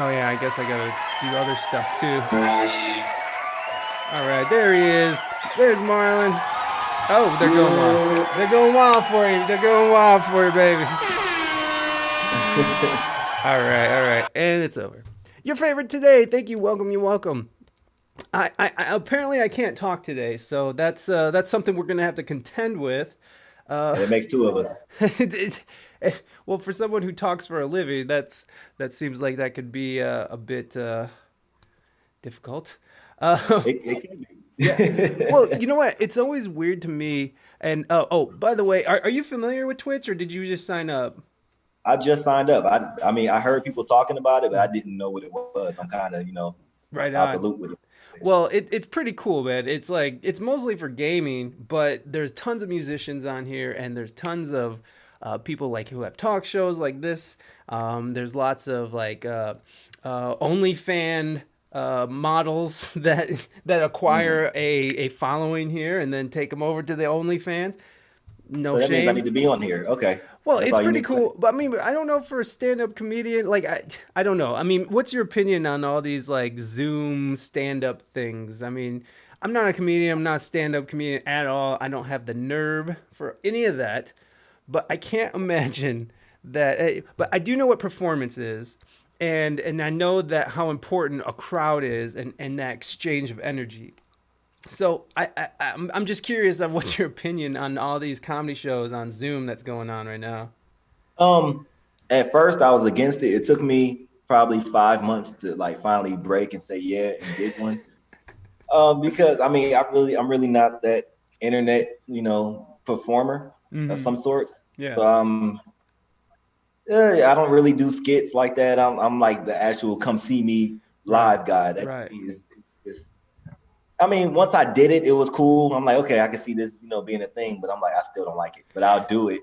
Oh yeah, I guess I gotta do other stuff too. All right, there he is. There's Marlon. Oh, they're going wild. Yeah. They're going wild for you. They're going wild for you, baby. All right, and it's over. Your favorite today. Thank you. Welcome. You welcome. I apparently I can't talk today, so that's something we're gonna have to contend with. Uh, And it makes two of us. well, for someone who talks for a living, that seems like that could be a bit difficult. Uh, It can yeah. Well, be. you know what? It's always weird to me. And by the way, are you familiar with Twitch or did you just sign up? I just signed up. I mean, I heard people talking about it, but I didn't know what it was. I'm kind of, Right out the on. loop with it. Well, it's pretty cool, man. It's like it's mostly for gaming, but there's tons of musicians on here, and there's tons of people like who have talk shows like this. There's lots of like OnlyFan models that Mm. acquire a following here and then take them over to the OnlyFans. No So that means I need shame. to be on here. Okay. Well, That's it's all you pretty need to say. cool, but I mean, I don't know for a stand-up comedian. Like, I don't know. I mean, what's your opinion on all these like Zoom stand-up things? I mean, I'm not a comedian. I'm not a stand-up comedian at all. I don't have the nerve for any of that. But I can't imagine that. But I do know what performance is, and I know that how important a crowd is, and that exchange of energy. So I'm just curious of what's your opinion on all these comedy shows on Zoom that's going on right now. Um, at first I was against it. It took me probably 5 months to like finally break and say yeah and get one. Because I mean, I'm really not that internet, performer of Mm-hmm. some sorts. Yeah. So I don't really do skits like that. I'm like the actual come see me Right. live guy. That to Right. me is I mean, once I did it, it was cool. I'm like, okay, I can see this, being a thing, but I'm like, I still don't like it. But I'll do it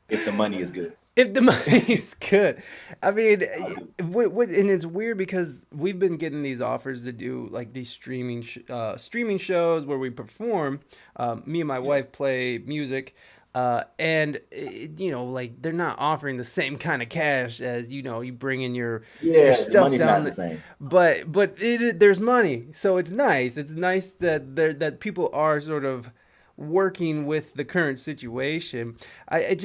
if the money is good. If the money's good, I mean, I'll do it. and it's weird because we've been getting these offers to do like these streaming shows where we perform. Me and my Yeah. wife play music, and like they're not offering the same kind of cash as you bring in your Yeah, the stuff money's down not the the, same. but there's money, so it's nice. It's nice that people are sort of working with the current situation. I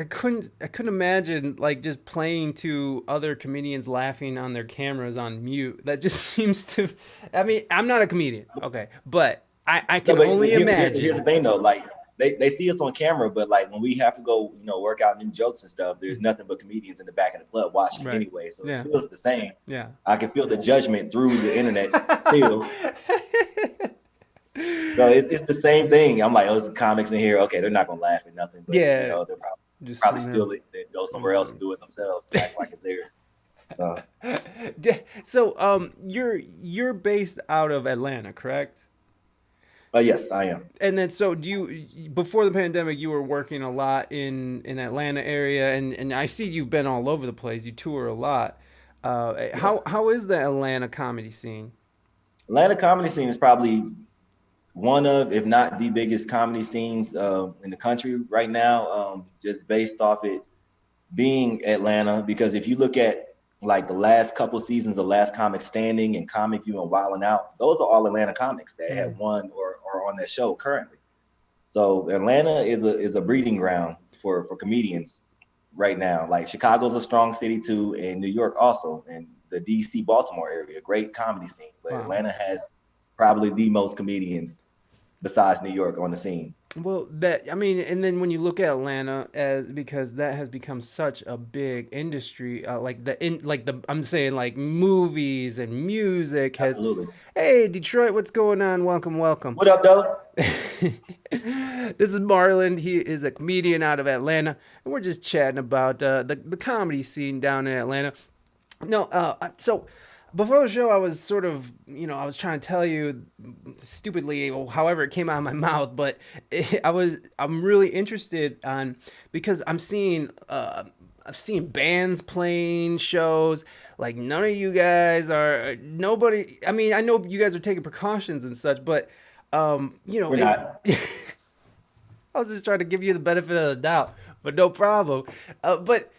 couldn't imagine like just playing to other comedians laughing on their cameras on mute. That just seems to. I mean, I'm not a comedian, okay, but I No, can but only here's the imagine. thing though. Like they see us on camera, but like when we have to go, work out new jokes and stuff, there's nothing but comedians in the back of the club watching Right. anyway. So it Yeah. feels the same. Yeah. I can feel the judgment through the internet still. So it's the same thing. I'm like, oh, there's comics in here. Okay, they're not gonna laugh at nothing, but Yeah. they're probably Just probably sitting there. steal it, then go somewhere else and Mm. do it themselves, act like it's theirs. Uh, So, you're based out of Atlanta, correct? but yes, I am. And then, so do you? Before the pandemic, you were working a lot in Atlanta area, and I see you've been all over the place. You tour a lot. How Yes. how is the Atlanta comedy scene? Atlanta comedy scene is probably one of, if not the biggest comedy scenes in the country right now, just based off it being Atlanta. Because if you look at like the last couple seasons of Last Comic Standing and Comic View and Wildin' Out, those are all Atlanta comics that have Mm. won or are on that show currently. So Atlanta is a breeding ground for comedians right now. Like Chicago's a strong city too, and New York also, and the DC Baltimore area, great comedy scene. But Wow. Atlanta has probably the most comedians besides New York on the scene. Well, that I mean, and then when you look at Atlanta, as because that has become such a big industry, like the I'm saying like movies and music has. Absolutely. Hey, Detroit, what's going on? Welcome, welcome. What up, though? This is Marlon. He is a comedian out of Atlanta, and we're just chatting about the comedy scene down in Atlanta. No, so before the show, I was sort of, I was trying to tell you stupidly, or however it came out of my mouth, but I'm really interested on because I've seen bands playing shows. Like none of you guys are nobody. I mean, I know you guys are taking precautions and such, but We're not. I was just trying to give you the benefit of the doubt, but no problem. But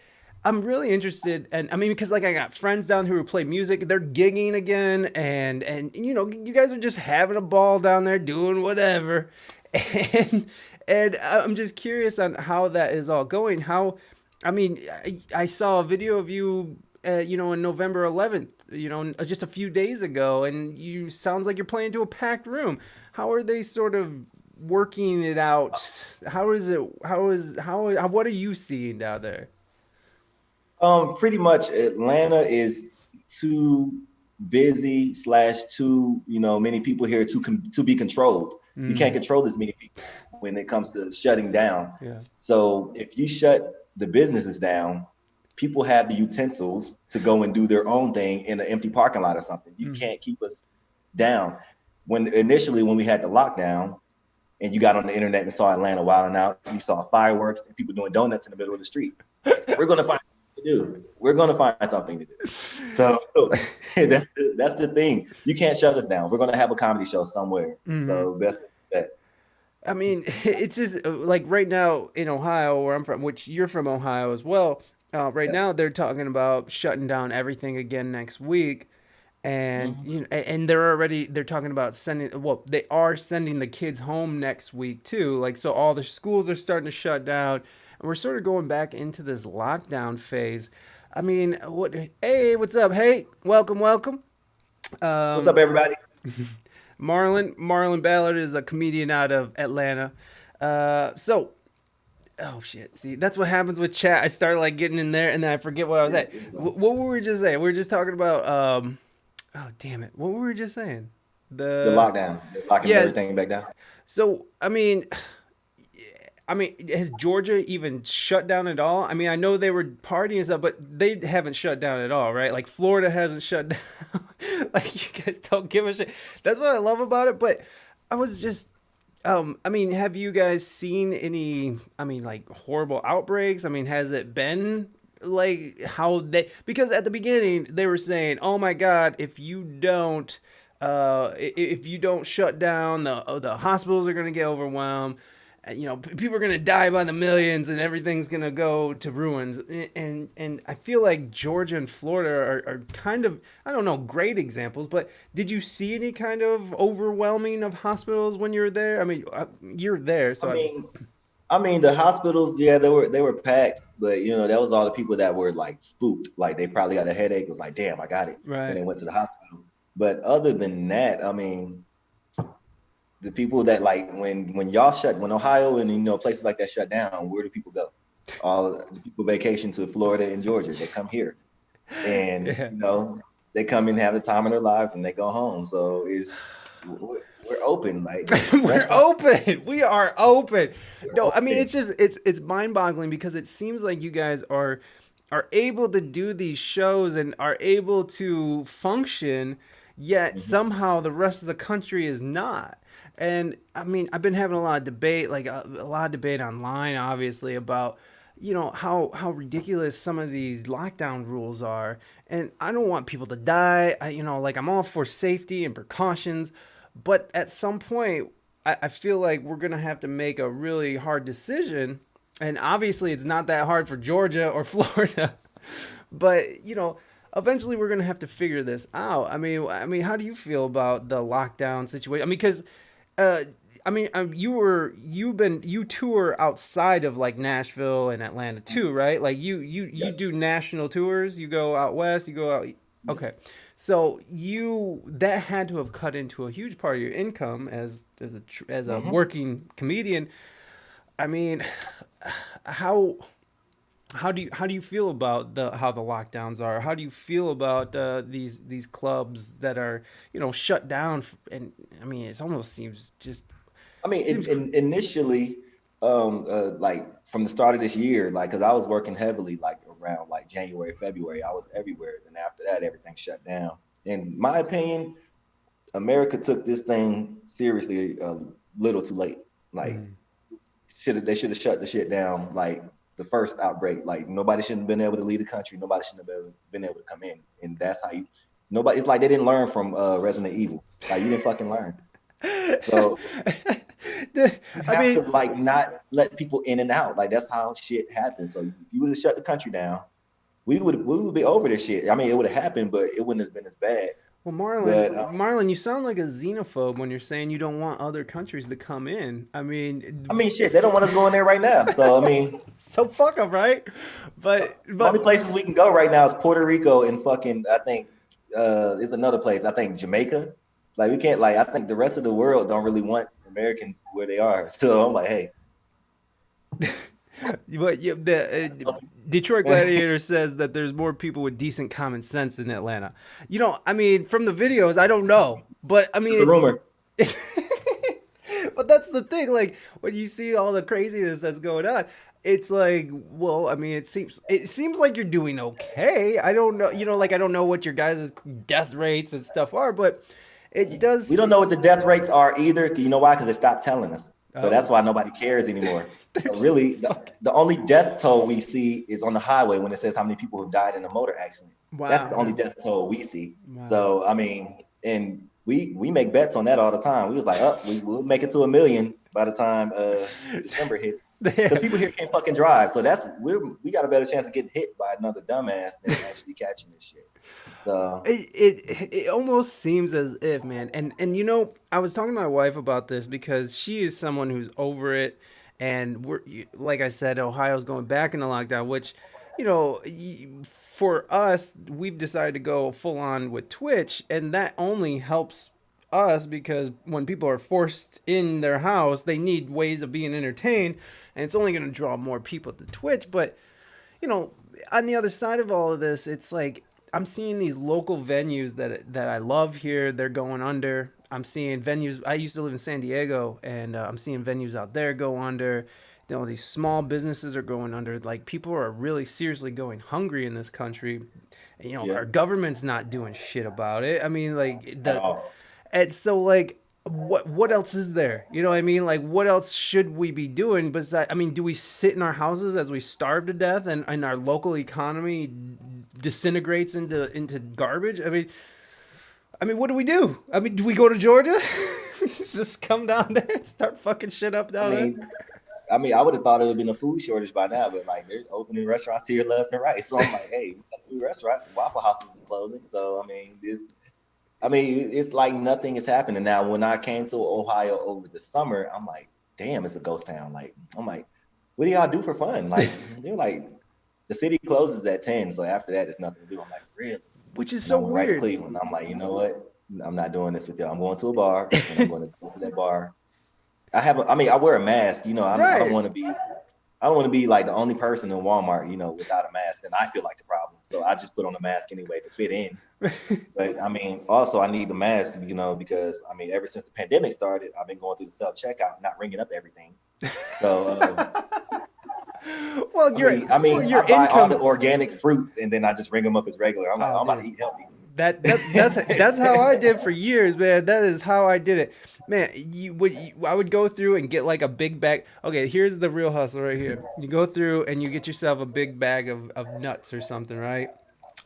I'm really interested, and I mean, because like I got friends down here who play music, they're gigging again, and you know, you guys are just having a ball down there doing whatever, and I'm just curious on how that is all going. How, I mean, I saw a video of you, you know, in November 11th, you know, just a few days ago, and you sounds like you're playing to a packed room. How are they sort of working it out? How is it? What are you seeing down there? Pretty much Atlanta is too busy slash too, many people here to be controlled. You can't Mm, control this many people when it comes to shutting down. yeah. So if you shut the businesses down, people have the utensils to go and do their own thing in an empty parking lot or something. You Mm. can't keep us down. When we had the lockdown and you got on the internet and saw Atlanta wilding out, you saw fireworks and people doing donuts in the middle of the street. We're gonna find something to do. We're gonna find something to do. So that's the thing. You can't shut us down. We're gonna have a comedy show somewhere. Hmm. So best bet. I mean, it's just like right now in Ohio, where I'm from, which you're from Ohio as well. Right now, Yes. they're talking about shutting down everything again next week, and Mhm. you know, and they're talking about sending. Well, they are sending the kids home next week too. Like, so all the schools are starting to shut down, and we're sort of going back into this lockdown phase. I mean, what? Hey, what's up? Hey, welcome, welcome. What's up, Um, everybody? Marlon Ballard is a comedian out of Atlanta. So, oh shit! See, that's what happens with chat. I start like getting in there, and then I forget what I was at. What were we just saying? We were just talking about. Oh damn it! What were we just saying? The The lockdown. They're locking yes. everything back down. So I mean, has Georgia even shut down at all? I mean, I know they were partying and stuff, but they haven't shut down at all, right? Like Florida hasn't shut down. Like you guys don't give a shit. That's what I love about it. But I was just, I mean, have you guys seen any? I mean, like horrible outbreaks? I mean, has it been like how they? Because at the beginning they were saying, "Oh my God, if you don't shut down, the hospitals are going to get overwhelmed. You know, people are going to die by the millions, and everything's going to go to ruins." And I feel like Georgia and Florida are kind of, I don't know, great examples. But did you see any kind of overwhelming of hospitals when you were there? I mean, you're there, I so mean, the hospitals, yeah, they were packed, but that was all the people that were like spooked, like they probably got a headache, was like, damn, I got it when right. they went to the hospital. But other than that, I mean, the people that like when Ohio and places like that shut down, where do people go? All the people vacation to Florida and Georgia. They come here, and Yeah. they come and have the time of their lives, and they go home. So we're open, like We're restaurants. open. We are open. We're No, I mean it's open. just it's mind-boggling because it seems like you guys are able to do these shows and are able to function, yet Mhm. somehow the rest of the country is not. And I mean, I've been having a lot of debate, like a lot of debate online, obviously, about how ridiculous some of these lockdown rules are. And I don't want people to die. Like I'm all for safety and precautions, but at some point, I feel like we're gonna have to make a really hard decision. And obviously, it's not that hard for Georgia or Florida, but eventually we're gonna have to figure this out. I mean, how do you feel about the lockdown situation? I mean, because uh, you tour outside of like Nashville and Atlanta too, right? Like you Yes. do national tours. You go out west. You go out. Okay, Yes. so you that had to have cut into a huge part of your income as a Hmm. working comedian. I mean, how how do you feel about the how the lockdowns are? How do you feel about these clubs that are shut down? And I mean, it almost seems just I mean, seems initially, like from the start of this year, like, because I was working heavily, like around like January, February, I was everywhere. Then after that, everything shut down. In my opinion, America took this thing seriously a little too late. Like, mm, they should have shut the shit down like the first outbreak. Like, nobody shouldn't have been able to leave the country. Nobody shouldn't have been able to come in. And that's how you. Nobody. It's like they didn't learn from Resident Evil. Like, you didn't fucking learn. So you I have to mean, like not let people in and out. Like, that's how shit happens. So if you would have shut the country down, we would be over this shit. I mean, it would have happened, but it wouldn't have been as bad. Well, But Marlon, you sound like a xenophobe when you're saying you don't want other countries to come in. I mean, shit, they don't want us going there right now. So I mean, so fuck them, right? But the only places we can go right now is Puerto Rico and fucking, I think it's another place. I think Jamaica. Like we can't, like, I think the rest of the world don't really want Americans where they are. So I'm like, hey. but Detroit Gladiator says that there's more people with decent common sense in Atlanta. I mean, from the videos, I don't know, but I mean, It's a rumor. but that's the thing. Like when you see all the craziness that's going on, it's like, well, I mean, it seems like you're doing okay. I don't know, like I don't know what your guys' death rates and stuff are, but it does. We don't know what the death rates are either. You know why? Because they stopped telling us. So Oh. that's why nobody cares anymore. So just really, the only death toll we see is on the highway when it says how many people have died in a motor accident. Wow. That's the only death toll we see. Wow. So I mean, and we make bets on that all the time. We was like, we'll make it to 1 million by the time December hits. Because people here can't fucking drive. So we got a better chance of getting hit by another dumbass than actually catching this shit. So it almost seems as if, man, and I was talking to my wife about this because she is someone who's over it, and we're, like I said, Ohio's going back into lockdown, which, for us, we've decided to go full on with Twitch, and that only helps us because when people are forced in their house, they need ways of being entertained, and it's only going to draw more people to Twitch. But on the other side of all of this, it's like I'm seeing these local venues that I love here. They're going under. I'm seeing venues. I used to live in San Diego, and I'm seeing venues out there go under. These small businesses are going under. Like people are really seriously going hungry in this country. Yeah. Our government's not doing shit about it. I mean, like At all. and so like what else is there? You know what I mean? Like what else should we be doing besides, I mean, do we sit in our houses as we starve to death and our local economy disintegrates into garbage? I mean, what do we do? I mean, do we go to Georgia? Just come down there and start fucking shit up down there? I mean, I would have thought it would have been a food shortage by now, but like they're opening restaurants here left and right. So I'm like, hey, we got a new restaurant. Waffle House is closing. So it's like nothing is happening. Now, when I came to Ohio over the summer, I'm like, damn, it's a ghost town. Like, I'm like, what do y'all do for fun? Like, they're like, the city closes at 10, so after that, there's nothing to do. I'm like, really? Which is And I so went right to weird. Cleveland. I'm like, you know what? I'm not doing this with y'all. I'm going to a bar, and I'm going to go to that bar. I wear a mask. I Right. don't want to be like the only person in Walmart, without a mask. Then I feel like the problem. So I just put on a mask anyway to fit in. But I mean, also I need the mask, because I mean, ever since the pandemic started, I've been going through the self checkout, not ringing up everything. So Well, your I buy all income. the organic fruits and then I just ring them up as regular. I'm like, Oh, I'm about to dude. eat healthy. That's how I did for years, man. That is how I did it, man. I would go through and get like a big bag. Okay, here's the real hustle right here. You go through and you get yourself a big bag of nuts or something, right?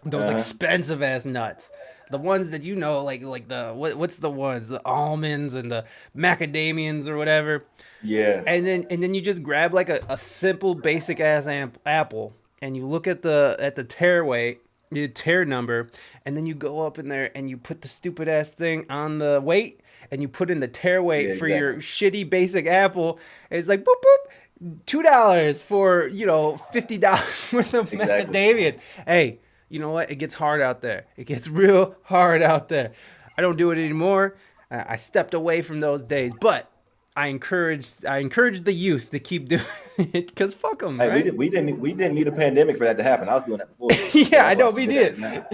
Those expensive ass nuts, the ones that like the what's the ones, the almonds and the macadamians or whatever. Yeah. And then you just grab like a simple basic ass apple, and you look at the tear weight, the tear number, and then you go up in there and you put the stupid ass thing on the weight, and you put in the tear weight Yeah, for your exactly. shitty basic apple. And it's like boop boop, $2 for $50 worth of Exactly. macadamias. Hey, you know what? It gets hard out there. It gets real hard out there. I don't do it anymore. I stepped away from those days, but I encourage the youth to keep doing it because fuck them, Hey, we right? did we didn't need a pandemic for that to happen. I was doing that before. So Yeah, I that's why know I'm we good at it did. now.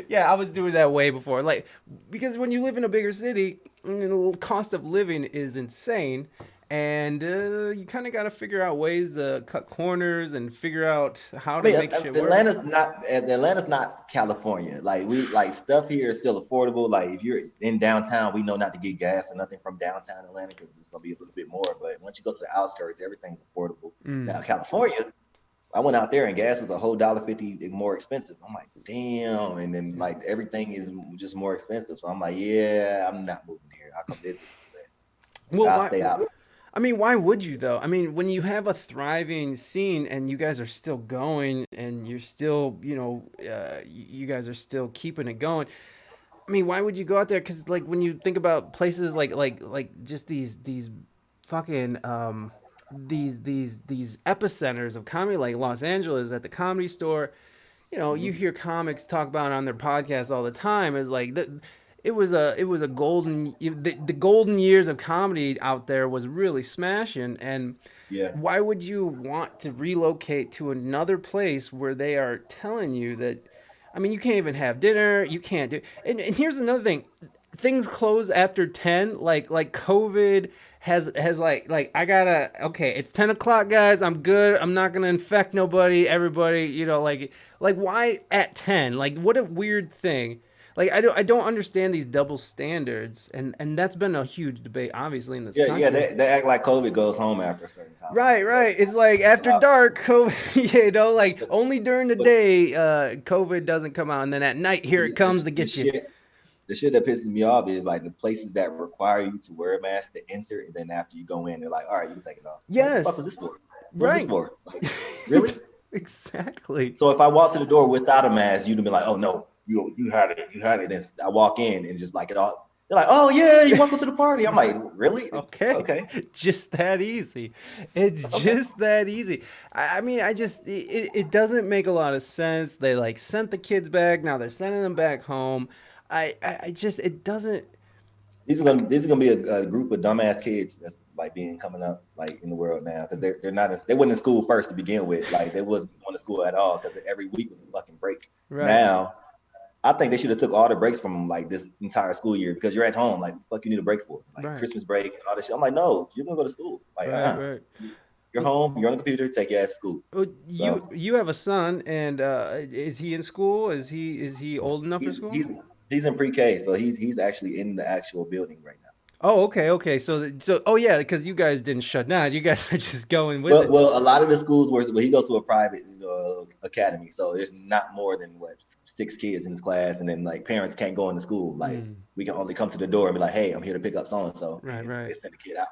Yeah, I was doing that way before. Like, because when you live in a bigger city, the cost of living is insane, and you kind of got to figure out ways to cut corners and figure out how I to mean, make shit work. Atlanta's not California. Like stuff here is still affordable. Like if you're in downtown, we know not to get gas or nothing from downtown Atlanta because it's gonna be a little bit more. But once you go to the outskirts, everything's affordable. Mm. Now California, I went out there and gas was a whole $1.50 more expensive. I'm like, damn, and then like everything is just more expensive. So I'm like, yeah, I'm not moving here. I'll come visit, but Well, I'll stay out. I mean, why would you though? I mean, when you have a thriving scene and you guys are still going and you're still, you guys are still keeping it going. I mean, why would you go out there? Because like when you think about places like just these fucking these epicenters of comedy, like Los Angeles at the Comedy Store. You Mhm. hear comics talk about it on their podcast all the time. Is like it was a golden the golden years of comedy out there was really smashing. And Yeah, why would you want to relocate to another place where they are telling you that, I mean, you can't even have dinner, you can't do, and here's another thing, things close after 10, like COVID has like I gotta, okay, it's 10 o'clock, guys, I'm good, I'm not gonna infect nobody, everybody, like why at 10, like what a weird thing. Like I don't understand these double standards, and that's been a huge debate obviously in this yeah, yeah. country. They act like COVID goes home after a certain time of Right, night. right. That's It's like after wild. dark, COVID, like But, only during the but day, COVID doesn't come out, and then at night, here it comes to the get you. shit, the shit that pisses me off is like the places that require you to wear a mask to enter, and then after you go in, they're like, "All right, you can take it off." What the fuck Yes, was this for? What was this right. for? Like, really? Exactly. So if I walk to the door without a mask, you'd be like, "Oh no, you had it, you had it." Then I walk in and just like it all. They're like, "Oh yeah, you welcome to the party." I'm like, "Really? Okay, Okay, just that easy. It's okay." just that easy. I mean, it doesn't make a lot of sense. They like sent the kids back. Now they're sending them back home. I just it doesn't. These are gonna be a group of dumbass kids that's like being coming up like in the world now because they're not they weren't in school first to begin with, like they wasn't going to school at all because every week was a fucking break. Right, Now I think they should have took all the breaks from like this entire school year because you're at home, like fuck you need a break for like right, Christmas break and all this shit. I'm like, no, you're gonna go to school, like right, right. you're home, you're on the computer, take your ass to school. Well, you So you have a son, and is he in school? Is he old enough for he's school? he's he's in pre-K, so he's actually in the actual building right now. Oh, okay, okay. So, oh yeah, because you guys didn't shut down. You guys are just going with Well, it. well, a lot of the schools where he goes to a private academy, so there's not more than what 6 kids in his class, and then like parents can't go into school. Like Mm, we can only come to the door and be like, "Hey, I'm here to pick up so and so," right, and they right. send the kid out.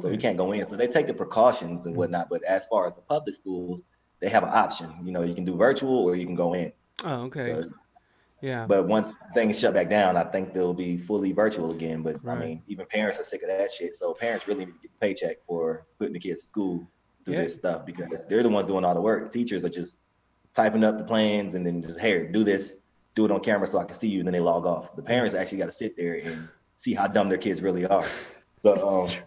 So we Okay. can't go in. So they take the precautions and Mm. whatnot. But as far as the public schools, they have an option. You can do virtual or you can go in. Oh, okay. So, Yeah. but once things shut back down, I think they'll be fully virtual again. But I Right. mean, even parents are sick of that shit. So parents really need to get the paycheck for putting the kids to school through Yeah. this stuff because they're the ones doing all the work. Teachers are just typing up the plans and then just, hey, do this, do it on camera so I can see you, and then they log off. The Yeah. parents actually got to sit there and see how dumb their kids really are. So It's true.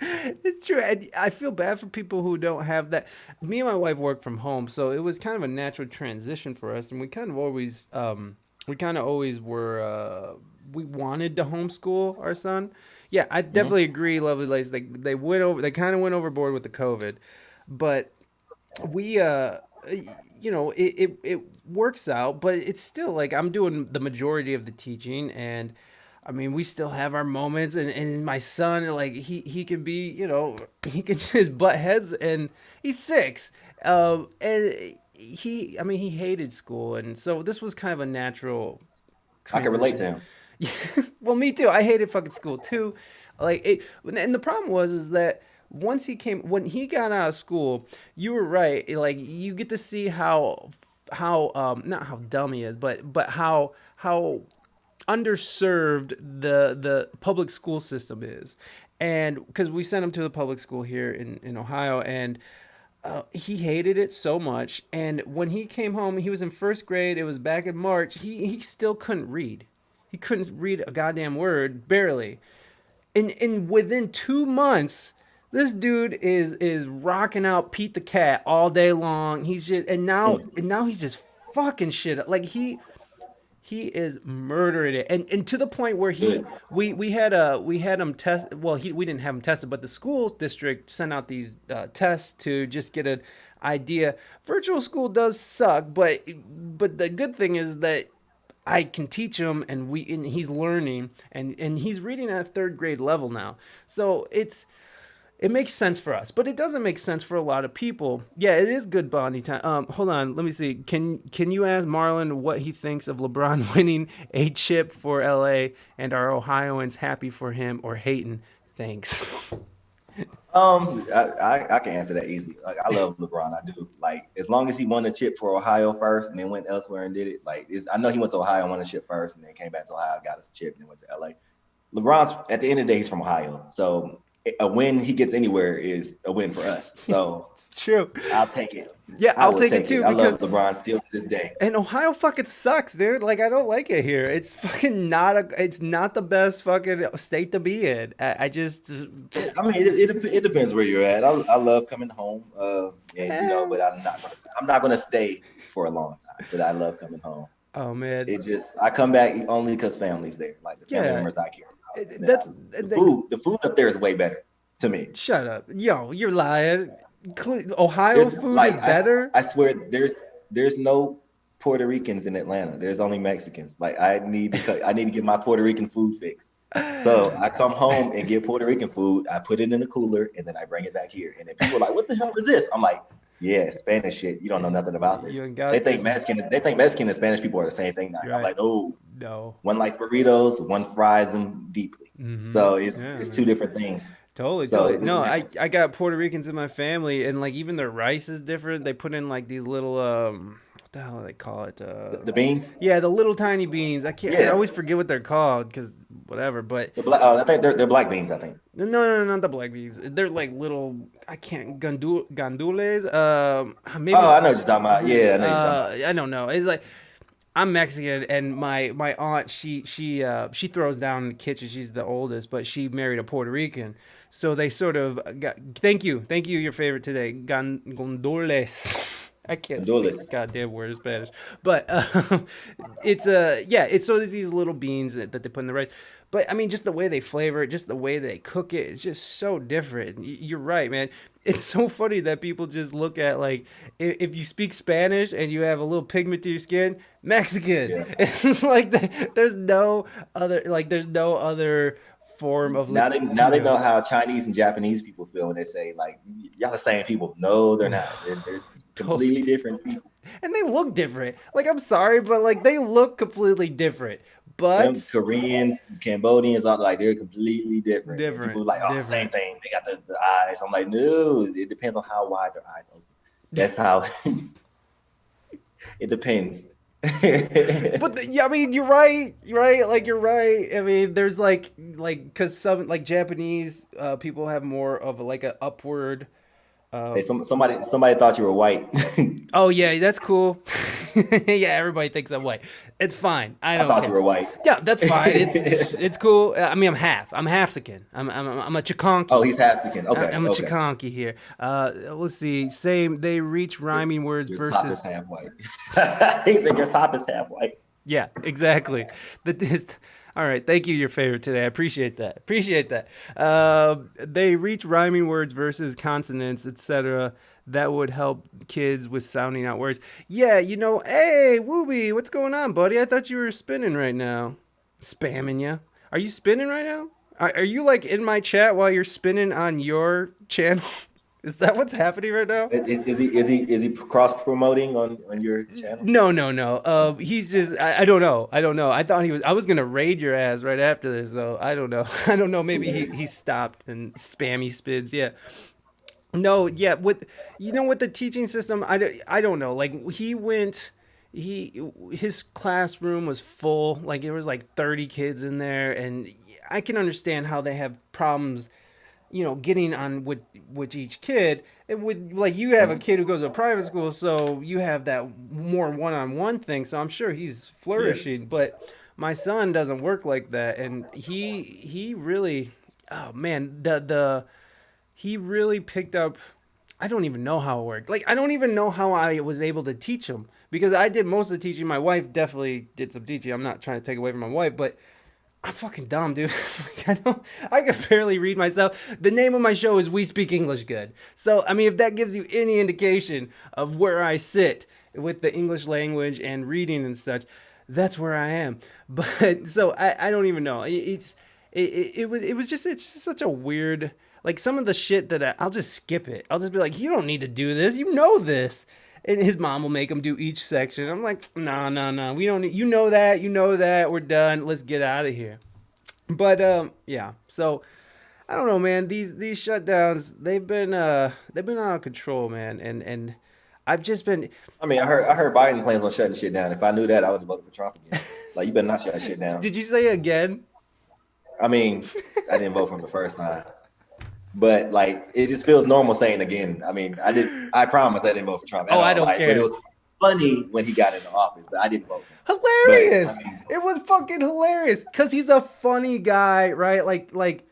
It's true. And I feel bad for people who don't have that. Me and my wife work from home, so it was kind of a natural transition for us, and we kind of always were, we wanted to homeschool our son. Yeah, I mhm. definitely agree, Lovely Lace. They kind of went overboard with the COVID, but we it works out, but it's still like I'm doing the majority of the teaching. And I mean, we still have our moments, and my son, like he can be, he can just butt heads, and he's 6. And I mean, he hated school, and so this was kind of a natural I can relate to transition. him. Well, me too. I hated fucking school too. Like it, and the problem was is that when he got out of school, you were right. Like you get to see how not how dumb he is, but how underserved the public school system is. And because we sent him to the public school here in Ohio, and he hated it so much. And when he came home, he was in first grade. It was back in March. He still couldn't read. He couldn't read a goddamn word, barely. And within 2 months, this dude is rocking out Pete the Cat all day long. He's just and now he's just fucking shit up. Like he is murdering it, and to the point where he Good. we had him test. Well, we didn't have him tested, but the school district sent out these tests to just get an idea. Virtual school does suck, but the good thing is that I can teach him, and he's learning, and he's reading at third grade level now. So it makes sense for us, but it doesn't make sense for a lot of people. Yeah, it is good bonding time. Hold on, let me see. Can you ask Marlon what he thinks of LeBron winning a chip for LA, and are Ohioans happy for him or hating? Thanks. I can answer that easily. Like I love LeBron, I do. Like as long as he won a chip for Ohio first and then went elsewhere and did it. Like I know he went to Ohio and won a chip first and then came back to Ohio, got us a chip and then went to LA. LeBron's at the end of the day, he's from Ohio, so a win he gets anywhere is a win for us. So It's true. I'll take it. Yeah, I I'll will take it take it. too I because love LeBron still to this day. and Ohio fucking sucks, dude. Like I don't like it here. It's fucking not it's not the best fucking state to be in. I just I mean, it depends where you're at. I love coming home, and eh. but I'm not gonna stay for a long time. But I love coming home. Oh man. It just I come back only because family's there, like the family Yeah. members I care about. And then That's the food up there is way better to me. shut up. Yo, you're lying. Ohio There's food is like better? I swear there's no Puerto Ricans in Atlanta. There's only Mexicans. Like I need to get my Puerto Rican food fixed. So I come home and get Puerto Rican food. I put it in the cooler and then I bring it back here. And then people are like, "What the hell is this?" I'm like, "Yeah, Spanish shit. You don't know nothing about You this." ain't got this. They think Mexican and Spanish people are the same thing now. I'm Right. like, "Oh, No. one likes burritos, one fries them deeply." So Yeah, it's two man. different things. Totally, So totally. it No, depends. I got Puerto Ricans in my family, and like even their rice is different. They put in like these little what the hell do they call it? The beans, Yeah, the little tiny beans. I yeah, always forget what they're called because whatever. But the black. I think they're black beans. I think. no, not the black beans. They're like little. I can't gandules. Oh, Maybe. I know what you're talking about. Yeah, I know what you're talking about. I don't know. It's like I'm Mexican, and my aunt she throws down in the kitchen. She's the oldest, but she married a Puerto Rican, so they sort of got. Thank you. Your favorite today, gondoles. I can't speak a Honduras. goddamn word of Spanish, but it's yeah. It's so there's these little beans that they put in the rice. But I mean, just the way they flavor it, just the way they cook it, it's just so different. You're right, man. It's so funny that people just look at like if you speak Spanish and you have a little pigment to your skin, Mexican. Yeah. It's like there's no other there's no other form of Now they know Latino. how Chinese and Japanese people feel when they say like y'all the same people. No, they're No, not. They're totally completely different. different people. And they look different. Like I'm sorry, but like they look completely different. Them But Koreans, Cambodians, are like they're completely different. And people different, are like, oh, same different. thing. They got the eyes. I'm like, no, it depends on how wide their eyes open. That's how it depends. But yeah, I mean, you're right. You're right. Like you're right. I mean, there's because some like Japanese people have more of like a upward. Hey, Uh, somebody thought you were white. oh yeah, that's cool. Yeah, everybody thinks I'm white. It's fine. I I don't thought you care. were white. Yeah, that's fine. It's cool. I mean, I'm half. I'm half-sican. I'm a Oh, Chikonki. he's half Mexican. Okay, I'm a okay. Chikonki here. Let's see. Same. They reach Your, rhyming words your top is versus. half white. He said your top is half white. Yeah, exactly. All right. Thank you. Your favorite today. I appreciate that. Appreciate that. They reach rhyming words versus consonants, etc. That would help kids with sounding out words. Yeah, hey, Wooby, what's going on, buddy? I thought you were spinning right now. Spamming ya. Are you spinning right now? Are you like in my chat while you're spinning on your channel? Is that what's happening right now? Is he cross promoting on your channel? No, no, no. He's just. I don't know. I don't know. I thought he was. I was gonna raid your ass right after this. So I don't know. I don't know. Maybe he stopped and spammy spids. Yeah. No. Yeah. With the teaching system, I don't know. Like he went. His classroom was full. Like there was like 30 kids in there, and I can understand how they have problems getting on with each kid. And with like you have a Mhm. kid who goes to a private school, so you have that more one-on-one thing. So I'm sure he's Yeah. flourishing. But my son doesn't work like that, and he really, oh man, the he really picked up. I don't even know how it worked. Like I don't even know how I was able to teach him because I did most of the teaching. My wife definitely did some teaching. I'm not trying to take away from my wife, but I'm fucking dumb, dude. Like, I can barely read myself. The name of my show is We Speak English Good. So, I mean, if that gives you any indication of where I sit with the English language and reading and such, that's where I am. But so I don't even know. It's just such a weird like some of the shit that I'll just skip it. I'll just be like, you don't need to do this. You know this. And his mom will make him do each section. I'm like, no, no, no. We don't need, you know that. We're done. Let's get out of here. But yeah. So I don't know, man. These shutdowns, they've been out of control, man. And I've just been. I mean, I heard Biden plans on shutting shit down. If I knew that, I would have voted for Trump again. Like, you better not shut shit down. Did you say again? I mean, I didn't vote for him the first time, but like, it just feels normal saying again. I mean, I did. I promise I didn't vote for Trump at Oh, all. I don't Like, but it care. was funny when he got into office, but I didn't vote for him. But I Hilarious. mean, It was fucking hilarious because he's a funny guy, right? Like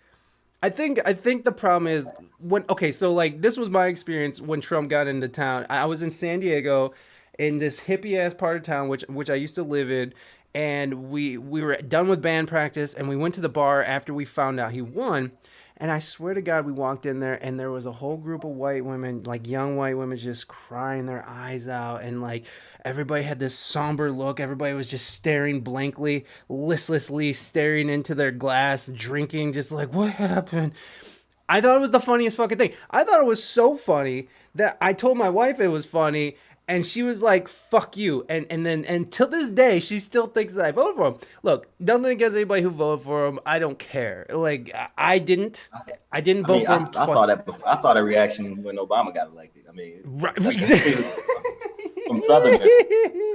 I think the problem is when okay, so like this was my experience when Trump got into town. I was in San Diego, in this hippie ass part of town, which I used to live in, and we were done with band practice, and we went to the bar after we found out he won. And I swear to God, we walked in there, and there was a whole group of white women, like young white women, just crying their eyes out, and like everybody had this somber look. Everybody was just staring blankly, listlessly staring into their glass, drinking, just like, what happened? I thought it was the funniest fucking thing. I thought it was so funny that I told my wife it was funny, and she was like, "Fuck you!" And till this day, she still thinks that I voted for him. Look, nothing against anybody who voted for him. I don't care. Like I didn't. I didn't I vote mean, for him. I saw that. I saw that reaction when Obama got elected. I mean, Right. like from Southerners.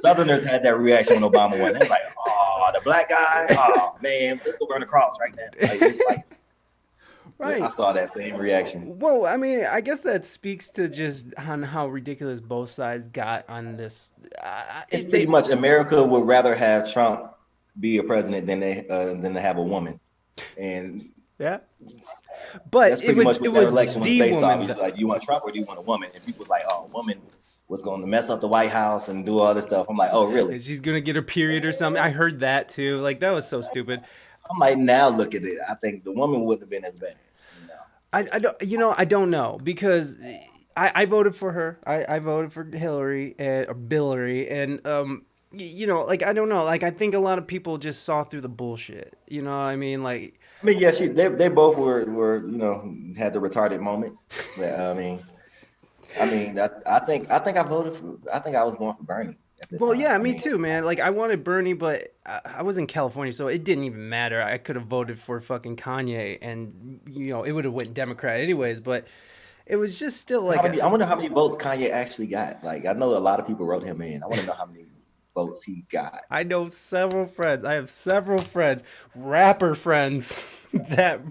Southerners had that reaction when Obama won. They was like, "Oh, the black guy. Oh man, let's go burn the cross right now." Like, it's like, I Right. saw that same reaction. Well, I mean, I guess that speaks to just on how ridiculous both sides got on this. It's pretty much America would rather have Trump be a president than to have a woman, and Yeah. But that's pretty much it what that was election was the based off. woman. It's like, do you want Trump or do you want a woman? And people was like, oh, a woman was going to mess up the White House and do all this stuff. I'm like, oh, really? She's gonna get her period or something. I heard that too. Like that was so stupid. I'm like, now look at it. I think the woman wouldn't have been as bad. You know? I don't I don't know because I voted for her. I voted for Hillary and or Billary and like I don't know. Like I think a lot of people just saw through the bullshit. You know what I mean? Like I mean, yeah, they both were had the retarded moments. But, I think I was going for Bernie at the well, time. yeah, I me mean, too, man. Like I wanted Bernie, but I was in California, so it didn't even matter. I could have voted for fucking Kanye, and it would have went Democrat anyways. But it was just still like I wonder how many votes Kanye actually got. Like, I know a lot of people wrote him in. I want to know how many votes he got. I know several friends. I have several friends, rapper friends, that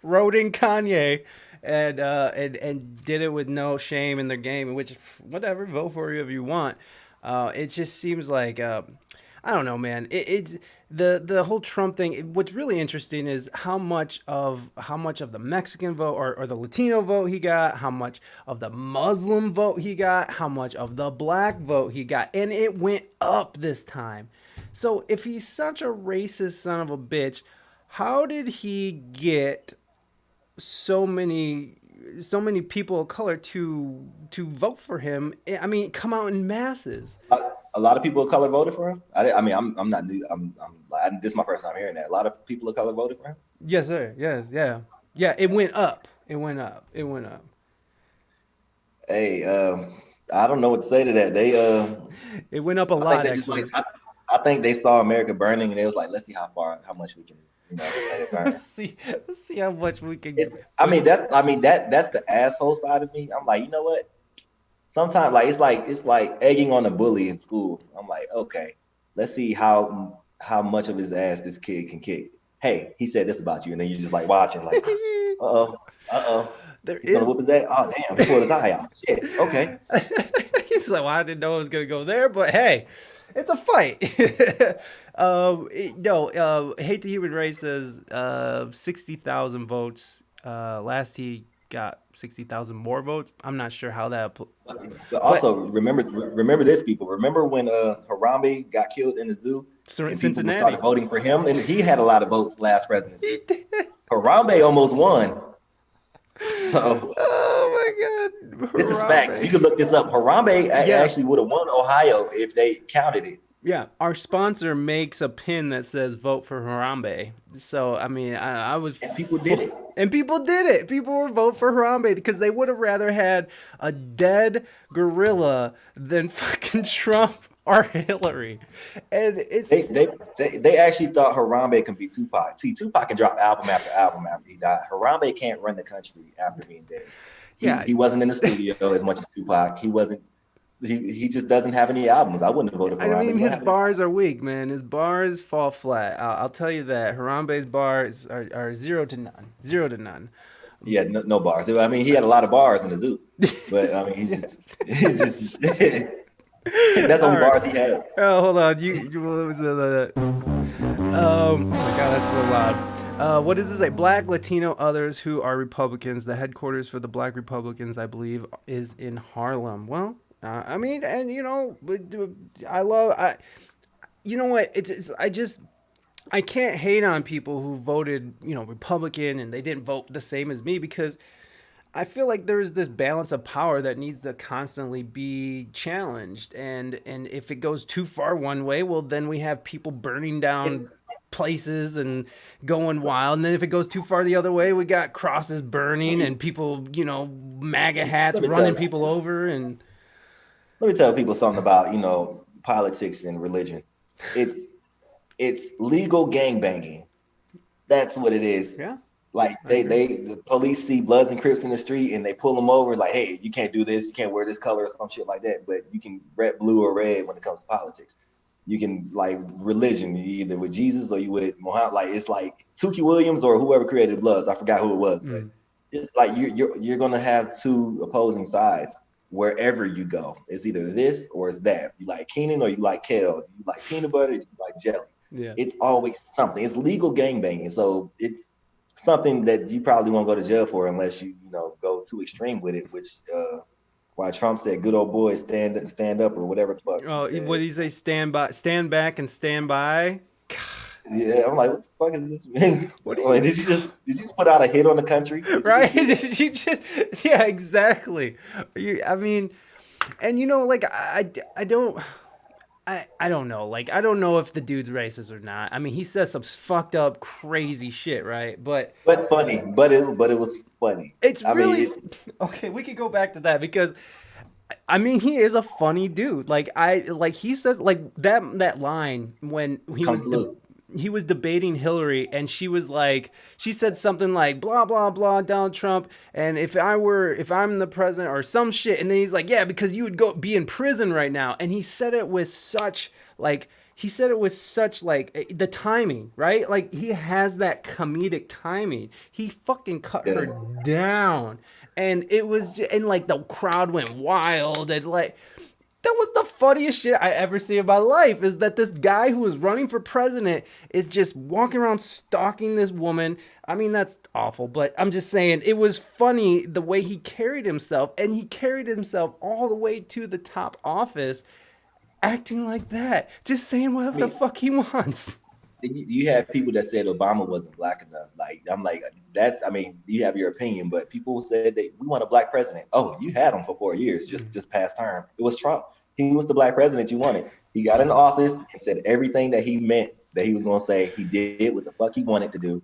wrote in Kanye and did it with no shame in their game. Which whatever, vote for you if you want. It just seems like I don't know, man. It's the whole Trump thing. What's really interesting is how much of the Mexican vote or the Latino vote he got, how much of the Muslim vote he got, how much of the black vote he got, and it went up this time. So if he's such a racist son of a bitch, how did he get so many people of color to vote for him? I mean, come out in masses. A lot of people of color voted for him. I mean, I'm not new. This is my first time hearing that. A lot of people of color voted for him. Yes, sir. Yes, yeah, yeah. It went up. It went up. It went up. Hey, I don't know what to say to that. It went up a I think lot, they just like, actually. I think they saw America burning, and they was like, let's see how much we can, let it burn. Let's see how much we can. That's the asshole side of me. I'm like, you know what? Sometimes it's like egging on a bully in school. I'm like, okay, let's see how much of his ass this kid can kick. Hey, he said this about you, and then you're just like watching, like, There he's gonna is. whoop his ass. Oh damn, he pulled his eye out. Shit. Okay. He's like, well, I didn't know it was gonna go there, but hey, it's a fight. No, hate the human race says 60,000 votes. Last he got 60,000 more votes. I'm not sure how that. But also remember this, people. Remember when Harambe got killed in the zoo, and people started voting for him, and he had a lot of votes last presidency. He did. Harambe almost won. So Oh my God, this is facts. You can look this up. Harambe actually would have won Ohio if they counted it. Yeah, our sponsor makes a pin that says "Vote for Harambe." So I mean, I was, And people did it. and people did it. People were vote for Harambe because they would have rather had a dead gorilla than fucking Trump are Hillary, and They it's they they actually thought Harambe can be Tupac. See, Tupac can drop album after album after he died. Harambe can't run the country after being dead. yeah. He wasn't in the studio as much as Tupac. He wasn't. He just doesn't have any albums. I wouldn't have voted for I Harambe. mean, He don't his have any. bars are weak, man. His bars fall flat. I'll tell you that. Harambe's bars are zero to none. Zero to none. He had no bars. I mean, he had a lot of bars in the zoo, but I mean, Yeah. he's just that's the All only right. bars he has. Oh, hold on. You what was oh my God, that's so loud. What does this say? Black, Latino, others who are Republicans. The headquarters for the Black Republicans, I believe, is in Harlem. Well, I mean, and I love. You know what? I can't hate on people who voted, Republican and they didn't vote the same as me because I feel like there's this balance of power that needs to constantly be challenged, and if it goes too far one way, well, then we have people burning down It's places and going wild, and then if it goes too far the other way, we got crosses burning and people, MAGA hats let me running tell people over, and let me tell people something about politics and religion. It's it's legal gang banging. That's what it is. yeah, Like I agree. the police see Bloods and Crips in the street and they pull them over like, hey, you can't do this, you can't wear this color or some shit like that. But you can red, blue, or red when it comes to politics. You can like religion, you either with Jesus or you with Muhammad. Like it's like Tukey Williams or whoever created Bloods. I forgot who it was, but Mm. it's like you're gonna have two opposing sides wherever you go. It's either this or it's that. You like Keenan or you like Kale. You like peanut butter, you like jelly. Yeah. It's always something. It's legal gangbanging, so it's something that you probably won't go to jail for unless you go too extreme with it. Which why Trump said, "Good old boys stand up" or whatever the fuck he Oh, what said. do you say? Stand by, stand back, and stand by. Yeah, I'm like, what the fuck is this? Man? What do Like, you? did you just put out a hit on the country? Did you Right? just do that? Did you just? Yeah, exactly. I mean, and like I don't. I don't know. Like, I don't know if the dude's racist or not. I mean, he says some fucked up, crazy shit, right? But But funny, but it was funny. it's I mean, really okay. We could go back to that because I mean, he is a funny dude. Like he says like that line when Kung Flu. he was debating Hillary and she said something like blah blah blah Donald Trump and if I'm the president or some shit and then he's like yeah because you would go be in prison right now and he said it with such the timing, right? Like he has that comedic timing. He fucking cut her Yes. down and it was and like the crowd went wild and like that was the funniest shit I ever see in my life is that this guy who is running for president is just walking around stalking this woman. I mean, that's awful, but I'm just saying it was funny the way he carried himself, and he carried himself all the way to the top office acting like that, just saying I whatever the mean, fuck he wants. you have people that said Obama wasn't black enough. Like I'm like, that's. I mean, you have your opinion, but people said that we want a black president. Oh, you had him for 4 years, just past term. It was Trump. He was the black president you wanted. He got in office and said everything that he meant that he was going to say. He did what the fuck he wanted to do,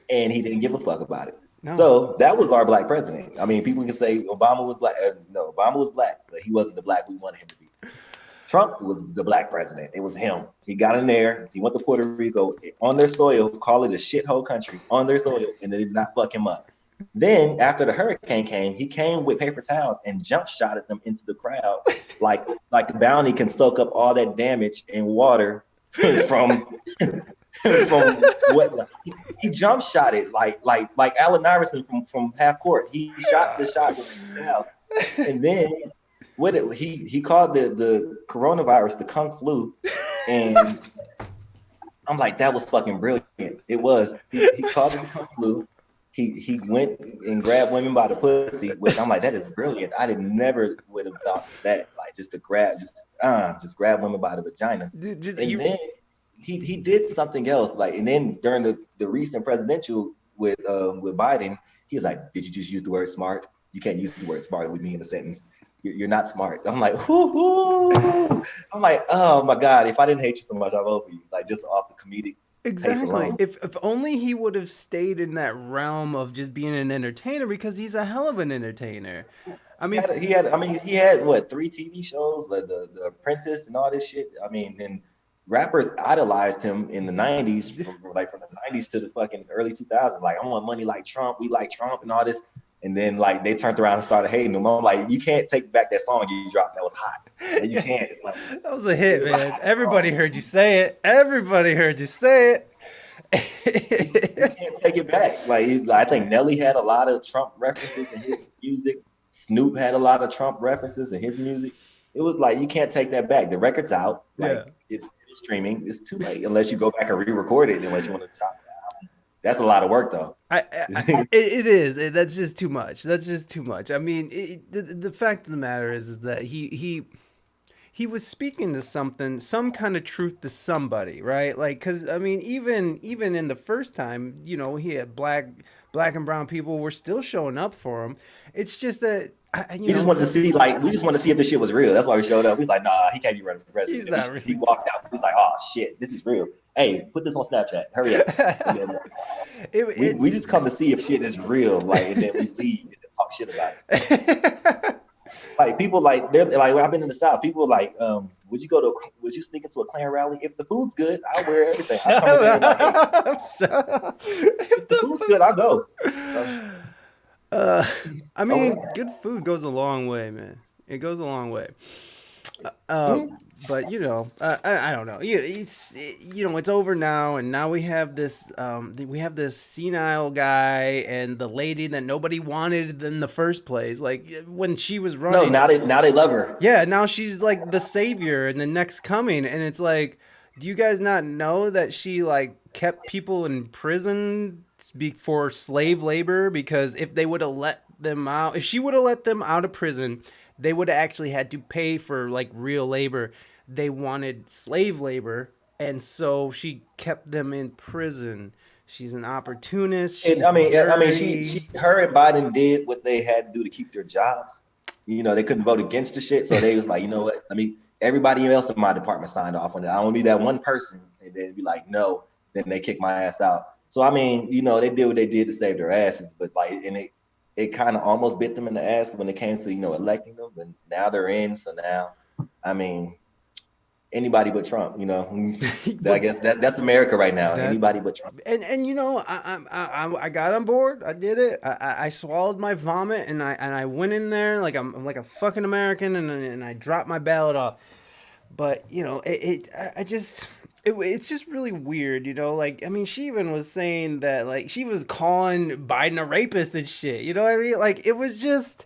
and he didn't give a fuck about it. No. So that was our black president. I mean, people can say Obama was black. No, Obama was black, but he wasn't the black we wanted him to be. Trump was the black president. It was him. He got in there. He went to Puerto Rico on their soil, call it a shithole country on their soil, and they did not fuck him up. Then after the hurricane came, he came with paper towels and jump shotted them into the crowd, like Bounty can soak up all that damage in water from from what he jump shot it like Allen Iverson from half court. He shot the shot with paper towels, and then he called the coronavirus the kung flu, and I'm like, that was fucking brilliant. It was. He called it the kung flu. He went and grabbed women by the pussy, which I'm like, that is brilliant. I never would have thought that. Like just to grab, just grab women by the vagina. And then he did something else. Like, and then during the recent presidential with Biden, he was like, did you just use the word smart? You can't use the word smart with me in a sentence. You're not smart. I'm like, whoo. I'm like, oh my God, if I didn't hate you so much, I'd vote for you. Like just off the comedic pace Exactly. alone. If only he would have stayed in that realm of just being an entertainer because he's a hell of an entertainer. I mean, He had what, 3 TV shows, like the Apprentice and all this shit. I mean, and rappers idolized him in the '90s, from the '90s to the fucking early 2000s. Like, I want money like Trump. We like Trump and all this. And then like they turned around and started hating him. I'm like, you can't take back that song you dropped that was hot. And you can't. Like, that was a hit, it was a man. hot Everybody song. heard you say it. Everybody heard you say You it. can't take it back. I think Nelly had a lot of Trump references in his music. Snoop had a lot of Trump references in his music. It was like you can't take that back. The record's out. Like, Yeah. it's still streaming. It's too late unless you go back and re-record it. Unless you want to drop it. That's a lot of work though. It is. That's just too much. That's just too much. I mean, the fact of the matter is that he was speaking to something, some kind of truth to somebody, right? Like, because I mean, even in the first time, he had black and brown people were still showing up for him. It's just that We just wanted to see, we just want to see if this shit was real. That's why we showed up. We was like, nah, he can't be running for he's president. not He really. walked out. We was like, oh shit, this is real. Hey, put this on Snapchat. Hurry up. And then we just come to see if shit is real, and then we leave and then talk shit about it. Like, people, they're like, when I've been in the South, people like, would you sneak into a Klan rally? If the food's good, I'll wear everything. I Shut come in there like, hey, up! Shut up! if the food's good, I'll go. Uh, I mean, Oh, good food goes a long way, man. It goes a long way. Uh, but I don't know. It's over now, and now we have this senile guy and the lady that nobody wanted in the first place. Like when she was no, running, now they love her. yeah, now she's like the savior and the next coming, and it's like, do you guys not know that she like kept people in prison for slave labor? Because if they would have let them out, if she would have let them out of prison, they would have actually had to pay for like real labor. They wanted slave labor, and so she kept them in prison. She's an opportunist. And She's she, dirty. her and Biden did what they had to do to keep their jobs. They couldn't vote against the shit, so they was like, you know what? Everybody else in my department signed off on it. I want to be that one person, and then be like, no. Then they kick my ass out. So they did what they did to save their asses, but it kind of almost bit them in the ass when it came to electing them. But now they're in, so now, I mean, anybody but Trump. I guess that's America right now. That Anybody but Trump. and I got on board. I did it. I swallowed my vomit and I went in there like I'm like a fucking American and I dropped my ballot off. But it's just really weird, Like, I mean, she even was saying that like she was calling Biden a rapist and shit. You know what I mean? Like it was just.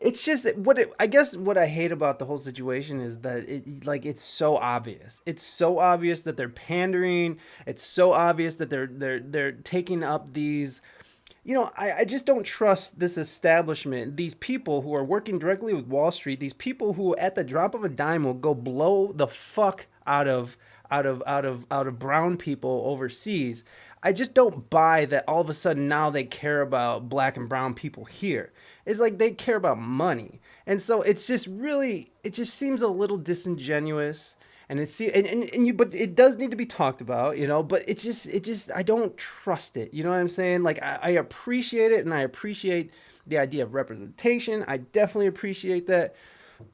It's just I guess what I hate about the whole situation is that it's so obvious. It's so obvious that they're pandering. It's so obvious that they're taking up these. I just don't trust this establishment. These people who are working directly with Wall Street. These people who at the drop of a dime will go blow the fuck out of brown people overseas. I just don't buy that all of a sudden now they care about black and brown people here. It's like they care about money. And so it just seems a little disingenuous. And but it does need to be talked about, but I don't trust it. You know what I'm saying? Like I appreciate it and I appreciate the idea of representation. I definitely appreciate that.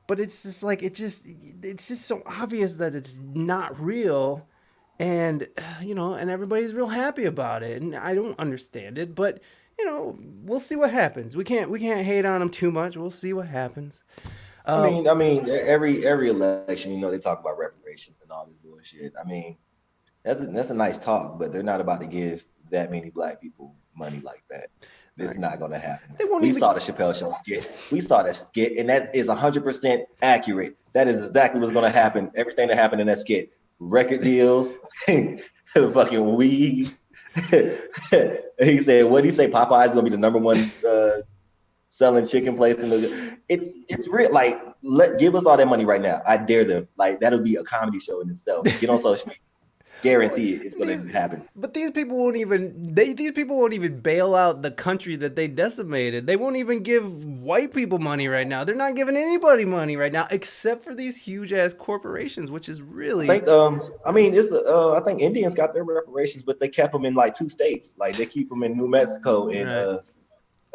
But it's just like, it's just so obvious that it's not real. And, and everybody's real happy about it. And I don't understand it, but we'll see what happens. We can't hate on them too much. We'll see what happens. Every election, they talk about reparations and all this bullshit. That's a nice talk, but they're not about to give that many black people money like that. This is not going to happen. We saw the Chappelle Show skit. We saw that skit, and that is 100% accurate. That is exactly what's going to happen. Everything that happened in that skit: record deals, fucking weed. He said, what did he say? Popeyes is going to be the number one selling chicken place in the. It's real. Like, give us all that money right now. I dare them. Like, that'll be a comedy show in itself. Get on social media. Guarantee it's going to happen. But these people won't even bail out the country that they decimated. They won't even give white people money right now. They're not giving anybody money right now except for these huge ass corporations, which is really. I think I think Indians got their reparations, but they kept them in like 2 states. Like they keep them in New Mexico and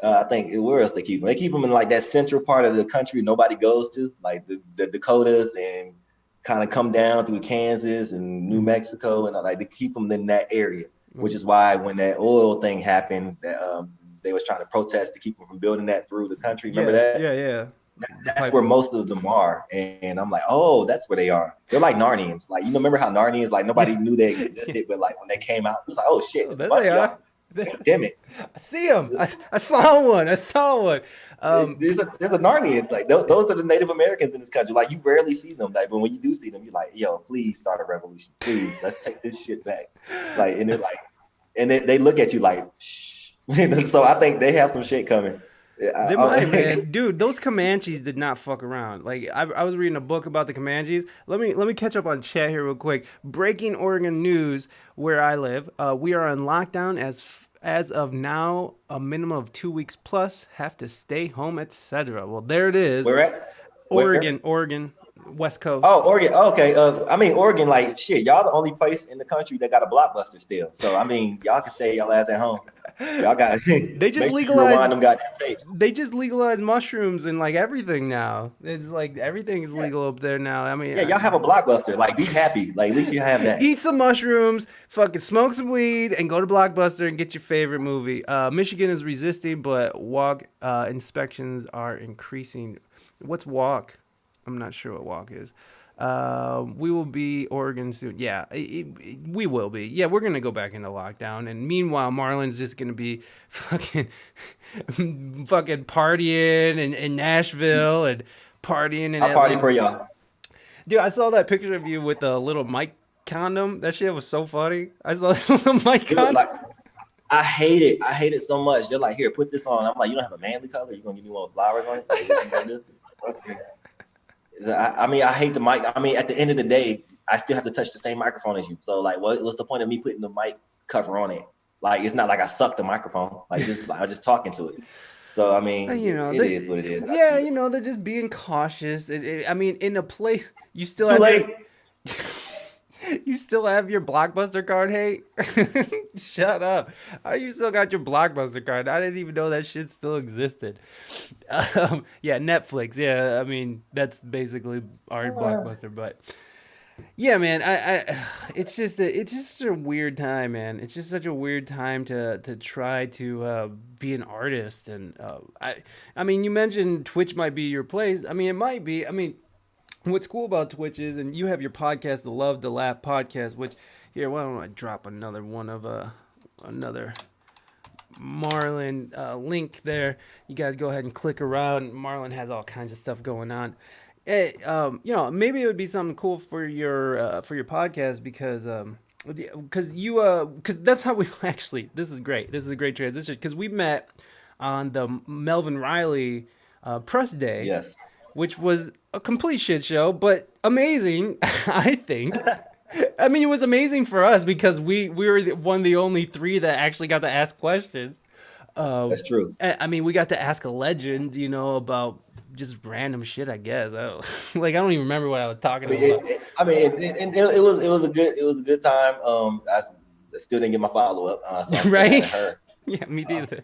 I think where else they keep them? They keep them in like that central part of the country nobody goes to, like the Dakotas, and kind of come down through Kansas and New Mexico, and like they keep them in that area. Which is why when that oil thing happened, that they was trying to protest to keep them from building that through the country. Remember Yes, that? yeah. The That's where pipeline. most of them are, and I'm like, oh, that's where they are. They're like Narnians. Like, you know, remember how Narnians, like Yeah. nobody knew they Yeah. existed, but like when they came out, it was like, oh shit, Oh, there's a there bunch they of are. y'all. God damn it. I see them. I saw one. I saw one. There's a Narnian. Like those are the Native Americans in this country. Like you rarely see them. Like, but when you do see them, you're like, yo, please start a revolution. Please, let's take this shit back. Like, and they're like, and they look at you like, shh. So I think they have some shit coming. They might, man. Dude, those Comanches did not fuck around. Like I was reading a book about the Comanches. Let me catch up on chat here real quick. Breaking Oregon news where I live. We are on lockdown as of now, a minimum of 2 weeks plus. Have to stay home, etc. Well, there it is. Where at? Where? Oregon, West Coast. Oh, Oregon. Oh, okay. I mean, Oregon, like shit. Y'all the only place in the country that got a Blockbuster still. So I mean, y'all can stay y'all ass at home. Y'all got They just make sure you legalized. rewind them goddamn tapes. They just legalized mushrooms and like everything now. It's like everything's Yeah, legal up there now. I mean, yeah. Y'all have a Blockbuster. Like, be happy. Like, at least you have that. eat some mushrooms, fucking smoke some weed, and go to Blockbuster and get your favorite movie. Michigan is resisting, but walk inspections are increasing. What's walk? I'm not sure what walk is. We will be Oregon soon. Yeah, we will be. Yeah, we're gonna go back into lockdown, and meanwhile, Marlon's just gonna be fucking, fucking partying in Nashville and partying in I'll party Atlanta. for y'all. Dude, I saw that picture of you with the little mic condom. That shit was so funny. I saw the little mic Dude, condom. like, I hate it. I hate it so much. They're like, here, put this on. I'm like, you don't have a manly color? You gonna give me one with flowers on it? Like, what you gonna do? Okay. I mean, I hate the mic. I mean, at the end of the day, I still have to touch the same microphone as you. So, like, what's the point of me putting the mic cover on it? Like, it's not like I suck the microphone. Like, I'm just talking to it. So, I mean, You know, it is what it is. I yeah, see it. you know, they're just being cautious. I mean, in a place, you still Too have late. you still have your Blockbuster card. Hey, shut up. How you still got your Blockbuster card? I didn't even know that shit still existed. Yeah, Netflix. Yeah, I mean, that's basically our Blockbuster, but. Yeah, man. It's just a weird time, man. It's just such a weird time to try to be an artist, and I mean, you mentioned Twitch might be your place. I mean, it might be. I mean, what's cool about Twitch is, and you have your podcast, the Love to Laugh podcast. Which here, why don't I drop another one of another Marlon link there. You guys go ahead and click around. Marlon has all kinds of stuff going on. You know, maybe it would be something cool for your podcast because that's how we actually. This is great. This is a great transition because we met on the Melvin Riley press day, Yes. which was a complete shit show, but amazing. I think. I mean, it was amazing for us because we were one of the only three that actually got to ask questions. That's true. I mean, we got to ask a legend, you know, about just random shit. I guess I don't even remember what I was talking about. It was a good time. I still didn't get my follow up, so I'm still mad Right? at her. Yeah, me neither.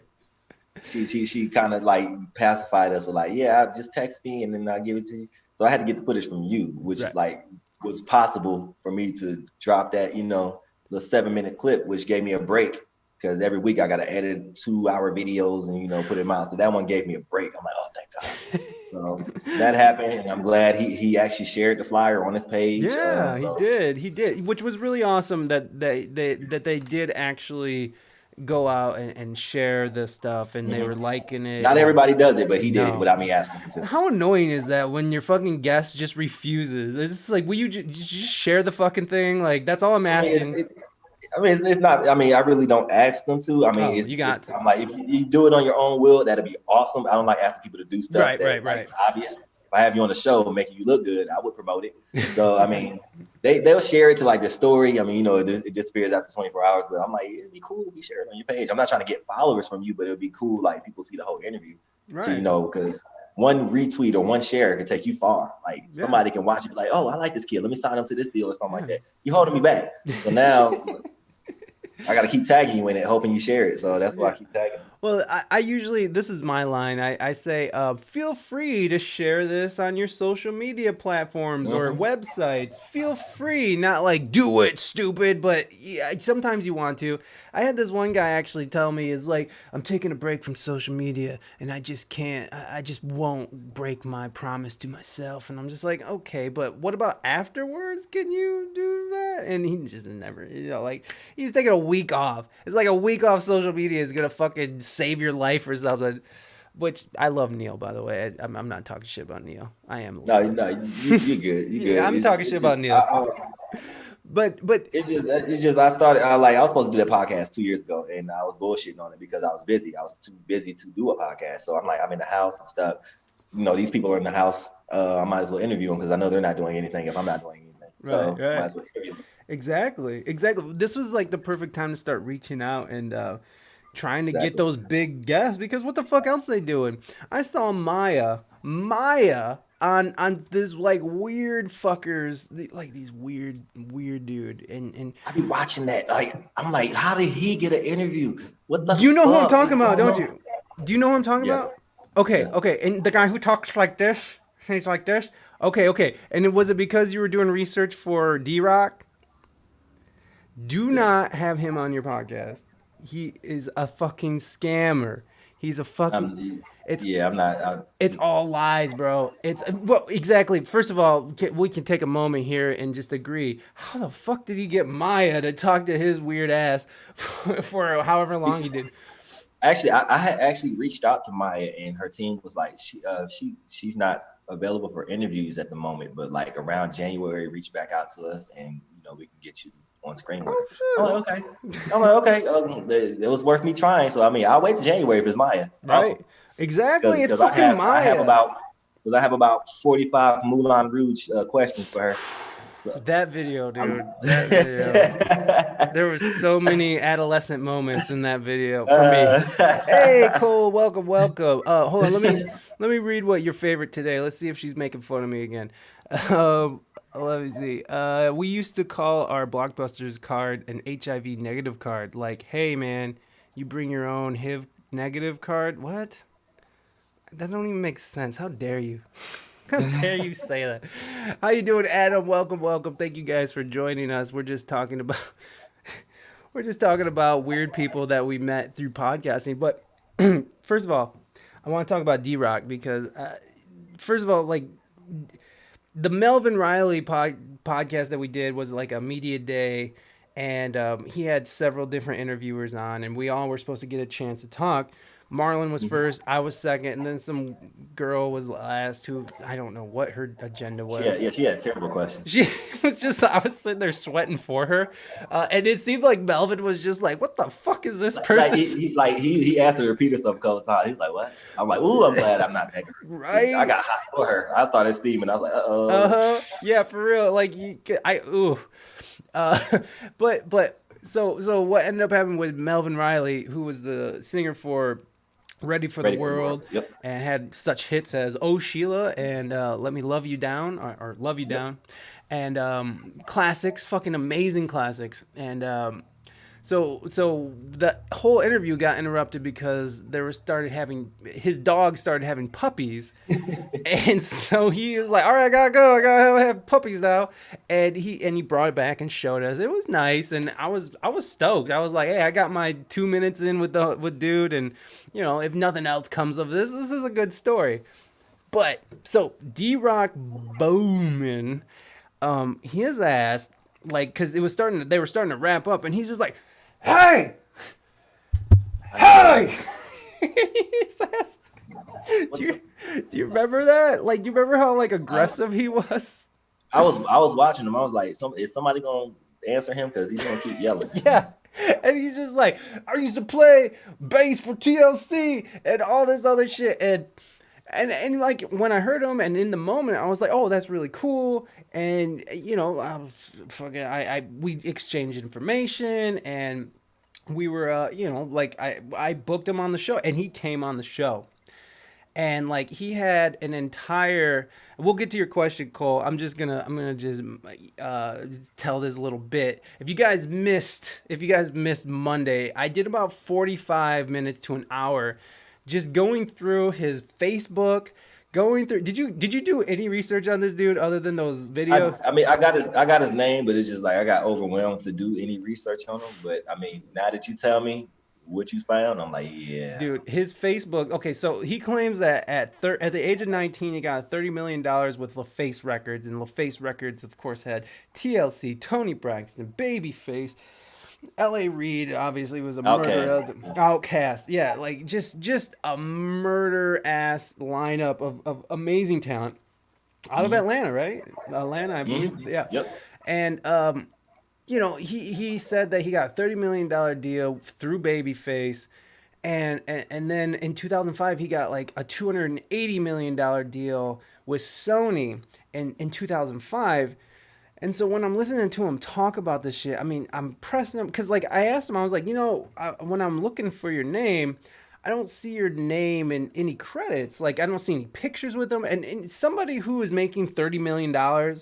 She kind of like pacified us with like, yeah, just text me and then I'll give it to you. So I had to get the footage from you, which Right. like was possible for me to drop that, you know, the 7-minute clip, which gave me a break because every week I got to edit 2-hour videos and, you know, put them out. So that one gave me a break. I'm like, oh, thank God. So that happened, and I'm glad he actually shared the flyer on his page. Yeah, So he did, which was really awesome that they did actually go out and share this stuff, and they were liking it. not everybody does it, but he did it No. without me asking him to. How annoying is that when your fucking guest just refuses? It's just like, will you just share the fucking thing? Like, that's all I'm asking. It's not. I mean, I really don't ask them to. I mean, You got to. I'm like, if you do it on your own will, that'd be awesome. I don't like asking people to do stuff Right. like is obvious. If I have you on the show making you look good, I would promote it. So I mean, they'll share it to like the story. I mean, you know, it disappears after 24 hours. But I'm like, it'd be cool if you share it on your page. I'm not trying to get followers from you, but it'd be cool like people see the whole interview. Right. So you know, because one retweet or one share could take you far. Like somebody can watch it, be like, oh, I like this kid. Let me sign up to this deal or something like that. You holding me back. So now I got to keep tagging you in it, hoping you share it. So that's why I keep tagging. Well, I usually, this is my line. I say, feel free to share this on your social media platforms or Hmm. websites. Feel free, not like, do it, stupid, but yeah, sometimes you want to. I had this one guy actually tell me, is like, I'm taking a break from social media and I just can't, I just won't break my promise to myself. And I'm just like, okay, but what about afterwards? Can you do that? And he just never, like, he was taking a week off. It's like a week off social media is gonna fucking save your life or something. Which I love Neil, by the way. I'm not talking shit about Neil. I am a little No, bit. no, you good, you Yeah, good. I'm talking shit It's just about Neil. But it's just I started. I was supposed to do that podcast 2 years ago, and I was bullshitting on it because I was busy. I was too busy to do a podcast. So I'm like, I'm in the house and stuff. These people are in the house. I might as well interview them because I know they're not doing anything if I'm not doing anything. right, So I might right. as well interview them. Exactly. Exactly. This was like the perfect time to start reaching out and trying to get Exactly. those big guests because what the fuck else they doing? I saw Maya on this like weird fuckers, like these weird dude and I be watching that. Like, I'm like, how did he get an interview? What the you know who I'm fuck is talking about, going don't on? you? Do you know who I'm talking Yes, about? Okay, yes. okay. And the guy who talks like this, he's like this. Okay, okay. And was it because you were doing research for D Rock? Do Yes. not have him on your podcast. He is a fucking scammer. He's a fucking. I'm. It's Yeah, I'm not. it's all lies, bro. It's well, exactly. First of all, we can take a moment here and just agree. How the fuck did he get Maya to talk to his weird ass for however long he did? Actually, I had actually reached out to Maya, and her team was like, she's not available for interviews at the moment, but like around January, reach back out to us, and we can get you on screen with Oh her. I'm shit! like, okay. I'm like, okay. It was worth me trying. So I mean, I'll wait to January if it's Maya. Awesome, Right? Exactly. It's because fucking Maya. I have about 45 Moulin Rouge questions for her. So That video, I'm. dude. That video. There was so many adolescent moments in that video for me. Hey Cole, welcome, welcome. Hold on, let me read what your favorite today. Let's see if she's making fun of me again. Let me see. We used to call our Blockbusters card an HIV negative card. Like, hey man, you bring your own HIV negative card. What? That don't even make sense. How dare you? How dare you say that? How you doing, Adam? Welcome, welcome. Thank you guys for joining us. We're just talking about weird people that we met through podcasting. But first of all, I want to talk about D Rock because first of all, like the Melvin Riley podcast that we did was like a media day, and he had several different interviewers on, and we all were supposed to get a chance to talk. Marlon was first, I was second, and then some girl was last who I don't know what her agenda was. She had terrible questions. She was just, I was sitting there sweating for her. And it seemed like Melvin was just like, what the fuck is this Like person? he asked her to repeat herself a couple times. He's like, "What?" I'm like, "Ooh, I'm glad I'm not that girl." I Right? got hot for her. I started steaming. I was like, "Uh Uh oh." huh. Yeah, for real. Like, ooh. Uh, so what ended up happening with Melvin Riley, who was the singer for Ready for the Ready for the world. World Yep. and had such hits as Oh Sheila and Let Me Love You Down or Love You Yep. Down and classics, fucking amazing classics. And so the whole interview got interrupted because his dog started having puppies, and so he was like, "All right, I gotta go. I gotta have puppies now." And he brought it back and showed us. It was nice, and I was stoked. I was like, "Hey, I got my 2 minutes in with dude, and if nothing else comes of this is a good story." But so D Rock Bowman, he has asked like because they were starting to wrap up, and he's just like, "Hey, I know, right? hey!" He's asked, do What you the? do you remember that? Like, do you remember how like I, aggressive he was? I was watching him. I was like, is somebody gonna answer him because he's gonna keep yelling? Yeah. And he's just like, I used to play bass for TLC and all this other shit. And like when I heard him and in the moment, I was like, oh, that's really cool. And I was fucking, we exchanged information and we were, like I booked him on the show and he came on the show. and like he had an entire, we'll get to your question, Cole. I'm gonna just tell this little bit. If you guys missed Monday, I did about 45 minutes to an hour just going through his Facebook, going through. Did you do any research on this dude other than those videos? I mean, I got his name, but it's just like I got overwhelmed to do any research on him. But I mean, now that you tell me what you found, I'm like, yeah. Dude, his Facebook. Okay, so he claims that at the age of 19, he got $30 million with LaFace Records, and LaFace Records, of course, had TLC, Tony Braxton, Babyface, L.A. Reid. Obviously, was a Outcast. murderer. Outcast, yeah, like just a murder ass lineup of amazing talent out of Mm-hmm. Atlanta, right? Atlanta, I believe. Mm-hmm. Yeah, Yep. and he said that he got a $30 million deal through Babyface, and then in 2005 he got like a $280 million deal with Sony in 2005. And so when I'm listening to him talk about this shit, I mean, I'm pressing him because like I asked him, I was like, when I'm looking for your name, I don't see your name in any credits. Like I don't see any pictures with him. And somebody who is making $30 million,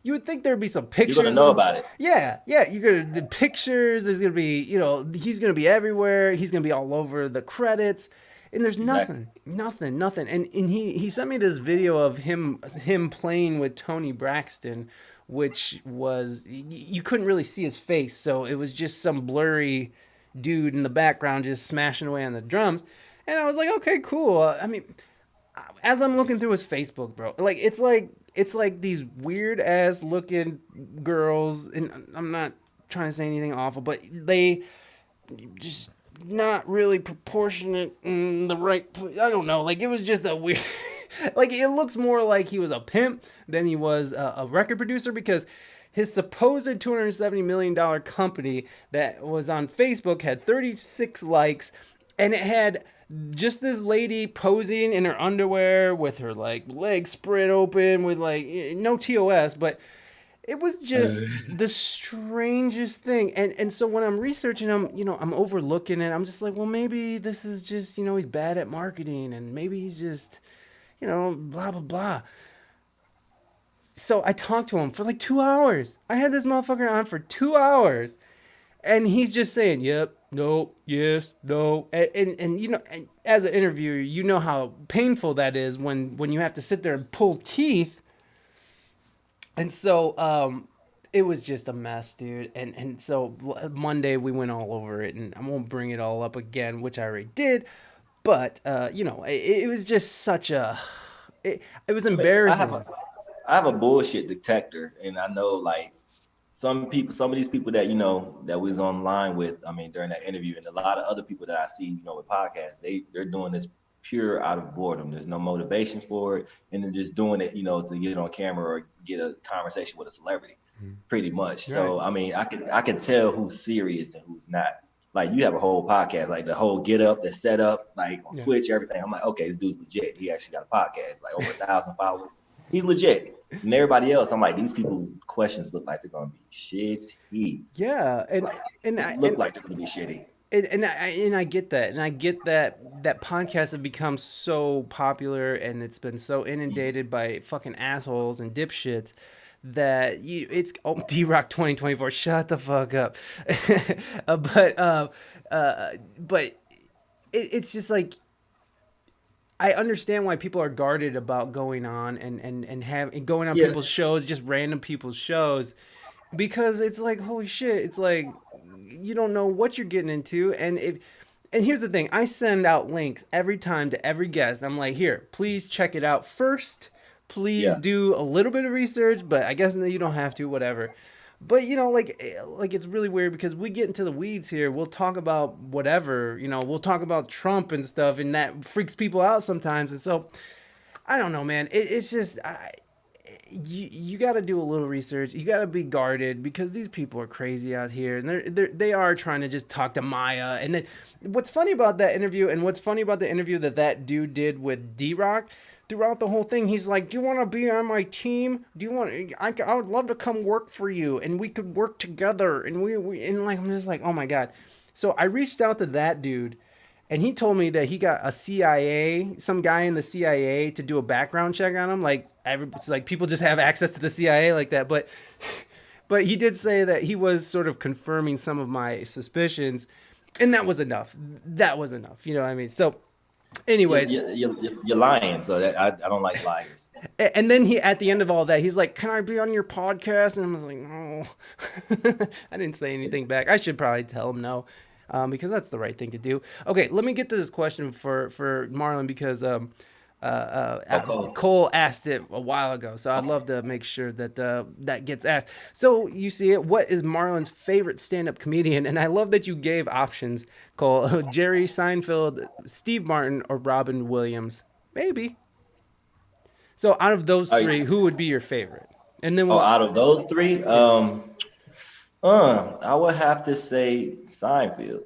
you would think there'd be some You're gonna pictures know of. about it. Yeah, yeah. You're gonna the pictures. There's gonna be, he's gonna be everywhere. He's gonna be all over the credits, and there's Exactly. nothing. And he sent me this video of him playing with Tony Braxton, which was you couldn't really see his face, so it was just some blurry dude in the background just smashing away on the drums. And I was like, okay, cool. I mean, as I'm looking through his Facebook, bro, like it's like these weird ass looking girls, and I'm not trying to say anything awful, but they just not really proportionate in the right place. I don't know. Like it was just a weird. Like it looks more like he was a pimp than he was a record producer because his supposed $270 million company that was on Facebook had 36 likes, and it had just this lady posing in her underwear with her like legs spread open with like no TOS, but it was just the strangest thing. And so when I'm researching him, I'm overlooking it. I'm just like, well, maybe this is just, he's bad at marketing, and maybe he's just, blah blah blah. So I talked to him for like 2 hours. I had this motherfucker on for 2 hours, and he's just saying, "Yep, no, yes, no," and as an interviewer, you know how painful that is when you have to sit there and pull teeth. And so it was just a mess, dude. And so Monday we went all over it, and I won't bring it all up again, which I already did. But it was just such a it was I mean, embarrassing. I have a bullshit detector, and I know like some of these people that that we was online with. I mean, during that interview, and a lot of other people that I see, with podcasts, they're doing this pure out of boredom. There's no motivation for it, and they're just doing it, to get on camera or get a conversation with a celebrity, pretty much. Right. So I mean, I can tell who's serious and who's not. Like you have a whole podcast, like the whole get up, the setup, like on Yeah. Twitch, everything. I'm like, okay, this dude's legit. He actually got a podcast, like over 1,000 followers. He's legit. And everybody else, I'm like, these people questions look like they're gonna be shitty. Yeah, and Like and they I look like they're gonna be shitty. and I get that, and I get that podcasts have become so popular, and it's been so inundated by fucking assholes and dipshits that it's D Rock 2024. Shut the fuck up. But it's just like I understand why people are guarded about going on and going on Yeah. people's shows, just random people's shows, because it's like holy shit. It's like you don't know what you're getting into, and here's the thing: I send out links every time to every guest. I'm like, here, please check it out first. Please Yeah. do a little bit of research, but I guess you don't have to, whatever. But like it's really weird because we get into the weeds here. We'll talk about whatever, we'll talk about Trump and stuff, and that freaks people out sometimes. And so I don't know, man. It's just you got to do a little research. You got to be guarded because these people are crazy out here, and they are trying to just talk to Maya. And then what's funny about that interview, and what's funny about the interview that dude did with D Rock, throughout the whole thing, he's like, "Do you want to be on my team? Do you want? I would love to come work for you, and we could work together." And we and like I'm just like, oh my god. So I reached out to that dude, And he told me that he got a some guy in the CIA to do a background check on him. Like it's like people just have access to the CIA like that. But he did say that he was sort of confirming some of my suspicions, and that was enough. That was enough. You know what I mean? So, anyways, You're lying, so I don't like liars. and then he, at the end of all that, he's like, "Can I be on your podcast?" And I was like, "No." I didn't say anything back. I should probably tell him no, because that's the right thing to do. Okay, let me get to this question for Marlon, because Okay. Cole asked it a while ago, so I'd love to make sure that that gets asked. So you see it. What is Marlon's favorite stand-up comedian? And I love that you gave options, Cole: Jerry Seinfeld, Steve Martin, or Robin Williams. Maybe. So out of those Are you, three, who would be your favorite? And then oh, we'll out of those three, yeah, I would have to say Seinfeld.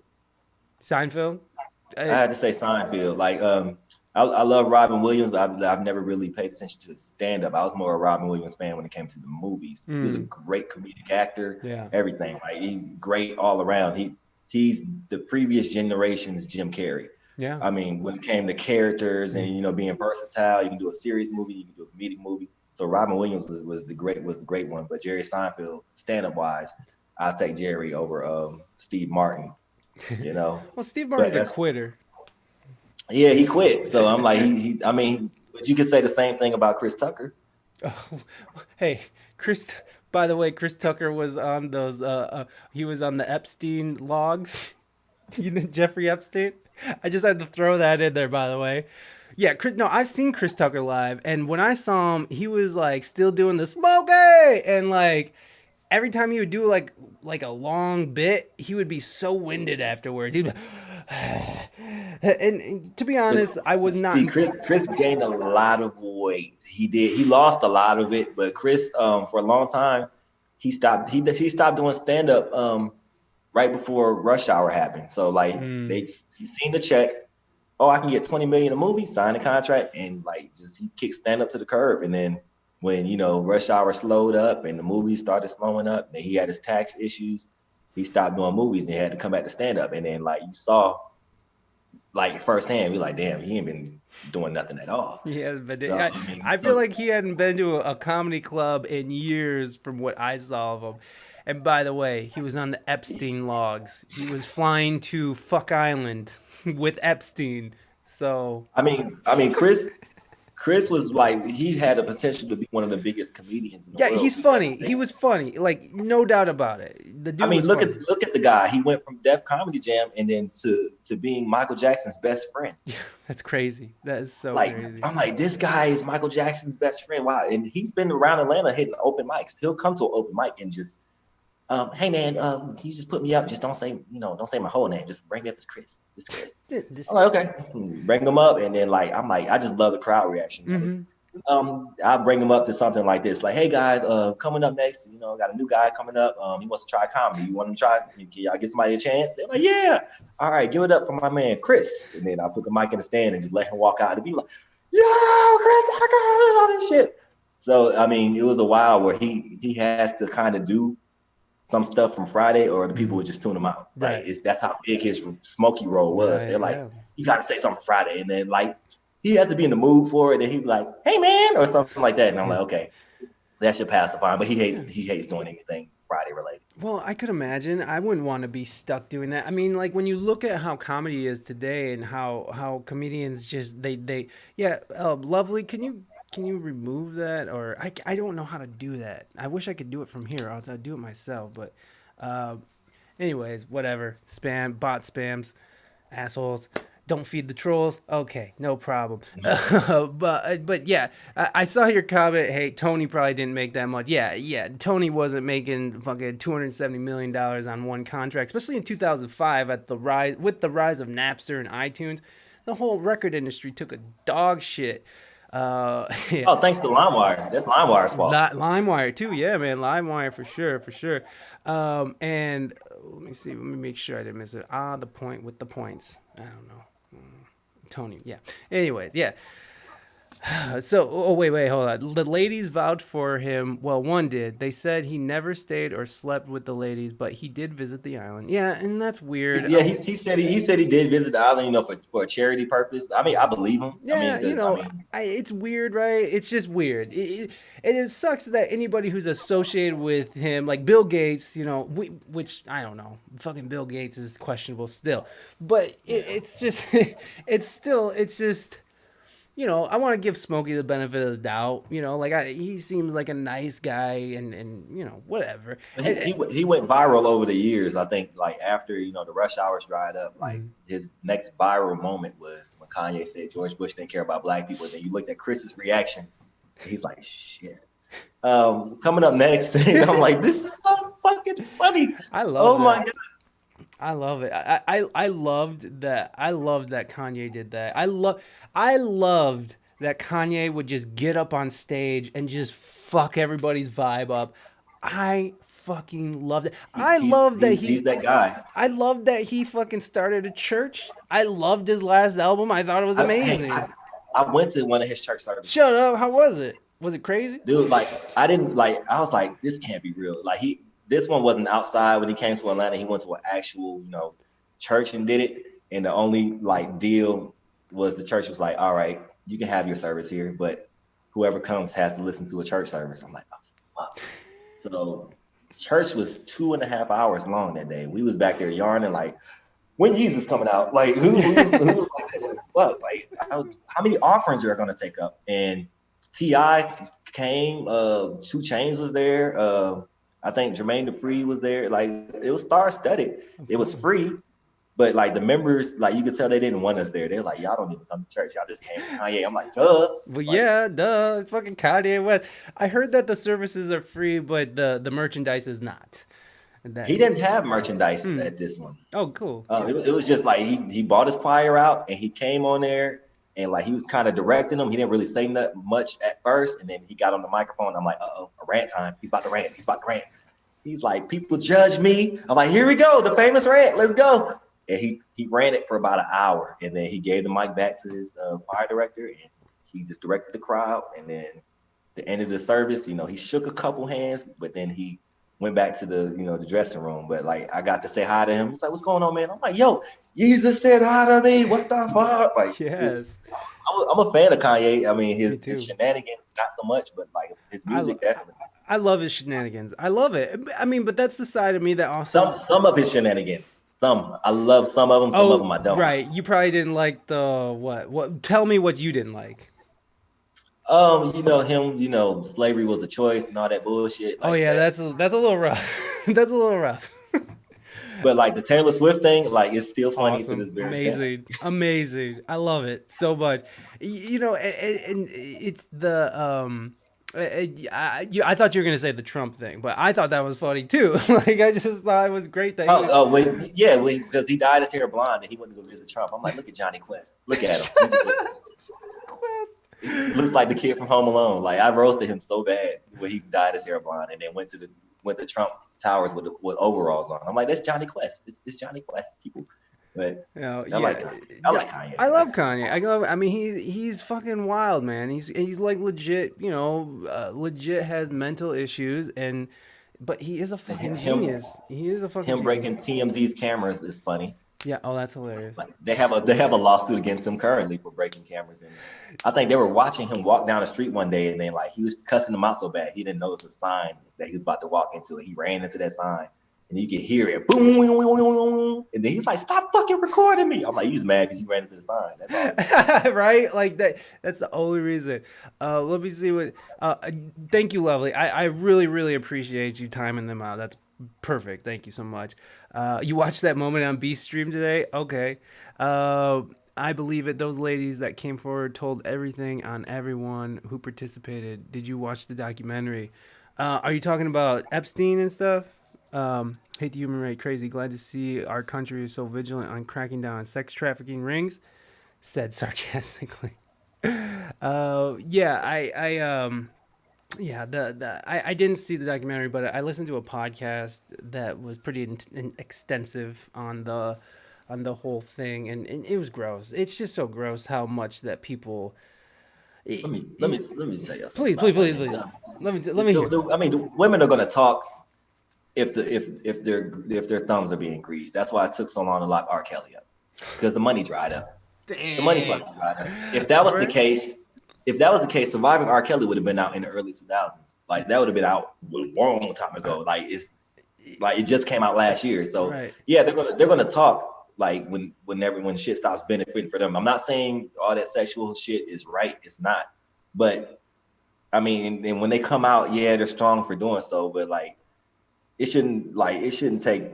Seinfeld. I had to say Seinfeld. Like, I love Robin Williams, but I've never really paid attention to his stand up. I was more a Robin Williams fan when it came to the movies. He was a great comedic actor, Yeah. everything. Like, he's great all around. He's the previous generation's Jim Carrey. Yeah. I mean, when it came to characters and being versatile, you can do a serious movie, you can do a comedic movie. So Robin Williams was the great one. But Jerry Seinfeld, stand up wise, I'll take Jerry over Steve Martin. You know, Well, Steve but Martin's a quitter. yeah, he quit. So I'm like, I mean, but you could say the same thing about Chris Tucker. Oh, hey, Chris. By the way, Chris Tucker was on those. He was on the Epstein logs. You know, Jeffrey Epstein. I just had to throw that in there. By the way, yeah, Chris. No, I've seen Chris Tucker live, and when I saw him, he was like still doing the smoke, and like every time he would do like a long bit, he would be so winded afterwards. He'd be, and to be But honest, I was not. see, Chris gained a lot of weight. He did. He lost a lot of it, but Chris, for a long time, he stopped. He stopped doing stand up right before Rush Hour happened. So like he seen the check. Oh, I can get 20 million a movie, sign the contract, and like just he kicked stand up to the curb. And then when Rush Hour slowed up and the movies started slowing up, and he had his tax issues, he stopped doing movies and he had to come back to stand up. And then like you saw like firsthand, we like, damn, he ain't been doing nothing at all. Yeah, but So, I feel like he hadn't been to a comedy club in years from what I saw of him. And by the way, he was on the Epstein logs. He was flying to Fuck Island with Epstein. So Chris was like, he had the potential to be one of the biggest comedians in the yeah, world. he's funny. He was funny, like no doubt about it. The dude was Look funny. at the guy. He went from Def Comedy Jam and then to being Michael Jackson's best friend. That's crazy. That is so Like, crazy. I'm like, this guy is Michael Jackson's best friend. Wow. And he's been around Atlanta hitting open mics. He'll come to an open mic and just, hey man, can you just put me up? Just don't say my whole name. Just bring me up as Chris. Just Chris. I'm like, okay. Bring him up. And then like, I'm like, I just love the crowd reaction. Mm-hmm. I'll bring him up to something like this. Like, hey guys, coming up next, got a new guy coming up. He wants to try comedy. You want him to try? Can y'all give somebody a chance? They're like, yeah. All right, give it up for my man, Chris. And then I'll put the mic in the stand and just let him walk out and be like, yo, Chris Tucker, and all this shit. So, I mean, it was a while where he has to kind of do some stuff from Friday or the people would just tune him out. Right. Like, that's how big his smoky role was. Right, They're like, yeah. you got to say something Friday. And then, like, he has to be in the mood for it, and he'd be like, "Hey, man," or something like that. And I'm like, "Okay, that should pacify him." But he hates doing anything Friday related. Well, I could imagine. I wouldn't want to be stuck doing that. I mean, like when you look at how comedy is today and how comedians just Lovely. Can you remove that? Or I don't know how to do that. I wish I could do it from here. I'd do it myself. But anyways, whatever. Bot spams, assholes. Don't feed the trolls. Okay, no problem. But yeah, I saw your comment. Hey, Tony probably didn't make that much. Yeah. Tony wasn't making fucking $270 million on one contract, especially in 2005 with the rise of Napster and iTunes. The whole record industry took a dog shit. Yeah. Oh, thanks to LimeWire. That's LimeWire's fault. LimeWire too, yeah, man. LimeWire for sure. And let me see. Let me make sure I didn't miss it. The point with the points. I don't know. Tony, yeah. Anyways, yeah. So, oh wait, hold on. The ladies vouched for him. Well, one did. They said he never stayed or slept with the ladies, but he did visit the island. Yeah, and that's weird. Yeah, he said he did visit the island, for a charity purpose. I mean, I believe him. I mean, Yeah, because I mean, it's weird, right? It's just weird. And it sucks that anybody who's associated with him, like Bill Gates, which I don't know, fucking Bill Gates is questionable still, but it's just, it's just. I want to give Smokey the benefit of the doubt. He seems like a nice guy, and whatever. he went viral over the years. I think like after the rush hours dried up, like Mhm. his next viral moment was when Kanye said George Bush didn't care about black people. And then you looked at Chris's reaction, and he's like, "Shit." Coming up next, and I'm like, "This is so fucking funny." I love Oh my that. god. I love it. I loved that. I loved that Kanye did that. I loved that Kanye would just get up on stage and just fuck everybody's vibe up. I fucking loved it. He's that guy. I loved that he fucking started a church. I loved his last album. I thought it was Hey, amazing. I went to one of his church services. Shut up. How was it? Was it crazy? Dude, like I didn't like. I was like, this can't be real. Like this one wasn't outside when he came to Atlanta. He went to an actual, church and did it. And the only like deal was the church was like, all right, you can have your service here, but whoever comes has to listen to a church service. I'm like, oh, fuck. So church was 2.5 hours long that day. We was back there yarning like, when Jesus coming out? Like who's like, fuck? Like how many offerings are going to take up? And Ti came. 2 Chainz was there. I think Jermaine Dupri was there. Like it was star studded. It was free, but like the members, like you could tell they didn't want us there. They're like, y'all don't even come to church. Y'all just came to Kanye. I'm like, duh. Well, Like yeah, duh. It's fucking Kanye West. I heard that the services are free, but the merchandise is not. That. he didn't have merchandise Hmm. at this one. Oh, cool. It was just like he bought his choir out and he came on there and like he was kind of directing them. He didn't really say much at first, and then he got on the microphone. I'm like, a rant time. He's about to rant. He's about to rant. He's like, people judge me. I'm like, here we go, the famous rant. Let's go. And he ran it for about an hour, and then he gave the mic back to his choir director, and he just directed the crowd. And then the end of the service, he shook a couple hands, but then he went back to the dressing room. But like I got to say hi to him. He's like, "What's going on, man?" I'm like, "Yo, Jesus said hi to me. What the fuck?" Like, Yes. I'm a fan of Kanye. I mean, Me his too. shenanigans not so much, but like his I, music definitely. I love his shenanigans. I love it. I mean, but that's the side of me that also. Some of his shenanigans. Some I love some of them. Some of Oh, them I don't. right. You probably didn't like the what? What? Tell me what you didn't like. Him. Slavery was a choice and all that bullshit Oh like yeah, that. that's a little rough. That's a little rough. But like the Taylor Swift thing, like it's still funny to Awesome, this very day. amazing, amazing. I love it so much. And it's the I thought you were gonna say the Trump thing, but I thought that was funny too. Like I just thought it was great that he was. Wait, yeah, because he dyed his hair blonde and he went to go visit Trump. I'm like, look at Johnny Quest. Look at him. He looks like the kid from Home Alone. Like I roasted him so bad when he dyed his hair blonde and then went to Trump Towers with overalls on. I'm like, that's Johnny Quest. It's Johnny Quest, people. But I Yeah, like Kanye. I like Kanye. I love Kanye. I mean, he's fucking wild, man. He's like legit, legit has mental issues, but he is a fucking Him genius. He is a fucking him genius. breaking TMZ's cameras is funny. Yeah. Oh, that's hilarious. Like they have a lawsuit against him currently for breaking cameras, and I think they were watching him walk down the street one day, and then like he was cussing them out so bad he didn't notice a sign that he was about to walk into it. He ran into that sign, and you could hear it boom, and then he's like, "Stop fucking recording me!" I'm like, "He's mad because you ran into the sign." That's all. Right? Like that. That's the only reason. Let me see what. Thank you, lovely. I really, really appreciate you timing them out. That's perfect. Thank you so much. You watched that moment on Beast Stream today? Okay. I believe it. Those ladies that came forward told everything on everyone who participated. Did you watch the documentary? Are you talking about Epstein and stuff? Hate the human rate, crazy. Glad to see our country is so vigilant on cracking down on sex trafficking rings. Said sarcastically. Yeah, yeah, I didn't see the documentary, but I listened to a podcast that was pretty extensive on the whole thing, and it was gross. It's just so gross how much that people Let me tell you something Please, about please, please, women. please. Let me hear. I mean, the women are gonna talk if their thumbs are being greased. That's why it took so long to lock R. Kelly up, because the money dried up. The money Dang. fucking dried up. If that was the Right? case, Surviving R. Kelly would have been out in the early 2000s. Like that would have been out a long time ago. Like it just came out last year. So Right. yeah, they're gonna talk like when shit stops benefiting for them. I'm not saying all that sexual shit is right. It's not. But I mean, and when they come out, yeah, they're strong for doing so. But like it shouldn't take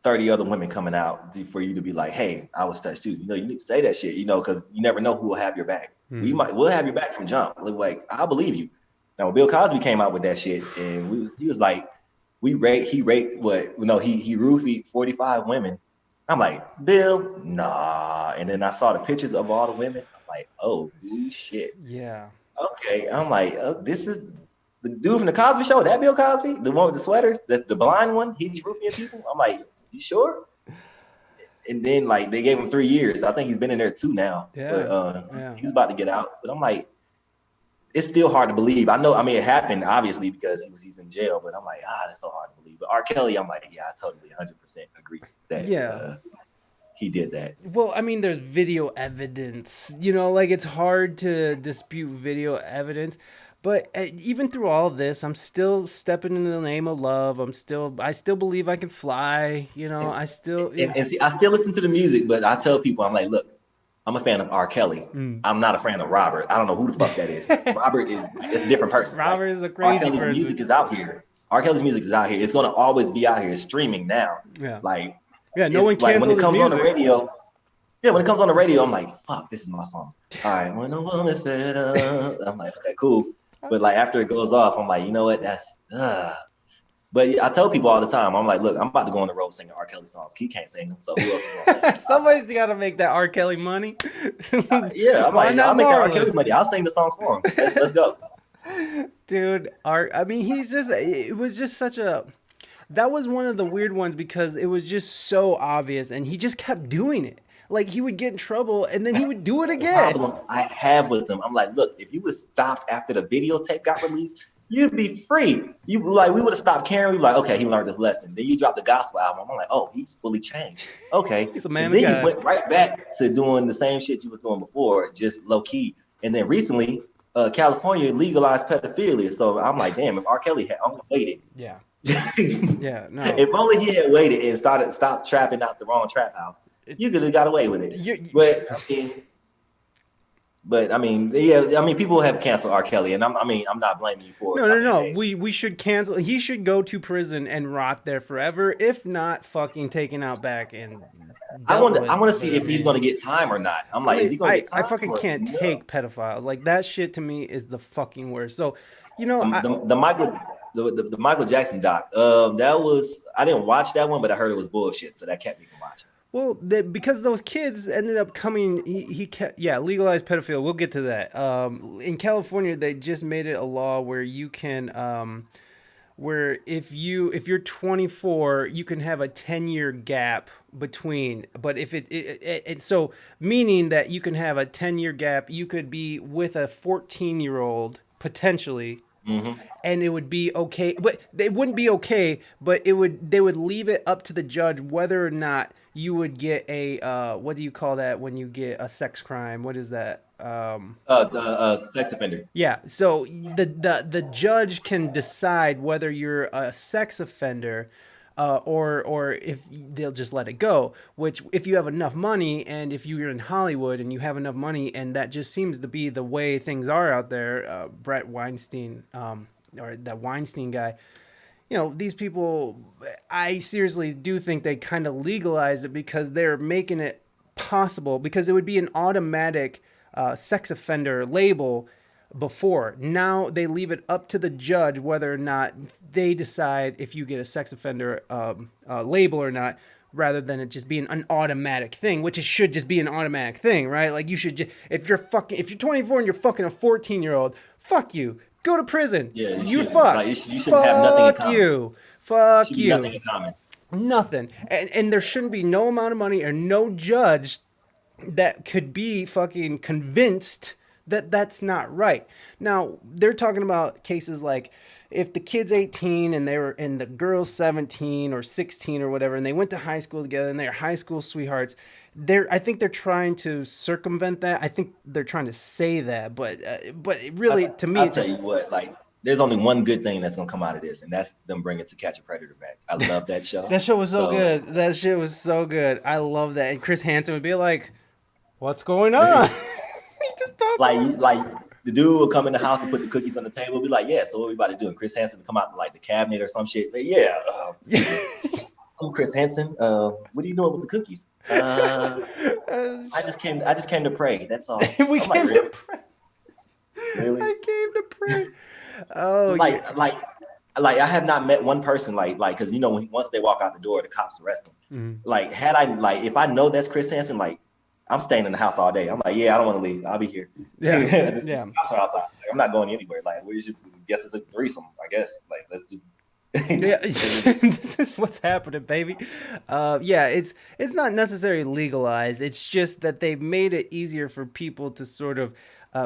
30 other women coming out for you to be like, hey, I was touched too. You know, you need to say that shit, because you never know who will have your back. Hmm. We'll have your back from jump. Like, I believe you. Now, when Bill Cosby came out with that shit, and he was like, he raped what? No, he roofied 45 women. I'm like, Bill, nah. And then I saw the pictures of all the women. I'm like, oh, shit. Yeah. Okay. I'm like, this is the dude from the Cosby Show. That Bill Cosby, the one with the sweaters, the blind one. He's roofing people. I'm like, you sure? And then like they gave him 3 years. I think he's been in there 2 now, but Yeah. Yeah. he's about to get out. But I'm like, it's still hard to believe. I know, I mean, it happened obviously because he's in jail, but I'm like, that's so hard to believe. But R. Kelly, I'm like, yeah, I totally 100% agree that Yeah. he did that. Well, I mean, there's video evidence. Like it's hard to dispute video evidence. But even through all of this, I'm still stepping in the name of love. I still believe I can fly. And, I still, and see, I still listen to the music, but I tell people, I'm like, look, I'm a fan of R. Kelly. Mm. I'm not a fan of Robert. I don't know who the fuck that is. Robert it's a different person. Like Robert is a R. crazy Kelly's music person. is out here. R. Kelly's music is out here. It's gonna always be out here. It's streaming now. Yeah. Like Yeah. No one it's like when canceled it his comes on the music. radio. Yeah, when it comes on the radio, I'm like, fuck, this is my song. All right, when a woman's fed up, I'm like, okay, cool. But like after it goes off, I'm like, you know what? That's But I tell people all the time, I'm like, look, I'm about to go on the road singing R. Kelly songs. He can't sing them, so who else is gonna sing them? Somebody's got to make that R. Kelly money. Yeah, Why not I'll make R. Marlon? Kelly money. I'll sing the songs for him. Let's go. Dude, art. I mean, it was just such a. That was one of the weird ones because it was just so obvious and he just kept doing it. Like he would get in trouble and then he would do it The again. problem I have with them, I'm like, look, if you would stopped after the videotape got released, you'd be free. We would have stopped caring. We were like, okay, he learned his lesson. Then you dropped the gospel album. I'm like, oh, he's fully changed. Okay. He's a And man of then you God. went right back to doing the same shit you was doing before, just low key. And then recently, California legalized pedophilia. So I'm like, damn, if R. Kelly had only waited. Yeah. If Yeah. No. only he had waited and stopped trapping out the wrong trap house, you could have got away with it. But I mean, yeah, I mean, people have canceled R. Kelly, and I'm not blaming you for it. No. We should cancel. He should go to prison and rot there forever, if not fucking taken out back and. I want to see if he's going to get time or not. I'm like, is he going to get time? I fucking can't take pedophiles. Like that shit to me is the fucking worst. So, the Michael Jackson doc. That was, I didn't watch that one, but I heard it was bullshit, so that kept me from watching. Well, because those kids ended up coming, he kept, legalized pedophilia. We'll get to that. In California, they just made it a law where you can, where if you're 24, you can have a 10-year gap between. But if it so meaning that you can have a 10-year gap, you could be with a 14-year-old potentially. Mm-hmm. And it would be okay, but it wouldn't be okay. But they would leave it up to the judge whether or not you would get a what do you call that when you get a sex crime? What is that? Sex offender. Yeah. So the judge can decide whether you're a sex offender. Or if they'll just let it go, which if you have enough money and if you're in Hollywood and you have enough money and that just seems to be the way things are out there, Brett Weinstein, or that Weinstein guy, these people, I seriously do think they kind of legalize it because they're making it possible because it would be an automatic sex offender label before. Now they leave it up to the judge whether or not they decide if you get a sex offender label or not, rather than it just being an automatic thing, which it should just be an automatic thing, right? Like you should if you're 24 and you're fucking a 14-year-old, fuck you. Go to prison. Yeah, you fuck. Like, you shouldn't have nothing in common. Fuck you. Nothing in common. Nothing. And there shouldn't be no amount of money or no judge that could be fucking convinced That's not right. Now they're talking about cases like if the kid's 18 and the girl's 17 or 16 or whatever, and they went to high school together and they're high school sweethearts. I think they're trying to circumvent that. I think they're trying to say that, but really, to me, I'll it tell just you what, like, there's only one good thing that's gonna come out of this, and that's them bringing To Catch a Predator back. I love that show. that show was so So good. That shit was so good. I love that. And Chris Hansen would be like, "What's going on?" He just pop up. like the dude will come in the house and put the cookies on the table, be like, yeah, so what we about to do? And Chris Hansen will come out to like the cabinet or some shit. Like, yeah, I'm Chris Hansen. What are you doing with the cookies? I just came to pray. That's all. We I'm came like, really? to pray. Really? I came to pray. Oh, like yeah. like like I have not met one person like because once they walk out the door, the cops arrest them. Like had I like if I know that's Chris Hansen, like I'm staying in the house all day. I'm like, yeah, I don't want to leave. I'll be here. Yeah, The yeah. cops are outside. Like, I'm not going anywhere. Like we just guess it's a threesome. I guess like let's just. Yeah, this is what's happening, baby. Yeah, it's not necessarily legalized. It's just that they've made it easier for people to sort of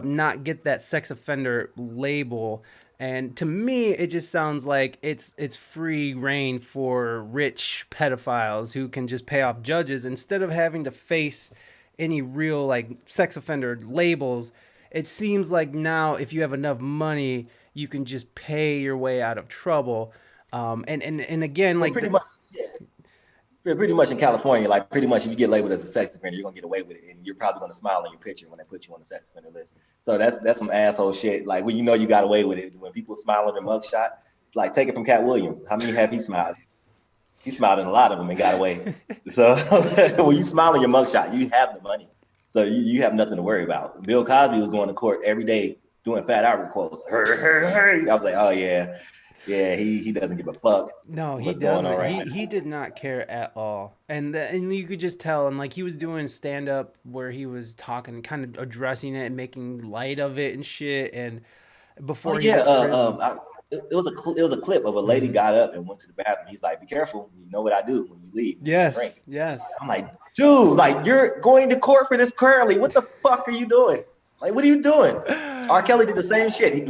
not get that sex offender label. And to me, it just sounds like it's free reign for rich pedophiles who can just pay off judges instead of having to face any real like sex offender labels. It seems like now if you have enough money, you can just pay your way out of trouble. And again, Well, like pretty much, yeah. Pretty much in California, like pretty much if you get labeled as a sex offender, you're gonna get away with it, and you're probably gonna smile on your picture when they put you on the sex offender list. So that's some asshole shit. Like when you got away with it, when people smile on their mugshot, like take it from Cat Williams. How many have he smiled? He smiled in a lot of them and got away. So when you smile on your mugshot, you have the money, so you have nothing to worry about. Bill Cosby was going to court every day doing Fat Albert quotes. I was like, oh yeah. Yeah, he doesn't give a fuck no, he what's going on doesn't. right He did not care at all, and you could just tell. And like he was doing stand up where he was talking, kind of addressing it and making light of it and shit. And Oh before he yeah, went to prison. it was a clip of a lady got up and went to the bathroom. He's like, "Be careful, you know what I do when you leave, when you Yes, drink." yes. I'm like, "Dude, like you're going to court for this currently. What the fuck are you doing? Like, what are you doing?" R. Kelly did the same shit. He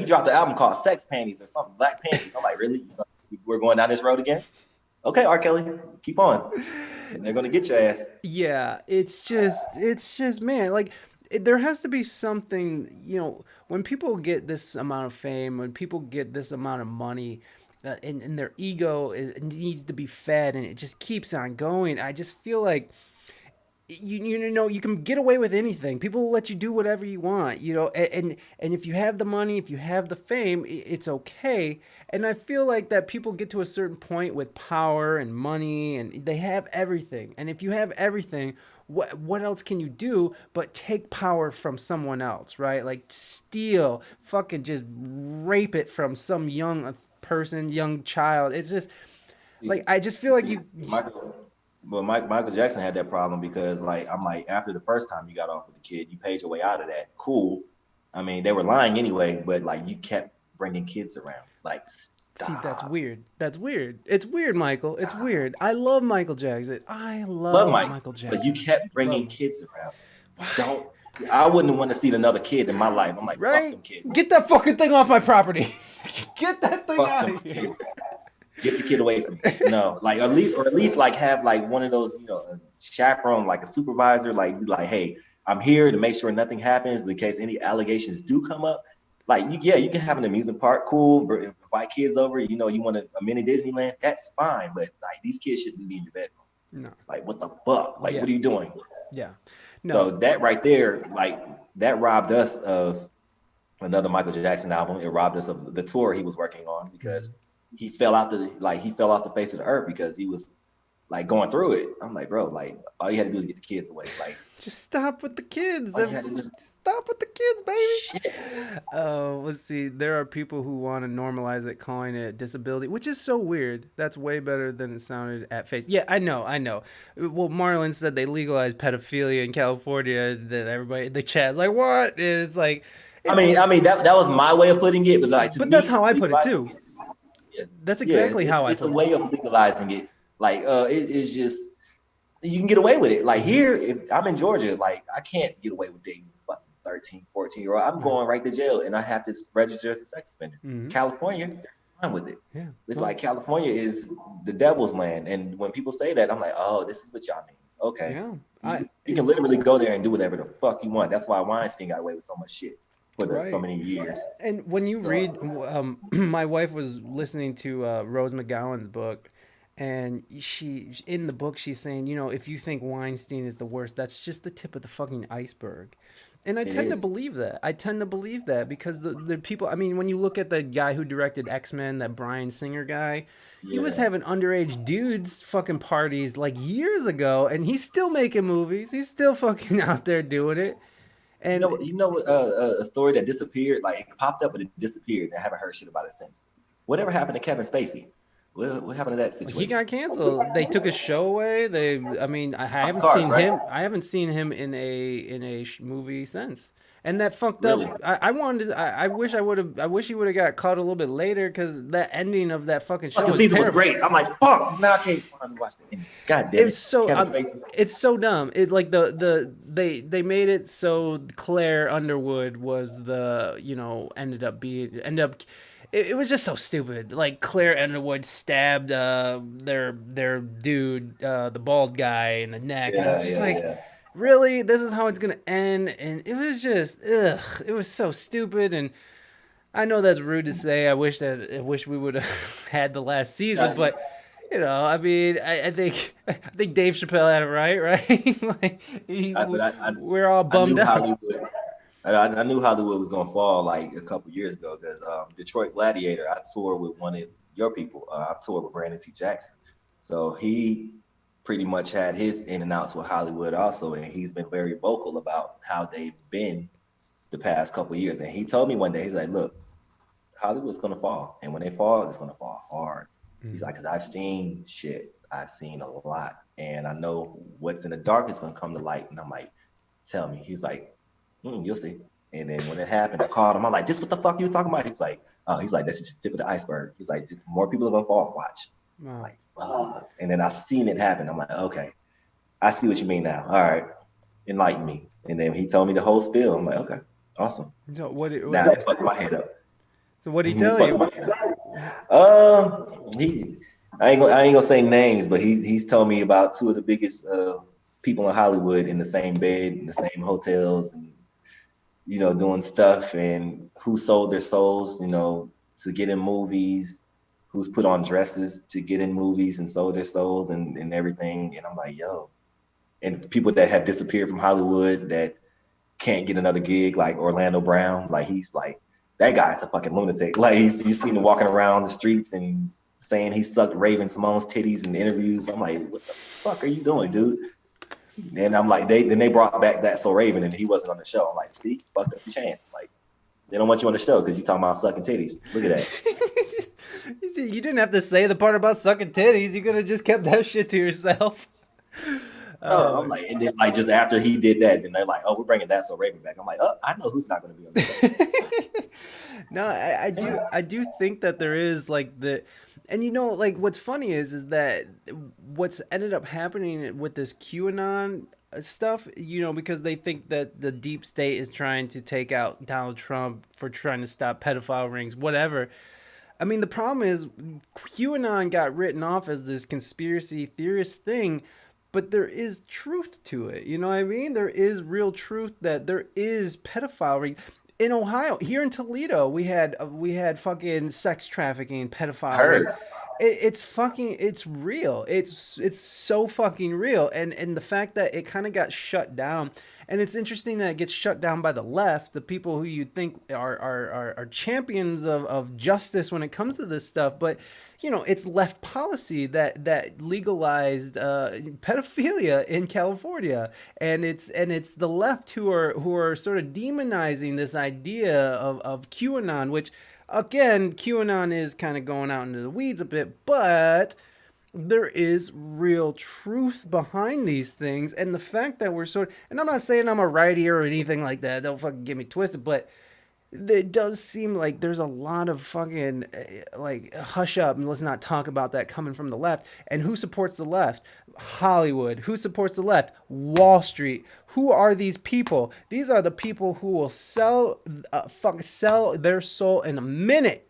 dropped an album called Sex Panties or something, Black Panties. I'm like, really? We're going down this road again? Okay, R. Kelly, keep on. And they're gonna get your ass. Yeah, it's just man, like there has to be something, when people get this amount of fame, when people get this amount of money, and their ego needs to be fed, and it just keeps on going. I just feel like you can get away with anything. People will let you do whatever you want, and if you have the money, if you have the fame, it's okay. And I feel like that people get to a certain point with power and money, and they have everything. And if you have everything, what else can you do but take power from someone else, right? Like steal, fucking just rape it from some young person, young child. It's just like I just feel like See, you. Michael, but Michael Jackson had that problem because, like, I'm like, after the first time you got off with the kid, you paid your way out of that. Cool. I mean, they were lying anyway, but like, you kept bringing kids around. Like, See, that's stop, weird. That's weird. It's weird, Michael. It's stop. weird. I love Michael Jackson. I Love love Mike, Michael but you Jackson. kept Love bringing him. kids around. Don't. I wouldn't want to see another kid in my life. I'm like, fuck Right? them kids. Get that fucking thing off my property. Get that thing Fuck out them of here. kids. Get the kid away from me. No, like at least like have like one of those, a chaperone, like a supervisor, like be like, hey, I'm here to make sure nothing happens in case any allegations do come up. Like you can have an amusement park, cool, but invite kids over, you want a mini Disneyland, that's fine. But like these kids shouldn't be in your bedroom. No. Like what the fuck? Like Yeah. what are you doing? Yeah. So No. that right there, like that robbed us of another Michael Jackson album. It robbed us of the tour he was working on because he fell off the face of the earth because he was like going through it. I'm like, bro, like all you had to do is get the kids away. Like Just stop with the kids. all you had to do. Stop with the kids, baby. Shit. Let's see. There are people who want to normalize it, calling it disability, which is so weird. That's way better than it sounded at face. Yeah, I know. Well, Marlon said they legalized pedophilia in California. That everybody, the chat's like, what? And it's like, I mean that was my way of putting it, but like to but that's me, how I put it legalizing too. it, yeah, That's yeah, exactly how I it's a put it. way of legalizing it. Like it's just you can get away with it. Like here, if I'm in Georgia, like I can't get away with dating 13, 14-year-old, I'm going right to jail and I have to register as a sex offender. Mm-hmm. California, they're fine with it. Yeah. It's Well, like California is the devil's land. And when people say that, I'm like, oh, this is what y'all mean. Okay. yeah. You can literally go there and do whatever the fuck you want. That's why Weinstein got away with so much shit for so Right. many years. And when you So, read, my wife was listening to Rose McGowan's book, and in the book she's saying, if you think Weinstein is the worst, that's just the tip of the fucking iceberg. And I it tend to is. believe that. I tend to believe that because the people. I mean, when you look at the guy who directed X-Men, that Bryan Singer guy, he was Yeah. having underage dudes fucking parties like years ago, and he's still making movies. He's still fucking out there doing it. And A story that disappeared, like it popped up but it disappeared. I haven't heard shit about it since. Whatever happened to Kevin Spacey? What happened to that he situation? got canceled. They took his show away. I mean, I House of haven't Cards, seen right? him. I haven't seen him in a movie since. And that fucked up. Really? I wanted. I wish I would have. I wish he would have got caught a little bit later because that ending of that fucking show Fucking was season was terrible. great. I'm like, fuck, now I can't finally watch the ending. God damn It's it. so Kevin Spacey. it's so dumb. It like they made it so Claire Underwood was ended up it was just so stupid. Like Claire Underwood stabbed their dude, the bald guy in the neck, and I Yeah, was just yeah, like, yeah. really, this is how it's gonna end? And it was just ugh, it was so stupid. And I know that's rude to say. I wish we would have had the last season, Yeah, but I mean, I think Dave Chappelle had it right? Like but we're all I bummed knew out. Hollywood. I knew Hollywood was gonna fall like a couple years ago because Detroit Gladiator. I toured with one of your people. I toured with Brandon T. Jackson, so he pretty much had his in and outs with Hollywood also, and he's been very vocal about how they've been the past couple years. And he told me one day, he's like, "Look, Hollywood's gonna fall, and when they fall, it's gonna fall hard." He's like, "Cause I've seen shit. I've seen a lot, and I know what's in the dark is gonna come to light." And I'm like, "Tell me." He's like, "You'll see." And then when it happened, I called him. I'm like, "This what the fuck you was talking about?" He's like, "Oh," he's like, "That's just the tip of the iceberg." He's like, just "More people are gonna fall. Watch." I'm Wow. like, fuck. And then I seen it happen. I'm like, okay, I see what you mean now. All right, enlighten me. And then he told me the whole spiel. I'm like, okay, awesome. So Now that fucked my head up. what did he It tell fucked you? my head up. He, I ain't gonna say names, but he's told me about two of the biggest people in Hollywood in the same bed, in the same hotels, and doing stuff, and who sold their souls, to get in movies, who's put on dresses to get in movies and sold their souls and everything. And I'm like, yo, and people that have disappeared from Hollywood that can't get another gig, like Orlando Brown, like he's like, that guy's a fucking lunatic. Like you seen him walking around the streets and saying he sucked Raven Simone's titties in interviews. I'm like, what the fuck are you doing, dude? And I'm like, they brought back That So Raven and he wasn't on the show. I'm like, see, fucked up your chance. Like, they don't want you on the show because you talking about sucking titties. Look at that. You didn't have to say the part about sucking titties. You could have just kept that shit to yourself. I'm like, and then like just after he did that, then they're like, oh, we're bringing That So Raven back. I'm like, oh, I know who's not going to be on the show. No, I do think that there is like and like what's funny is that what's ended up happening with this QAnon stuff, because they think that the deep state is trying to take out Donald Trump for trying to stop pedophile rings, whatever. I mean, the problem is QAnon got written off as this conspiracy theorist thing, but there is truth to it. You know what I mean? There is real truth that there is pedophilery in Ohio. Here in Toledo, we had fucking sex trafficking, pedophilery. Heard. It's real. It's so fucking real. And the fact that it kind of got shut down, and it's interesting that it gets shut down by the left, the people who you think are champions of justice when it comes to this stuff, but it's left policy that legalized pedophilia in California, and it's the left who are sort of demonizing this idea of QAnon, which again, QAnon is kind of going out into the weeds a bit, but there is real truth behind these things. And the fact that and I'm not saying I'm a righty or anything like that, don't fucking get me twisted, but it does seem like there's a lot of fucking like hush up and let's not talk about that coming from the left. And who supports the left? Hollywood. Who supports the left? Wall Street. Who are these people? These are the people who will sell their soul in a minute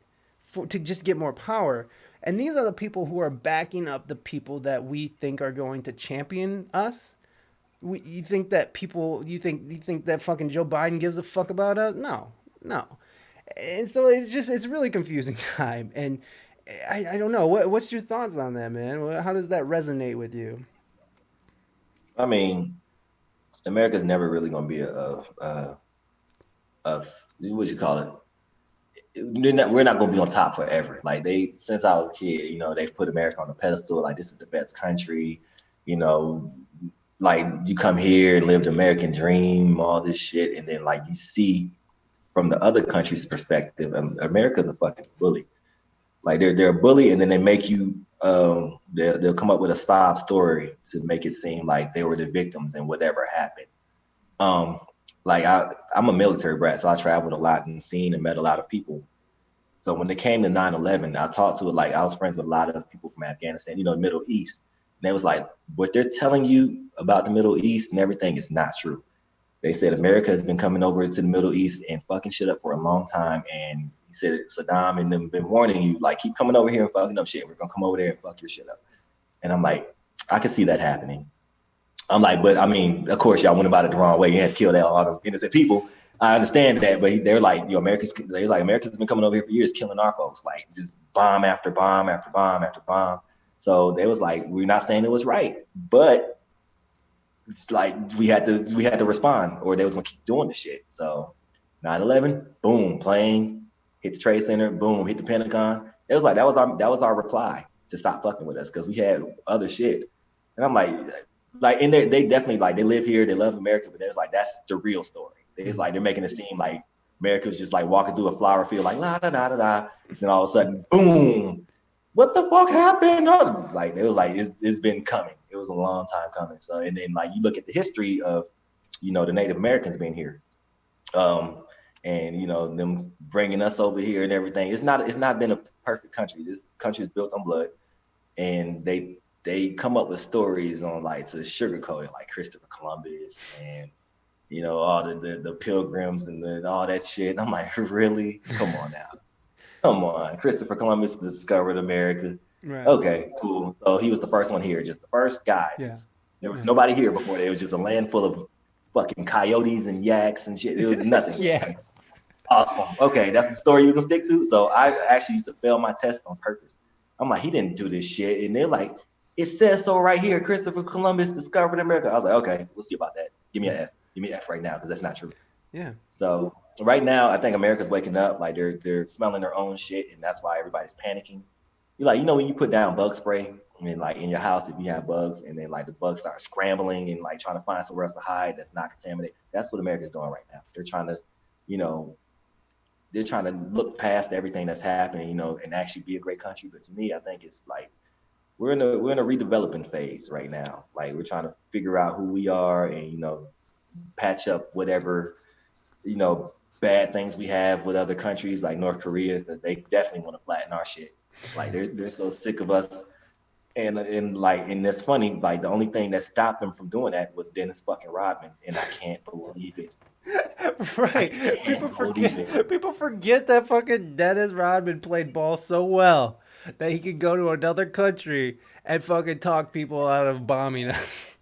to just get more power. And these are the people who are backing up the people that we think are going to champion us. You think that people? You think that fucking Joe Biden gives a fuck about us? No, no. And so it's really confusing time. And I don't know. What's your thoughts on that, man? How does that resonate with you? I mean, America's never really gonna be a what you call it. We're not gonna be on top forever. Like they, since I was a kid, they've put America on a pedestal. Like this is the best country. You know, like you come here and live the American dream, all this shit, and then like you see from the other country's perspective, America's a fucking bully. Like they're a bully, and then they make you they'll come up with a sob story to make it seem like they were the victims and whatever happened. Um, like I'm a military brat, so I traveled a lot and seen and met a lot of people. So when it came to 9/11, I talked to like I was friends with a lot of people from Afghanistan, the Middle East. And they was like, what they're telling you about the Middle East and everything is not true. They said America has been coming over to the Middle East and fucking shit up for a long time. And he said Saddam and them been warning you, like, keep coming over here and fucking up shit. We're gonna come over there and fuck your shit up. And I'm like, I can see that happening. I'm like, but I mean, of course, y'all went about it the wrong way. You had to kill all the innocent people. I understand that, but they're like, America's been coming over here for years, killing our folks, like just bomb after bomb after bomb after bomb. So they was like, we're not saying it was right, but it's like we had to respond, or they was gonna keep doing the shit. So 9/11, boom, plane hit the Trade Center, boom, hit the Pentagon. It was like that was our reply to stop fucking with us because we had other shit. And I'm like, and they definitely like they live here, they love America, but there's like that's the real story. It's like they're making it seem like America's just like walking through a flower field, like la da da da da. Then all of a sudden, boom, what the fuck happened? Oh, like it was like it's been coming. It was a long time coming. So and then like you look at the history of the Native Americans being here, and them bringing us over here and everything. It's not been a perfect country. This country is built on blood, and they come up with stories on like to sugarcoat it, like Christopher Columbus and all the pilgrims and all that shit. And I'm like, really? Come on now. Come on. Christopher Columbus discovered America. Right. Okay, cool. So he was the first one here, just the first guy. Yeah. There was nobody here before. There was just a land full of fucking coyotes and yaks and shit. It was nothing. Yeah. Awesome. Okay, that's the story you can stick to. So I actually used to fail my test on purpose. I'm like, he didn't do this shit. And they're like, it says so right here. Christopher Columbus discovered America. I was like, okay, we'll see about that. Give me an F. Give me an F right now because that's not true. Yeah. So right now, I think America's waking up. Like they're smelling their own shit, and that's why everybody's panicking. You like, when you put down bug spray, I mean, like in your house, if you have bugs, and then like the bugs start scrambling and like trying to find somewhere else to hide that's not contaminated. That's what America's doing right now. They're trying to, they're trying to look past everything that's happening, and actually be a great country. But to me, I think it's like we're in a redeveloping phase right now. Like we're trying to figure out who we are and patch up whatever bad things we have with other countries like North Korea, because they definitely want to flatten our shit. Like they're so sick of us. And that's funny. Like the only thing that stopped them from doing that was Dennis fucking Rodman, and I can't believe it. Right. People forget that fucking Dennis Rodman played ball so well that he could go to another country and fucking talk people out of bombing us.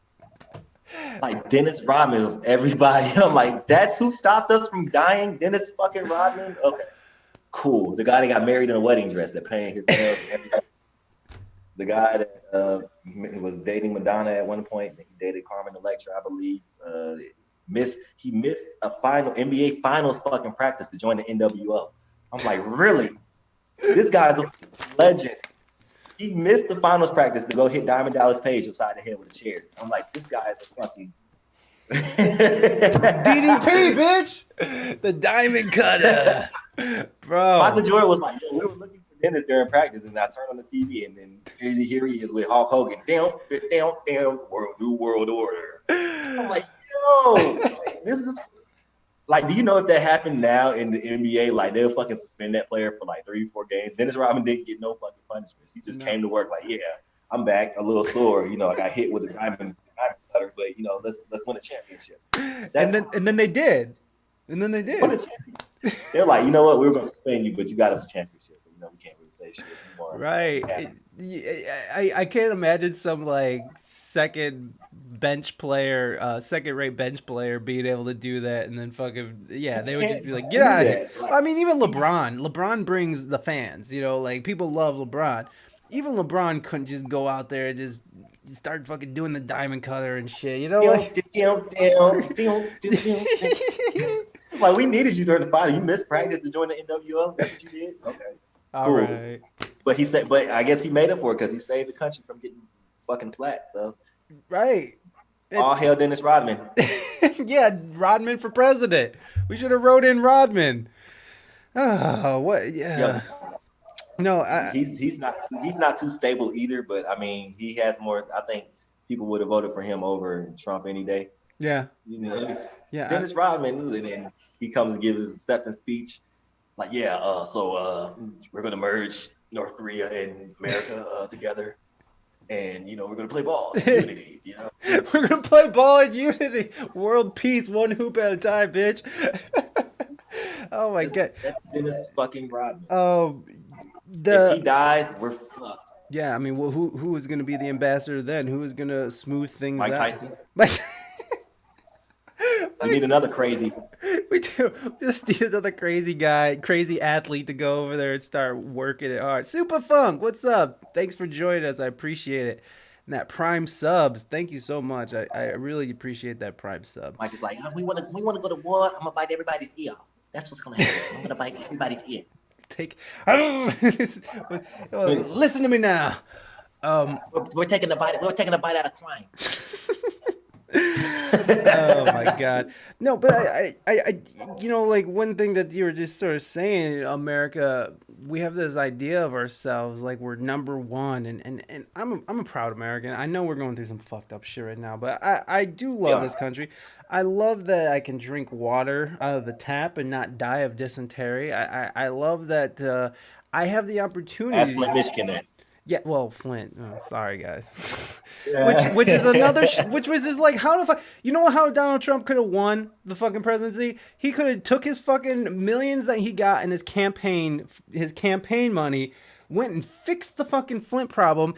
Like Dennis Rodman of everybody. I'm like, that's who stopped us from dying? Dennis fucking Rodman? Okay. Cool. The guy that got married in a wedding dress that paid his nails and everything. The guy that was dating Madonna at one point. He dated Carmen Electra, I believe. He missed a final NBA Finals fucking practice to join the NWO. I'm like, really? This guy's a legend. He missed the finals practice to go hit Diamond Dallas Page upside the head with a chair. I'm like, this guy is a fucking DDP, bitch. The diamond cutter. Bro. Michael Jordan was like, yo, we were looking for Dennis during practice, and I turned on the TV, and then here he is with Hulk Hogan. Down, new world order. I'm like, yo, this is like, do you know if that happened now in the NBA, like they'll fucking suspend that player for like 3-4 games? Dennis Rodman didn't get no fucking punishments. He just came to work like, yeah, I'm back a little sore. I got hit with a diamond cutter, but let's win a championship. And then they did. And then they Win did. a championship. They're like, you know what? We were going to suspend you, but you got us a championship. So, we can't really say shit anymore. Right. I can't imagine some like second rate bench player being able to do that, and then fucking they would just be like, yeah. I mean, even LeBron brings the fans. Like people love LeBron. Even LeBron couldn't just go out there and just start fucking doing the diamond cutter and shit. Like we needed you during the final. You missed practice to join the NWO. That's what you did. Okay. All right. But I guess he made it for it because he saved the country from getting fucking flat. So right. All hail Dennis Rodman. Yeah, Rodman for president. We should have wrote in Rodman. Oh, what? Yeah. No, he's not too stable either. But I mean, he has more. I think people would have voted for him over Trump any day. Yeah. Yeah. Dennis Rodman, and then he comes and gives his acceptance speech. Like, so we're gonna merge North Korea and America together, and we're gonna play ball in unity. We're gonna play ball in unity, world peace, one hoop at a time, bitch. Oh my god. That's Dennis fucking Rodman. If he dies, we're fucked. Yeah, I mean, who is gonna be the ambassador then? Who is gonna smooth things out? Mike Tyson. We need another crazy. We do. Just need another crazy guy, crazy athlete to go over there and start working it hard. Super Funk, what's up? Thanks for joining us. I appreciate it. And that Prime subs, thank you so much. I really appreciate that Prime sub. Mike is like, we want to go to war. I'm gonna bite everybody's ear off. That's what's gonna happen. I'm gonna bite everybody's ear. Listen to me now. We're taking a bite. We're taking a bite out of crime. Oh my god. No, but I like one thing that you were just sort of saying, America, we have this idea of ourselves like we're number one, and I'm a proud American. I know we're going through some fucked up shit right now, but I do love this country. I love that I can drink water out of the tap and not die of dysentery. I love that I have the opportunity. Ask Flint, Michigan then. Yeah, well, Flint. Oh, sorry, guys. Which is another. Which was just like, how the fuck? You know how Donald Trump could have won the fucking presidency? He could have took his fucking millions that he got in his campaign money, went and fixed the fucking Flint problem.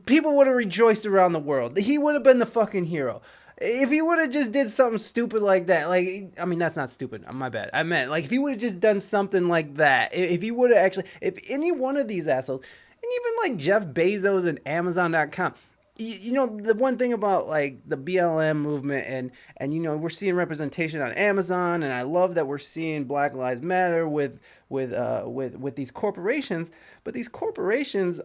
People would have rejoiced around the world. He would have been the fucking hero. If he would have just did something stupid like that, like, I mean, that's not stupid. My bad. I meant, like, if he would have just done something like that, if he would have actually, if any one of these assholes. And even like Jeff Bezos and Amazon.com, the one thing about like the BLM movement and we're seeing representation on Amazon, and I love that we're seeing Black Lives Matter with these corporations, but these corporations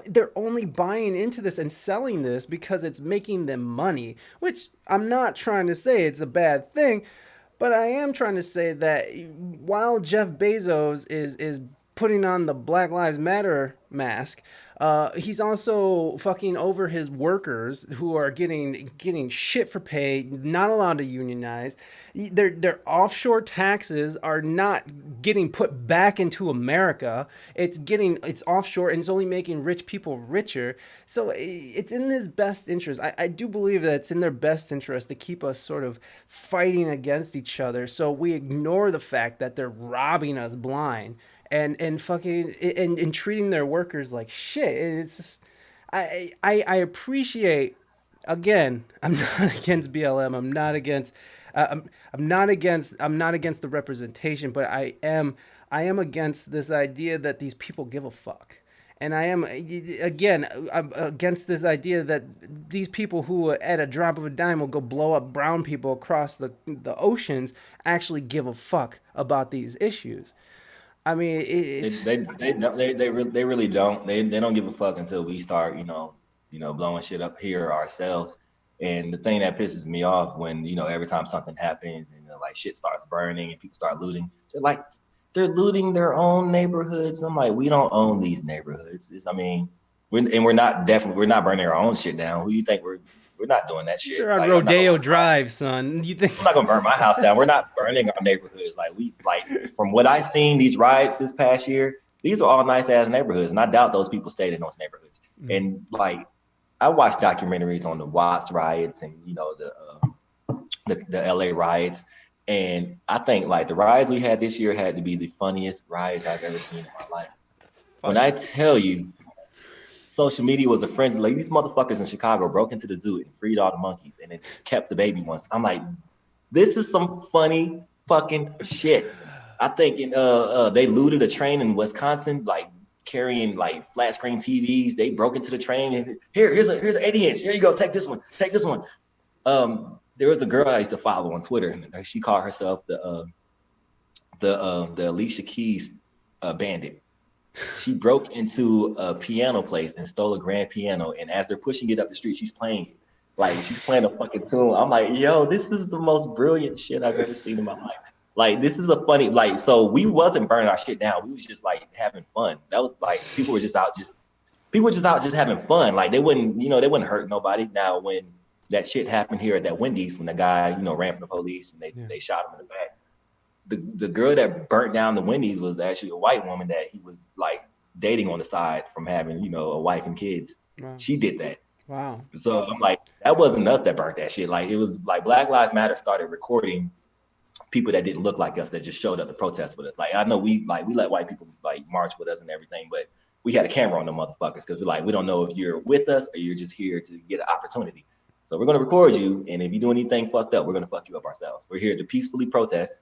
they're only buying into this and selling this because it's making them money, which I'm not trying to say it's a bad thing, but I am trying to say that while Jeff Bezos is putting on the Black Lives Matter mask, he's also fucking over his workers who are getting shit for pay, not allowed to unionize. Their offshore taxes are not getting put back into America. It's offshore, and it's only making rich people richer. So it's in his best interest. I do believe that it's in their best interest to keep us sort of fighting against each other, so we ignore the fact that they're robbing us blind. And fucking and treating their workers like shit. And it's just, I appreciate, again, I'm not against BLM. I'm not against the representation, but I am against this idea that these people give a fuck. And I'm against this idea that these people who at a drop of a dime will go blow up brown people across the oceans actually give a fuck about these issues. I mean, they really don't. They don't give a fuck until we start, blowing shit up here ourselves. And the thing that pisses me off when, every time something happens and like shit starts burning and people start looting, they're looting their own neighborhoods. I'm like, we don't own these neighborhoods. We're not burning our own shit down. Who you think we're not doing that shit? They're on Rodeo Drive, son. You think I'm not gonna burn my house down? We're not burning our neighborhoods. From what I've seen, these riots this past year, These are all nice ass neighborhoods, and I doubt those people stayed in those neighborhoods. And like, I watched documentaries on the Watts riots and the LA riots, and I think like the riots we had this year had to be the funniest riots I've ever seen in my life. When I tell you, social media was a frenzy. Like, these motherfuckers in Chicago broke into the zoo and freed all the monkeys, and it kept the baby ones. I'm like, this is some funny fucking shit. I think they looted a train in Wisconsin, like carrying like flat screen TVs. They broke into the train and here's an 80-inch. Here you go, take this one, take this one. There was a girl I used to follow on Twitter, and she called herself the Alicia Keys bandit. She broke into a piano place and stole a grand piano, and as they're pushing it up the street, she's playing it. Like, she's playing a fucking tune. I'm like, yo, this is the most brilliant shit I've ever seen in my life. Like, this is a funny, like, so we wasn't burning our shit down. We was just like having fun. That was like, people were just out just having fun. Like, they wouldn't hurt nobody. Now, when that shit happened here at that Wendy's, when the guy, ran from the police and they shot him in the back, the girl that burnt down the Wendy's was actually a white woman that he was like dating on the side from having, a wife and kids. Wow. She did that. Wow. So I'm like, that wasn't us that burnt that shit. Like, it was like Black Lives Matter started recording people that didn't look like us that just showed up to protest with us. Like, I know we let white people like march with us and everything, but we had a camera on them motherfuckers because we're like, we don't know if you're with us or you're just here to get an opportunity. So we're gonna record you, and if you do anything fucked up, we're gonna fuck you up ourselves. We're here to peacefully protest,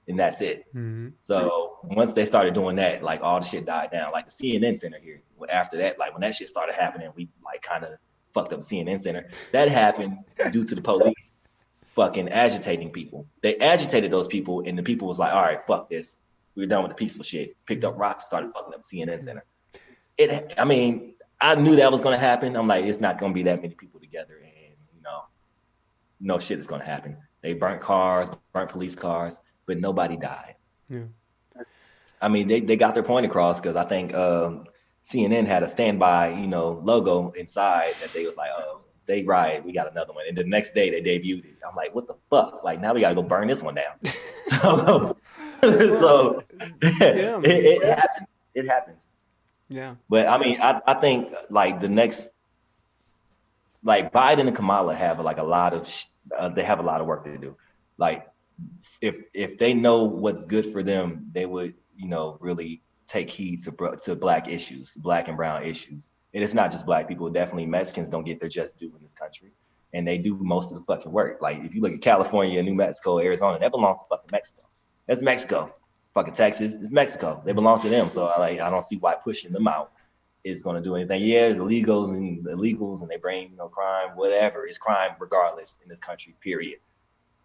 and that's it. Mm-hmm. So once they started doing that, like, all the shit died down. Like the CNN Center here, after that, like when that shit started happening, we like kind of fucked up the CNN Center. That happened due to the police fucking agitating people. They agitated those people, and the people was like, all right, fuck this. We're done with the peaceful shit. Picked up rocks and started fucking up the CNN Center. I knew that was going to happen. I'm like, it's not going to be that many people together, and no shit is going to happen. They burnt cars, burnt police cars, but nobody died. Yeah. I mean, they got their point across, because I think CNN had a standby, logo inside that they was like, oh, they riot, we got another one. And the next day they debuted it. I'm like, what the fuck? Like, now we got to go burn this one down. So yeah, it happens. It happens. Yeah. But I mean, I think like the next, like Biden and Kamala have like a lot of work to do. Like, if they know what's good for them, they would, really take heed to black issues, black and brown issues. And it's not just black people. Definitely Mexicans don't get their just due in this country, and they do most of the fucking work. Like, if you look at California, New Mexico, Arizona, that belongs to fucking Mexico. That's Mexico. Fucking Texas is Mexico. They belong to them. So I don't see why pushing them out is going to do anything. Yeah, there's illegals, and they bring, crime, whatever. It's crime regardless in this country, period.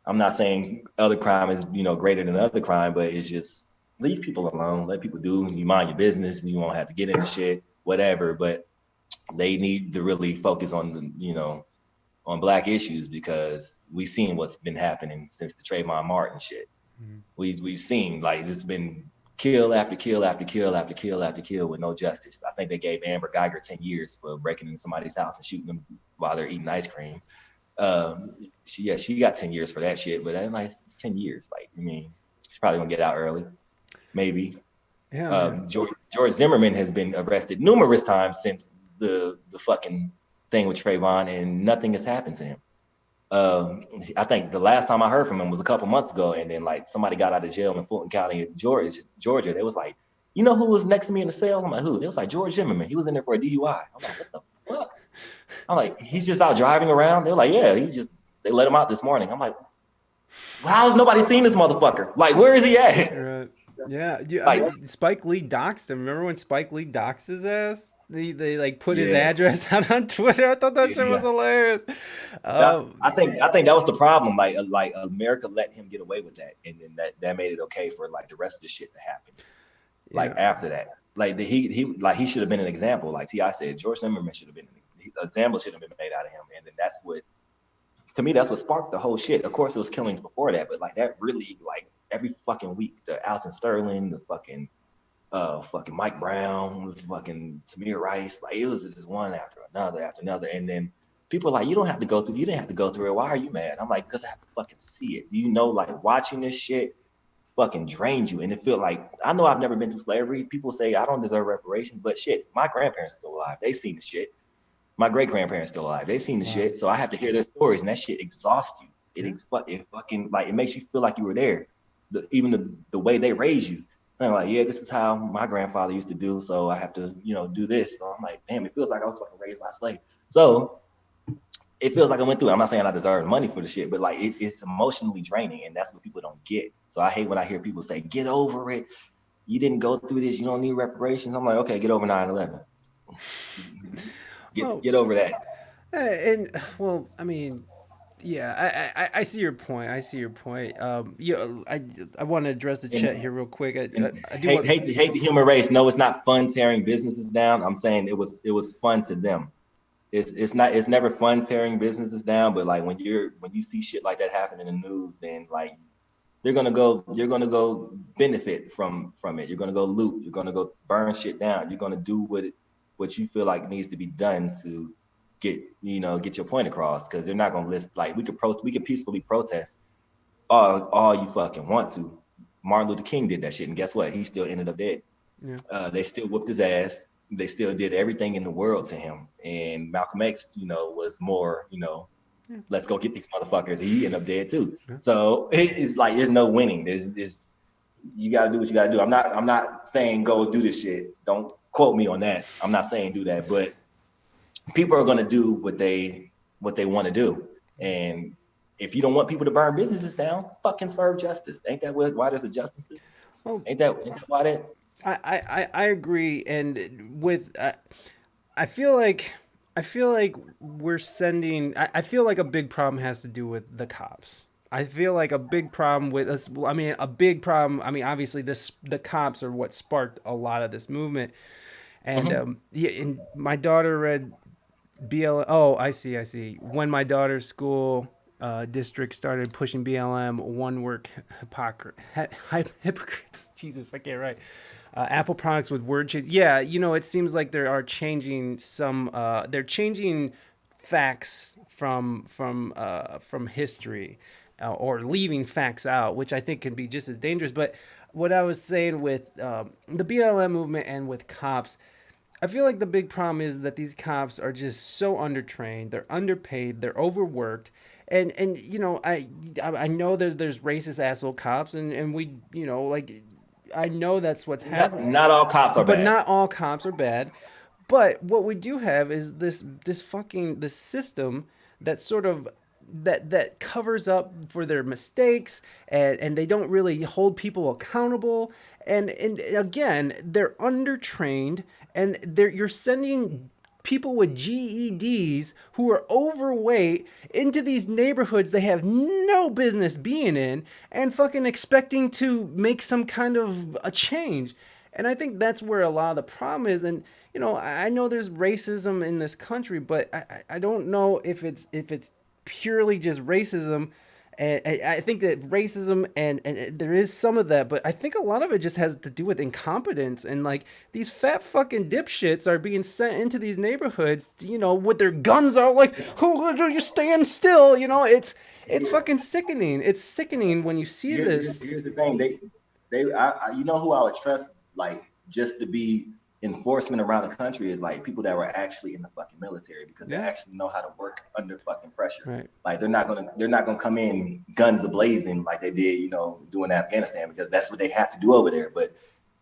I'm not saying other crime is, greater than other crime, but it's just leave people alone. Let people do. You mind your business. You won't have to get into shit, whatever. But they need to really focus on on black issues, because we've seen what's been happening since the Trayvon Martin shit. Mm-hmm. We've seen, like, it's been kill after kill after kill after kill after kill with no justice. I think they gave Amber Geiger 10 years for breaking into somebody's house and shooting them while they're eating ice cream. She got 10 years for that shit, but like, it's 10 years. Like, I mean, she's probably gonna get out early, maybe. Yeah. George Zimmerman has been arrested numerous times since the fucking thing with Trayvon, and nothing has happened to him. I think the last time I heard from him was a couple months ago, and then like somebody got out of jail in Fulton County, Georgia. They was like, you know who was next to me in the cell? I'm like, who? They was like, George Zimmerman. He was in there for a DUI. I'm like, what the fuck? I'm like, he's just out driving around. They're like, yeah, they let him out this morning. I'm like, well, how has nobody seen this motherfucker? Like, where is he at? Right. Yeah. I mean, Spike Lee doxed him. Remember when Spike Lee doxed his ass? They like put his address out on Twitter. I thought that shit was hilarious. I think that was the problem. Like America let him get away with that, and then that made it okay for like the rest of the shit to happen. Like after that, like he should have been an example. Like T.I. said, George Zimmerman should have been an example. Should have been made out of him, and then that's what sparked the whole shit. Of course, it was killings before that, but like that really, like every fucking week, the Alton Sterling, the fucking Mike Brown, fucking Tamir Rice, like it was just one after another, and then people are like, you didn't have to go through it. Why are you mad? I'm like, because I have to fucking see it. Do you know, like watching this shit fucking drains you. And it feel like, I know I've never been through slavery. People say I don't deserve reparations, but shit, my grandparents are still alive. They seen the shit. My great grandparents still alive. They seen the Wow. shit. So I have to hear their stories, and that shit exhausts you. Yeah. It fucking like it makes you feel like you were there. Even the way they raise you. And I'm like, yeah, this is how my grandfather used to do. So I have to, do this. So I'm like, damn, it feels like I was fucking raised by a slave. So it feels like I went through it. I'm not saying I deserve money for the shit, but like it's emotionally draining, and that's what people don't get. So I hate when I hear people say, "Get over it. You didn't go through this. You don't need reparations." I'm like, okay, get over 9/11. Get Well, get over that. and well, I mean, yeah, I see your point. I see your point. I want to address the chat And here real quick. and I do hate want. hate the hate the human race. No, it's not fun tearing businesses down. I'm saying it was fun to them. It's never fun tearing businesses down, but like when you see shit like that happen in the news, then like you're gonna go benefit from it. You're gonna go loot. You're gonna go burn shit down. You're gonna do what you feel like needs to be done to get your point across. Because they're not gonna list like we could peacefully protest all you fucking want to. Martin Luther King did that shit, and guess what? He still ended up dead. Yeah. They still whooped his ass. They still did everything in the world to him. And Malcolm X, was more, Yeah. let's go get these motherfuckers. He ended up dead too. Yeah. So it's like there's no winning. There's you got to do what you got to do. I'm not saying go do this shit. Don't quote me on that. I'm not saying do that, but people are gonna do what they want to do. And if you don't want people to burn businesses down, fucking serve justice. Ain't that why there's a justice system? Well, Ain't that why that? I agree, and with I feel like we're sending. I feel like a big problem has to do with the cops. I feel like a big problem with us. I mean, a big problem. I mean, obviously, the cops are what sparked a lot of this movement. And Mhm. yeah, and my daughter read BLM. Oh, I see, I see. When my daughter's school district started pushing BLM, one were hypocrites. Jesus, I can't write. Apple products with word change. Yeah, it seems like there are changing some. They're changing facts from history, or leaving facts out, which I think can be just as dangerous. But what I was saying with the BLM movement and with cops, I feel like the big problem is that these cops are just so undertrained, they're underpaid, they're overworked. And I know there's racist asshole cops, and we like I know that's what's Not, happening, not all cops are but bad. not all cops are bad. But what we do have is this system that sort of that covers up for their mistakes, and they don't really hold people accountable. And again, they're undertrained, and you're sending people with GEDs who are overweight into these neighborhoods they have no business being in, and fucking expecting to make some kind of a change. And I think that's where a lot of the problem is. And I know there's racism in this country, but I don't know if it's purely just racism. And I think that racism and there is some of that, but I think a lot of it just has to do with incompetence. And like these fat fucking dipshits are being sent into these neighborhoods, with their guns out, like, who are you stand still? It's Here, fucking sickening. It's sickening when you see this. here's the thing. You know who I would trust, like, just to be enforcement around the country is like people that were actually in the fucking military, because they Yeah. actually know how to work under fucking pressure. Right. Like they're not gonna come in guns ablazing like they did, doing Afghanistan, because that's what they have to do over there. But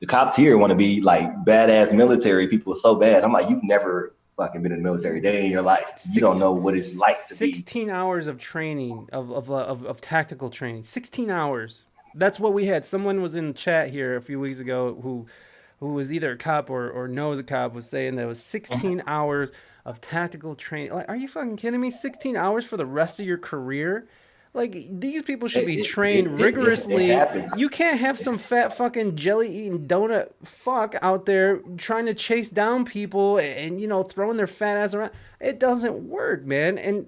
the cops here want to be like badass military people so bad. I'm like, you've never fucking been in the military a day in your life. You don't know what it's like to be. 16 hours of training of tactical training. 16 hours. That's what we had. Someone was in chat here a few weeks ago who was either a cop or knows a cop, was saying there was 16 hours of tactical training. Like, are you fucking kidding me? 16 hours for the rest of your career? Like, these people should be trained It rigorously. happens. You can't have some fat fucking jelly eating donut fuck out there trying to chase down people and throwing their fat ass around. It doesn't work, man. And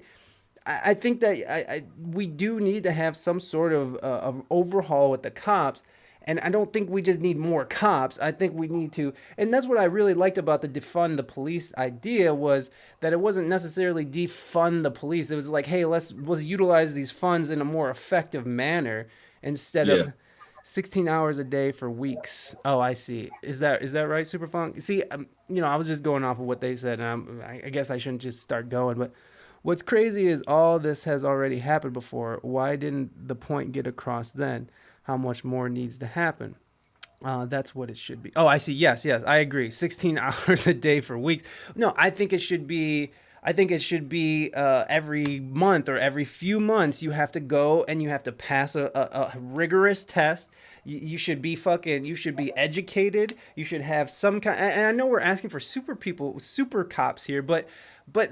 I think that we do need to have some sort of overhaul with the cops. And I don't think we just need more cops. I think we need to, and that's what I really liked about the defund the police idea, was that it wasn't necessarily defund the police. It was like, hey, let's utilize these funds in a more effective manner instead Yeah. of 16 hours a day for weeks. Oh, I see. Is that right, Superfunk? See, I was just going off of what they said, and I guess I shouldn't just start going. But what's crazy is all this has already happened before. Why didn't the point get across then? How much more needs to happen? That's what it should be. Oh, I see. Yes, yes, I agree. 16 hours a day for weeks. No, I think it should be. I think it should be every month or every few months. You have to go and you have to pass a rigorous test. You should be fucking. You should be educated. You should have some kind. And I know we're asking for super people, super cops here, but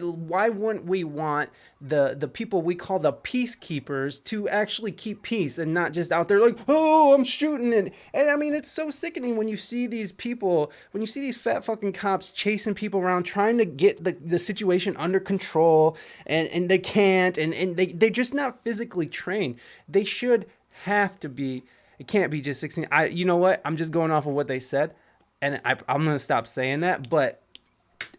why wouldn't we want the people we call the peacekeepers to actually keep peace and not just out there like, oh, I'm shooting? And I mean, it's so sickening when you see these people, when you see these fat fucking cops chasing people around trying to get the situation under control, and they can't, and they're just not physically trained. They should have to be. It can't be just 16. You know what, I'm just going off of what they said, and I'm gonna stop saying that, but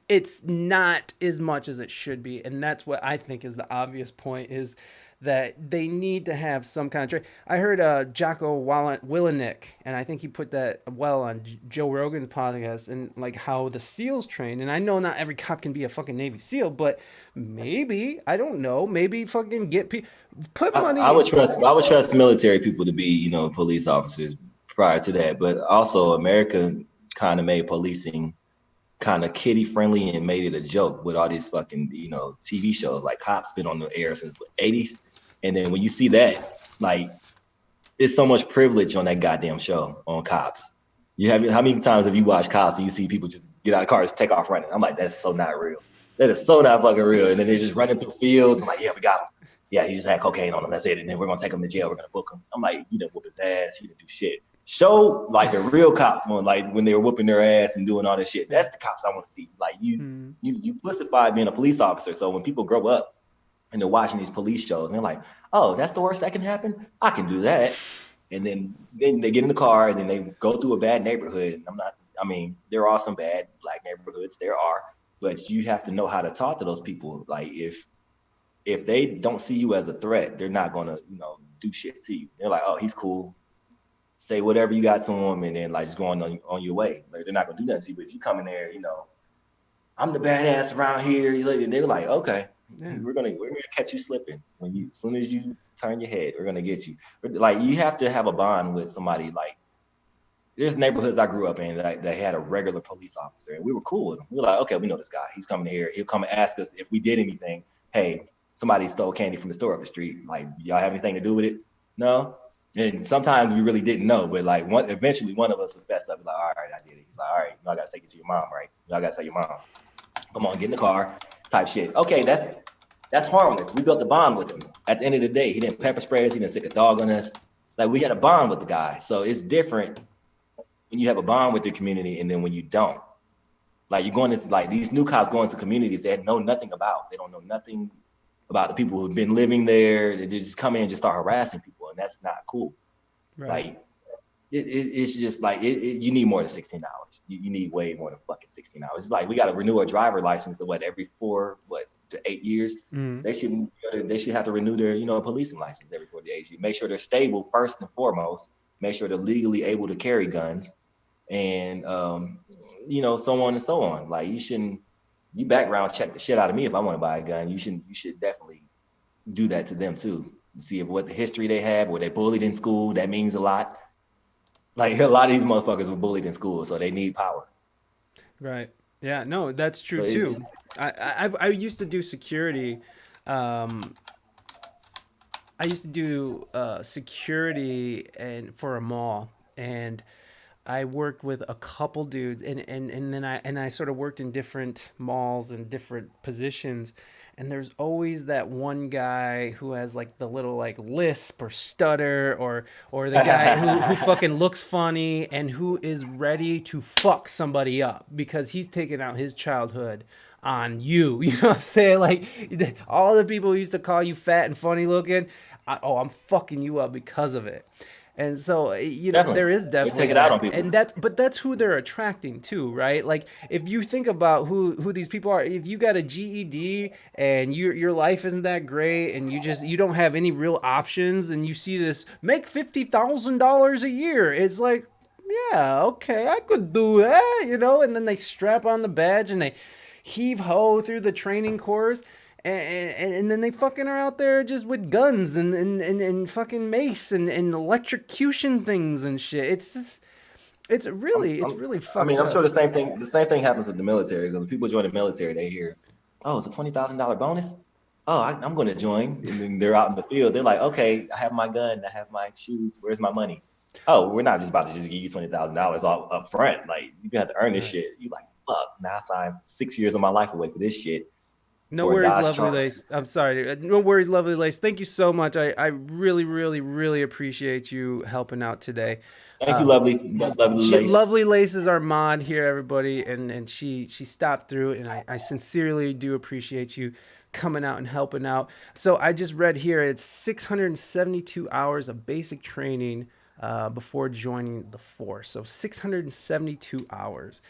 it's not as much as it should be, and that's what I think is the obvious point, is that they need to have some kind of training. I heard Jocko Willenick, and I think he put that well on Joe Rogan's podcast, and like how the SEALs train. And I know not every cop can be a fucking Navy SEAL, but maybe, I don't know, maybe fucking put money. I would trust military people to be, police officers prior to that, but also America kind of made policing kind of kiddie friendly and made it a joke with all these fucking, TV shows. Like Cops been on the air since the 80s. And then when you see that, like, it's so much privilege on that goddamn show on Cops. How many times have you watched Cops and you see people just get out of cars, take off running? I'm like, that's so not real. That is so not fucking real. And then they're just running through fields. I'm like, yeah, we got him. Yeah, he just had cocaine on him. That's it. And then we're gonna take him to jail. We're gonna book him. I'm like, he didn't whoop his ass. He didn't do shit. Show like the real cops one, like when they were whooping their ass and doing all this shit. That's the cops I want to see. Like you pussify being a police officer. So when people grow up and they're watching these police shows and they're like, oh, that's the worst that can happen. I can do that. And then they get in the car and then they go through a bad neighborhood. There are some bad black neighborhoods. There are, but you have to know how to talk to those people. Like if they don't see you as a threat, they're not gonna, do shit to you. They're like, oh, he's cool. Say whatever you got to them, and then like just going on your way. Like they're not gonna do nothing to you. But if you come in there, I'm the badass around here. And they're like, okay, yeah. we're gonna catch you slipping as soon as you turn your head, we're gonna get you. Like you have to have a bond with somebody. Like there's neighborhoods I grew up in that had a regular police officer, and we were cool with him. We were like, okay, we know this guy. He's coming here. He'll come and ask us if we did anything. Hey, somebody stole candy from the store up the street. Like y'all have anything to do with it? No. And sometimes we really didn't know, but like eventually one of us would fess up and like, all right, I did it. He's like, all right, I gotta take it to your mom, right? I gotta tell your mom. Come on, get in the car, type shit. Okay, that's harmless. We built a bond with him. At the end of the day, he didn't pepper spray us, he didn't stick a dog on us. Like we had a bond with the guy. So it's different when you have a bond with your community and then when you don't. Like you're going into like these new cops going to communities they know nothing about. They don't know nothing about the people who've been living there. They just come in and just start harassing people, and that's not cool. Right. Like it's just like you need more than 16 hours. You need way more than fucking 16 hours. It's like we got to renew our driver license every 4 to 8 years. Mm. They should have to renew their policing license every 4 to 8 years. Make sure they're stable first and foremost. Make sure they're legally able to carry guns, and so on and so on. Like you background check the shit out of me if I want to buy a gun. You should definitely do that to them too. See what the history they have, were they bullied in school? That means a lot. Like a lot of these motherfuckers were bullied in school, so they need power. Right. Yeah. No, that's true too. I used to do security. I used to do security for a mall, and I worked with a couple dudes, and then I sort of worked in different malls and different positions, and there's always that one guy who has like the little like lisp or stutter, or the guy who fucking looks funny and who is ready to fuck somebody up because he's taken out his childhood on you. You know what I'm saying? Like all the people who used to call you fat and funny looking, I'm fucking you up because of it. And so, Definitely. there is They definitely take it out on that. people. And that's who they're attracting to, right? Like if you think about who these people are, if you got a GED and your life isn't that great and you don't have any real options and you see this make $50,000 a year, it's like, yeah, okay, I could do that, and then they strap on the badge and they heave ho through the training course. And then they fucking are out there just with guns and fucking mace and electrocution things and shit. It's just, it's really I mean, fucked I'm sure up. the same thing happens with the military. Because when people join the military, they hear, "Oh, it's a $20,000 bonus. Oh, I'm going to join." And then they're out in the field. They're like, "Okay, I have my gun. I have my shoes. Where's my money?" Oh, we're not just about to just give you $20,000 all up front. Like you have to earn this Right. shit. You like, fuck. Now I signed 6 years of my life away for this shit No for a worries, Dodge lovely Charger. lace. I'm sorry. No worries, lovely lace. Thank you so much. I really, really, really appreciate you helping out today. Thank you, lovely lace. Lovely Lace is our mod here, everybody, and she stopped through, and I sincerely do appreciate you coming out and helping out. So I just read here it's 672 hours of basic training before joining the force. So 672 hours.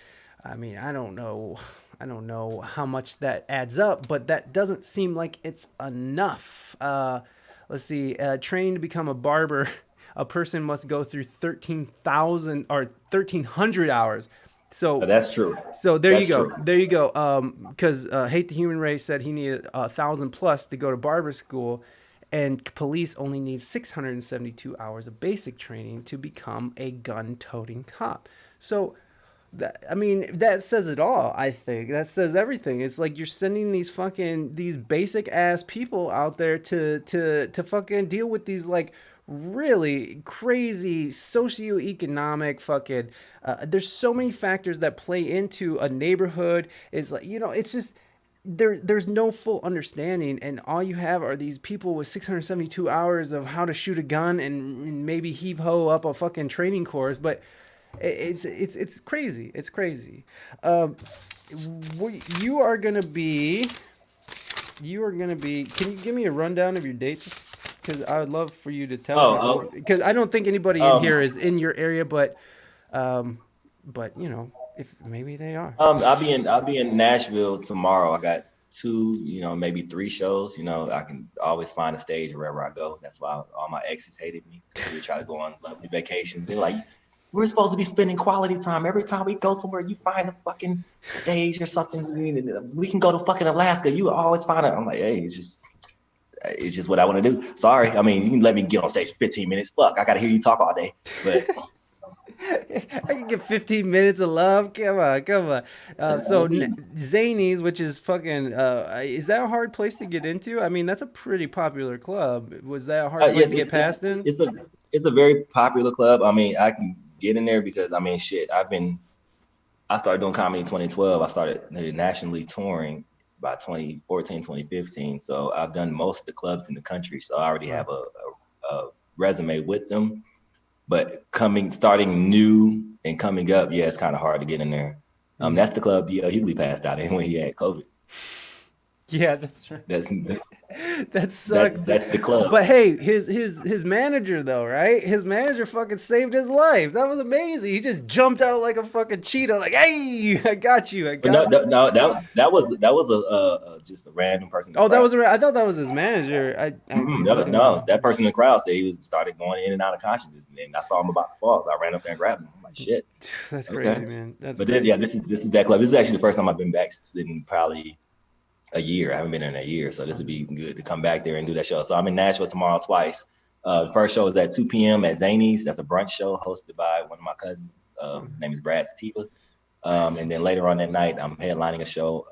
I mean, I don't know how much that adds up, but that doesn't seem like it's enough. Let's see, training to become a barber, a person must go through 13,000 or 1,300 hours. So, That's true. so there you That's go, true. there you go. Because Hate the Human Race said he needed 1,000 plus to go to barber school, and police only need 672 hours of basic training to become a gun-toting cop. So I mean, that says it all. I think that says everything. It's like you're sending these basic ass people out there to fucking deal with these like really crazy socioeconomic fucking. There's so many factors that play into a neighborhood. It's like it's just there's no full understanding, and all you have are these people with 672 hours of how to shoot a gun and maybe heave ho up a fucking training course, but it's crazy. It's crazy. Um, you are gonna be. You are gonna be. Can you give me a rundown of your dates? Because I would love for you to tell people. Oh, Because I don't think anybody in oh, here is in your area, um, but if maybe they are. I'll be in Nashville tomorrow. I got two, maybe three shows. I can always find a stage wherever I go. That's why all my exes hated me because we would try to go on lovely vacations. They're like, we're supposed to be spending quality time. Every time we go somewhere, you find a fucking stage or something. We can go to fucking Alaska. You always find it. I'm like, hey, it's just what I want to do. Sorry. I mean, you can let me get on stage for 15 minutes. Fuck, I got to hear you talk all day. But I can get 15 minutes of love. Come on, come on. Zanies, which is fucking, is that a hard place to get into? I mean, that's a pretty popular club. Was that a hard place yes, to get past in? it's a very popular club. I mean, I can get in there because I mean, shit. I started doing comedy in 2012. I started nationally touring by 2014, 2015. So I've done most of the clubs in the country. So I already Wow. have a resume with them. But starting new and coming up, yeah, it's kind of hard to get in there. Mm. That's the club D.L. Hughley passed out in when he had COVID. Yeah, that's right. That's That that sucks. that's the club. But hey, his manager though, right? His manager fucking saved his life. That was amazing. He just jumped out like a fucking cheetah, like, "Hey, I got you. I But no, got." no, no, that was just a random person in the Oh, that crowd. was. I thought that was his manager. I didn't No, know. that person in the crowd said he was started going in and out of consciousness, and then I saw him about to fall, so I ran up there and grabbed him. I'm like, shit, That's okay. crazy, man. That's But then, yeah, crazy. this is that club. This is actually the first time I've been back in probably a year. I haven't been in a year, so this would be good to come back there and do that show. So I'm in Nashville tomorrow twice. The first show is at 2 p.m. at Zany's. That's a brunch show hosted by one of my cousins. His name is Brad Sativa. And then later on that night, I'm headlining a show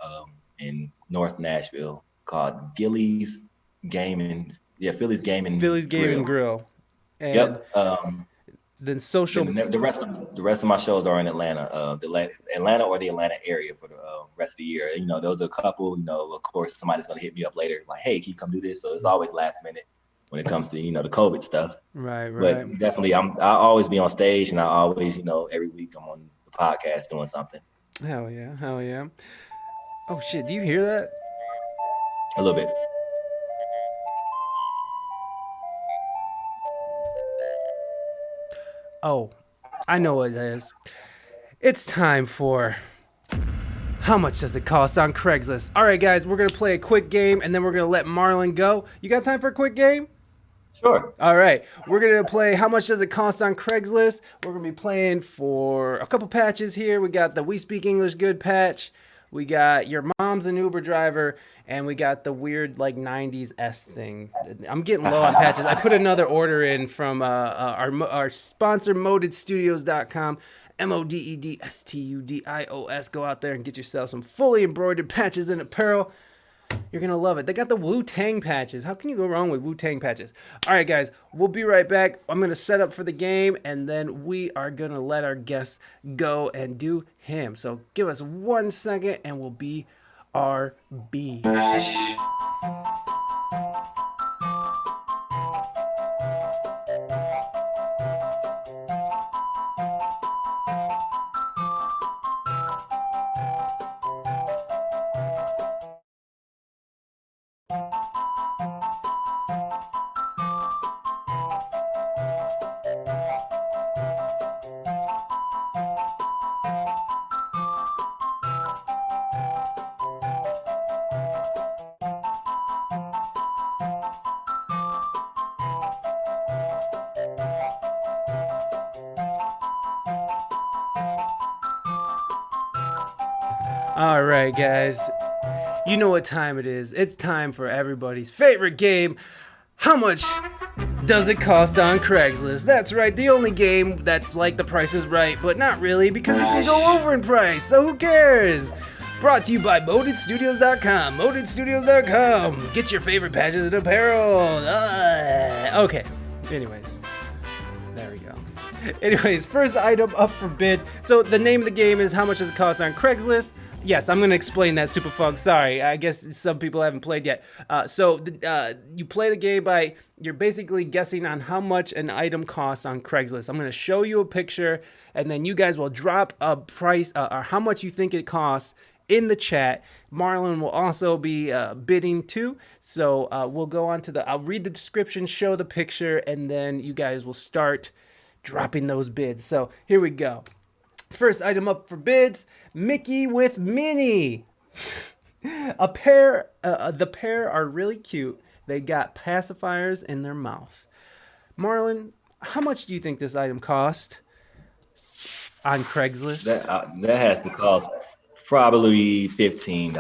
in North Nashville called Philly's Game Philly's and Game and Grill. Grill, and Yep. then Then social. the rest of my shows are in Atlanta, Atlanta or the Atlanta area for the rest of the year. Those are a couple. Of course, somebody's gonna hit me up later, like, "Hey, can you come do this?" So it's always last minute when it comes to the COVID stuff. Right, But right. definitely, I always be on stage, and I always, every week I'm on the podcast doing something Hell yeah, hell yeah. Oh shit, do you hear that? a little bit. Oh, I know what it is. It's time for how much does it cost on Craigslist? All right, guys, we're going to play a quick game, and then we're going to let Marlon go. You got time for a quick game? Sure. All right, we're going to play how much does it cost on Craigslist. We're going to be playing for a couple patches here. We got the We Speak English Good patch. We got Your Mom's an Uber Driver. And we got the weird, like, 90s S thing. I'm getting low on patches. I put another order in from our sponsor, modedstudios.com. MODEDSTUDIOS. Go out there and get yourself some fully embroidered patches and apparel. You're going to love it. They got the Wu-Tang patches. How can you go wrong with Wu-Tang patches? All right, guys, we'll be right back. I'm going to set up for the game, and then we are going to let our guest go and do him. So give us 1 second, and we'll be RB. All right, guys. You know what time it is. It's time for everybody's favorite game. How much does it cost on Craigslist? That's right, the only game that's like The Price is Right, but not really because it can go over in price, so who cares? Brought to you by modedstudios.com. Modedstudios.com. Get your favorite patches and apparel. Okay. Anyways. There we go. Anyways, first item up for bid. So the name of the game is how much does it cost on Craigslist? Yes, I'm going to explain that, Super Funk. Sorry, I guess some people haven't played yet. You play the game by, you're basically guessing on how much an item costs on Craigslist. I'm going to show you a picture, and then you guys will drop a price, or how much you think it costs in the chat. Marlon will also be bidding too. So we'll go on to I'll read the description, show the picture, and then you guys will start dropping those bids. So here we go. First item up for bids, Mickey with Minnie. The pair are really cute. They got pacifiers in their mouth. Marlon, how much do you think this item cost on Craigslist? That has to cost probably $15.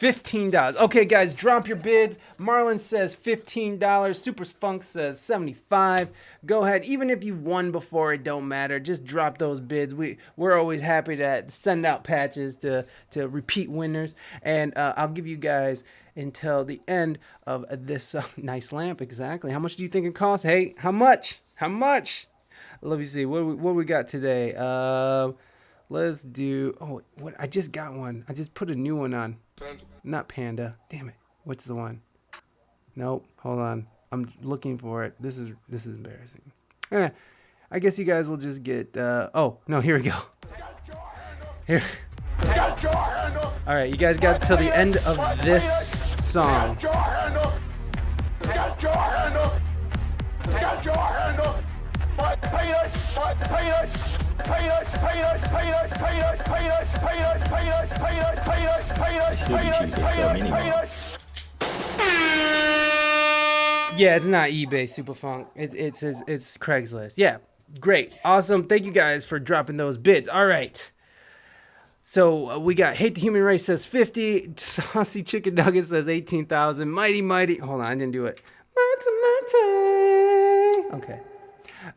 $15. Okay, guys, drop your bids. Marlon says $15. Super Funk says $75. Go ahead. Even if you've won before, it don't matter. Just drop those bids. We're always happy to send out patches to repeat winners. And I'll give you guys until the end of this nice lamp. Exactly. How much do you think it costs? Hey, how much? How much? Let me see. What we got today? Let's do... Oh, what? I just got one. I just put a new one on. Not Panda. Damn it. What's the one? Nope. Hold on. I'm looking for it. This is embarrassing. I guess you guys will just get... oh, no. Here we go. Here. All right. You guys got till the end of this song. Yeah, it's not eBay, Super Funk. It's Craigslist. Yeah, great, awesome. Thank you guys for dropping those bids. All right. So we got Hate the Human Race says 50. Saucy Chicken Nugget says 18,000. Mighty. Hold on, I didn't do it. Okay.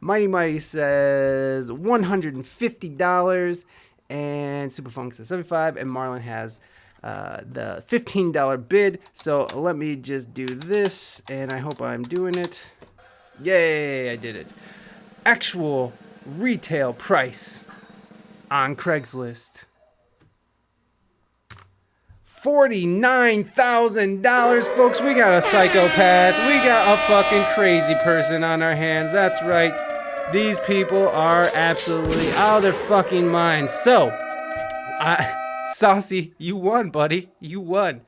Mighty says $150, and Superfunk says $75, and Marlon has the $15 bid. So let me just do this, and I hope I'm doing it. Yay, I did it. Actual retail price on Craigslist. $49,000, folks. We got a psychopath. We got a fucking crazy person on our hands. That's right. These people are absolutely out of their fucking minds. So, Saucy, you won, buddy. You won.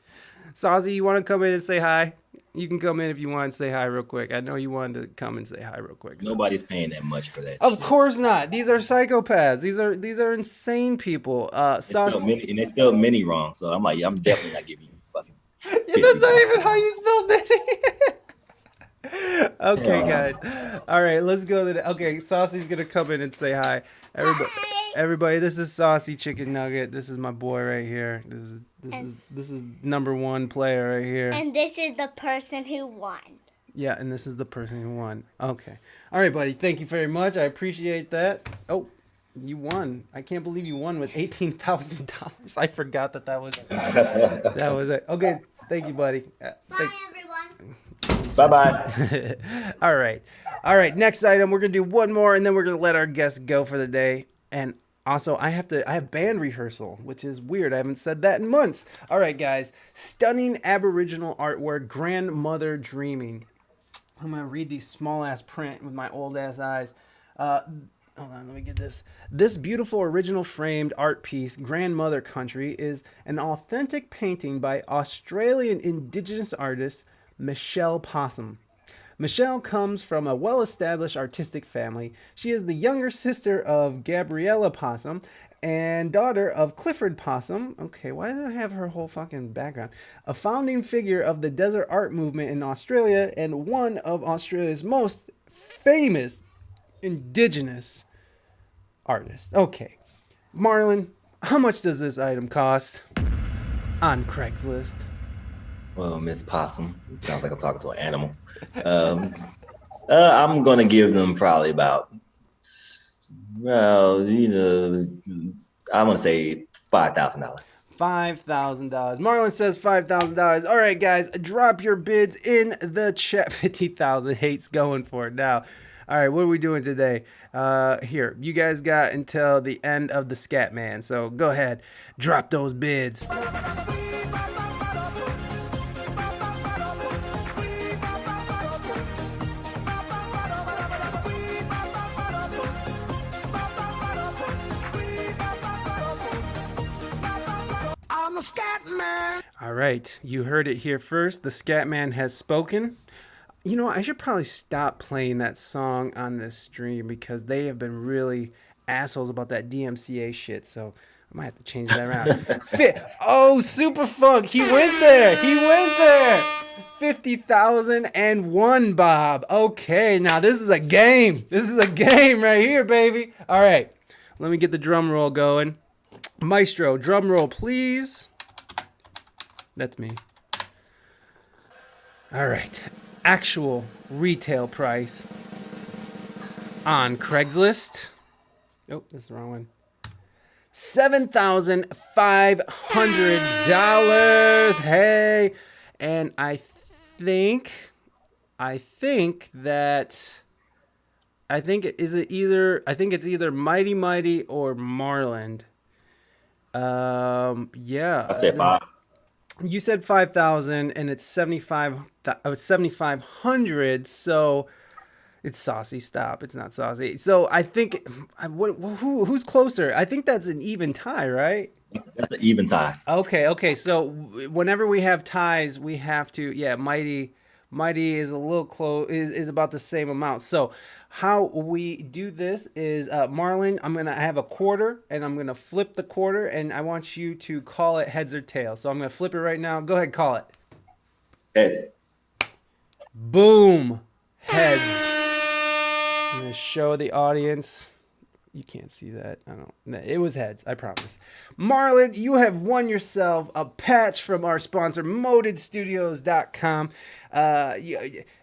Saucy, you want to come in and say hi? You can come in if you want and say hi real quick. I know you wanted to come and say hi real quick. So. Nobody's paying that much for that. Of shit. course not. These are psychopaths. These are insane people. They spelled mini wrong, so I'm like, I'm definitely not giving you fucking Yeah, that's not even how $50,000. you spell Benny. Okay, guys. All right, let's go to the. Okay, Saucy's gonna come in and say hi. Everybody, this is Saucy Chicken Nugget. This is my boy right here. This is number one player right here. And this is the person who won. Yeah, and this is the person who won. Okay. All right, buddy. Thank you very much. I appreciate that. Oh, you won. I can't believe you won with $18,000. I forgot that was it. Okay. Thank you, buddy. Bye, everyone. Bye-bye. All right. Next item. We're gonna do one more, and then we're gonna let our guests go for the day. And also, I have band rehearsal, which is weird. I haven't said that in months. All right, guys. Stunning Aboriginal artwork. Grandmother Dreaming. I'm gonna read these small ass print with my old ass eyes. Hold on, let me get this. This beautiful original framed art piece, Grandmother Country, is an authentic painting by Australian Indigenous artist Michelle Possum. Michelle comes from a well-established artistic family. She is the younger sister of Gabriella Possum and daughter of Clifford Possum. Okay, why do I have her whole fucking background? A founding figure of the desert art movement in Australia and one of Australia's most famous Indigenous artists. Okay, Marlon, how much does this item cost on Craigslist? Well, Miss Possum, sounds like I'm talking to an animal. I'm gonna give them probably about, well, I'm gonna say $5,000. $5,000. Marlon says $5,000. All right, guys, drop your bids in the chat. 50,000 hates going for it now. All right, what are we doing today? Here, you guys got until the end of the Scat Man, so go ahead, drop those bids. All right, you heard it here first. The Scat Man has spoken. You know, I should probably stop playing that song on this stream because they have been really assholes about that DMCA shit. So I might have to change that around. Oh, Super Funk. He went there. 50,001, Bob. Okay, now this is a game. This is a game right here, baby. All right, let me get the drum roll going. Maestro, drum roll, please. That's me. All right. Actual retail price on Craigslist. Oh, that's the wrong one. $7,500. Hey, and I think it's either Mighty Mighty or Marland. Yeah. I said 5. You said 5,000 and it's 7,500, so it's Saucy. Stop. It's not Saucy. So I think who's closer? I think that's an even tie, right? That's an even tie. Okay. So whenever we have ties, we have to Mighty is a little close is about the same amount. So how we do this is Marlon, I'm gonna have a quarter and I'm gonna flip the quarter and I want you to call it heads or tails. So I'm gonna flip it right now. Go ahead, call it. Heads. Boom. Heads. I'm gonna show the audience. You can't see that. It was heads, I promise. Marlon, you have won yourself a patch from our sponsor, modedstudios.com.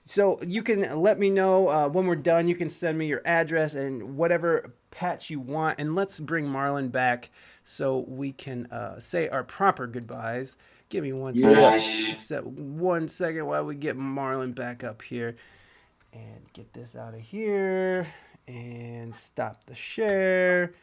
So you can let me know when we're done. You can send me your address and whatever patch you want. And let's bring Marlon back so we can say our proper goodbyes. Give me one second while we get Marlon back up here. And get this out of here. And stop the share.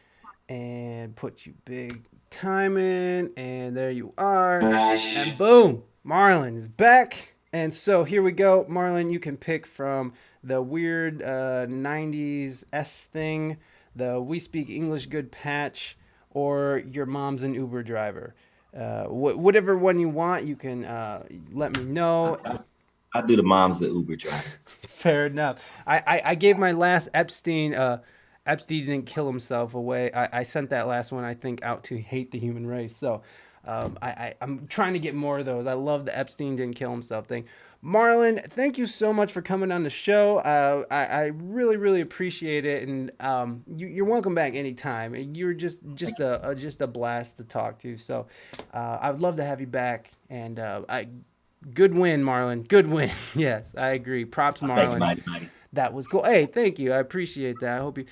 And put you big time in. And there you are. And boom. Marlon is back. And so here we go. Marlon, you can pick from the weird 90s S thing, the We Speak English Good patch, or your mom's an Uber driver. Whatever one you want, you can let me know. I do the mom's the Uber driver. Fair enough. I gave my last Epstein. Epstein didn't kill himself away. I sent that last one, I think, out to hate the human race. So I'm trying to get more of those. I love the Epstein didn't kill himself thing. Marlon, thank you so much for coming on the show. I really, really appreciate it, and you're welcome back anytime. You're just a blast to talk to. So I would love to have you back. And good win, Marlon. Good win. Yes, I agree. Props, Thank you, Marlon. mighty. That was cool. Hey, thank you. I appreciate that. I hope you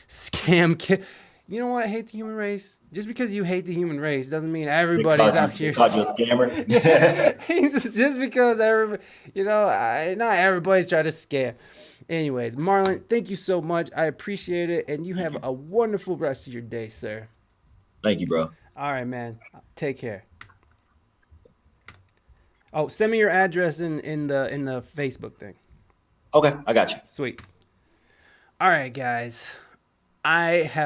You know what? Hate the human race. Just because you hate the human race doesn't mean everybody's out here. Called you a scammer. Yeah. Just because not everybody's trying to scam. Anyways, Marlon, thank you so much. I appreciate it, and you have a wonderful rest of your day, sir. Thank you, bro. All right, man. Take care. Oh, send me your address in the Facebook thing. Okay, I got you. Sweet. All right, guys. I have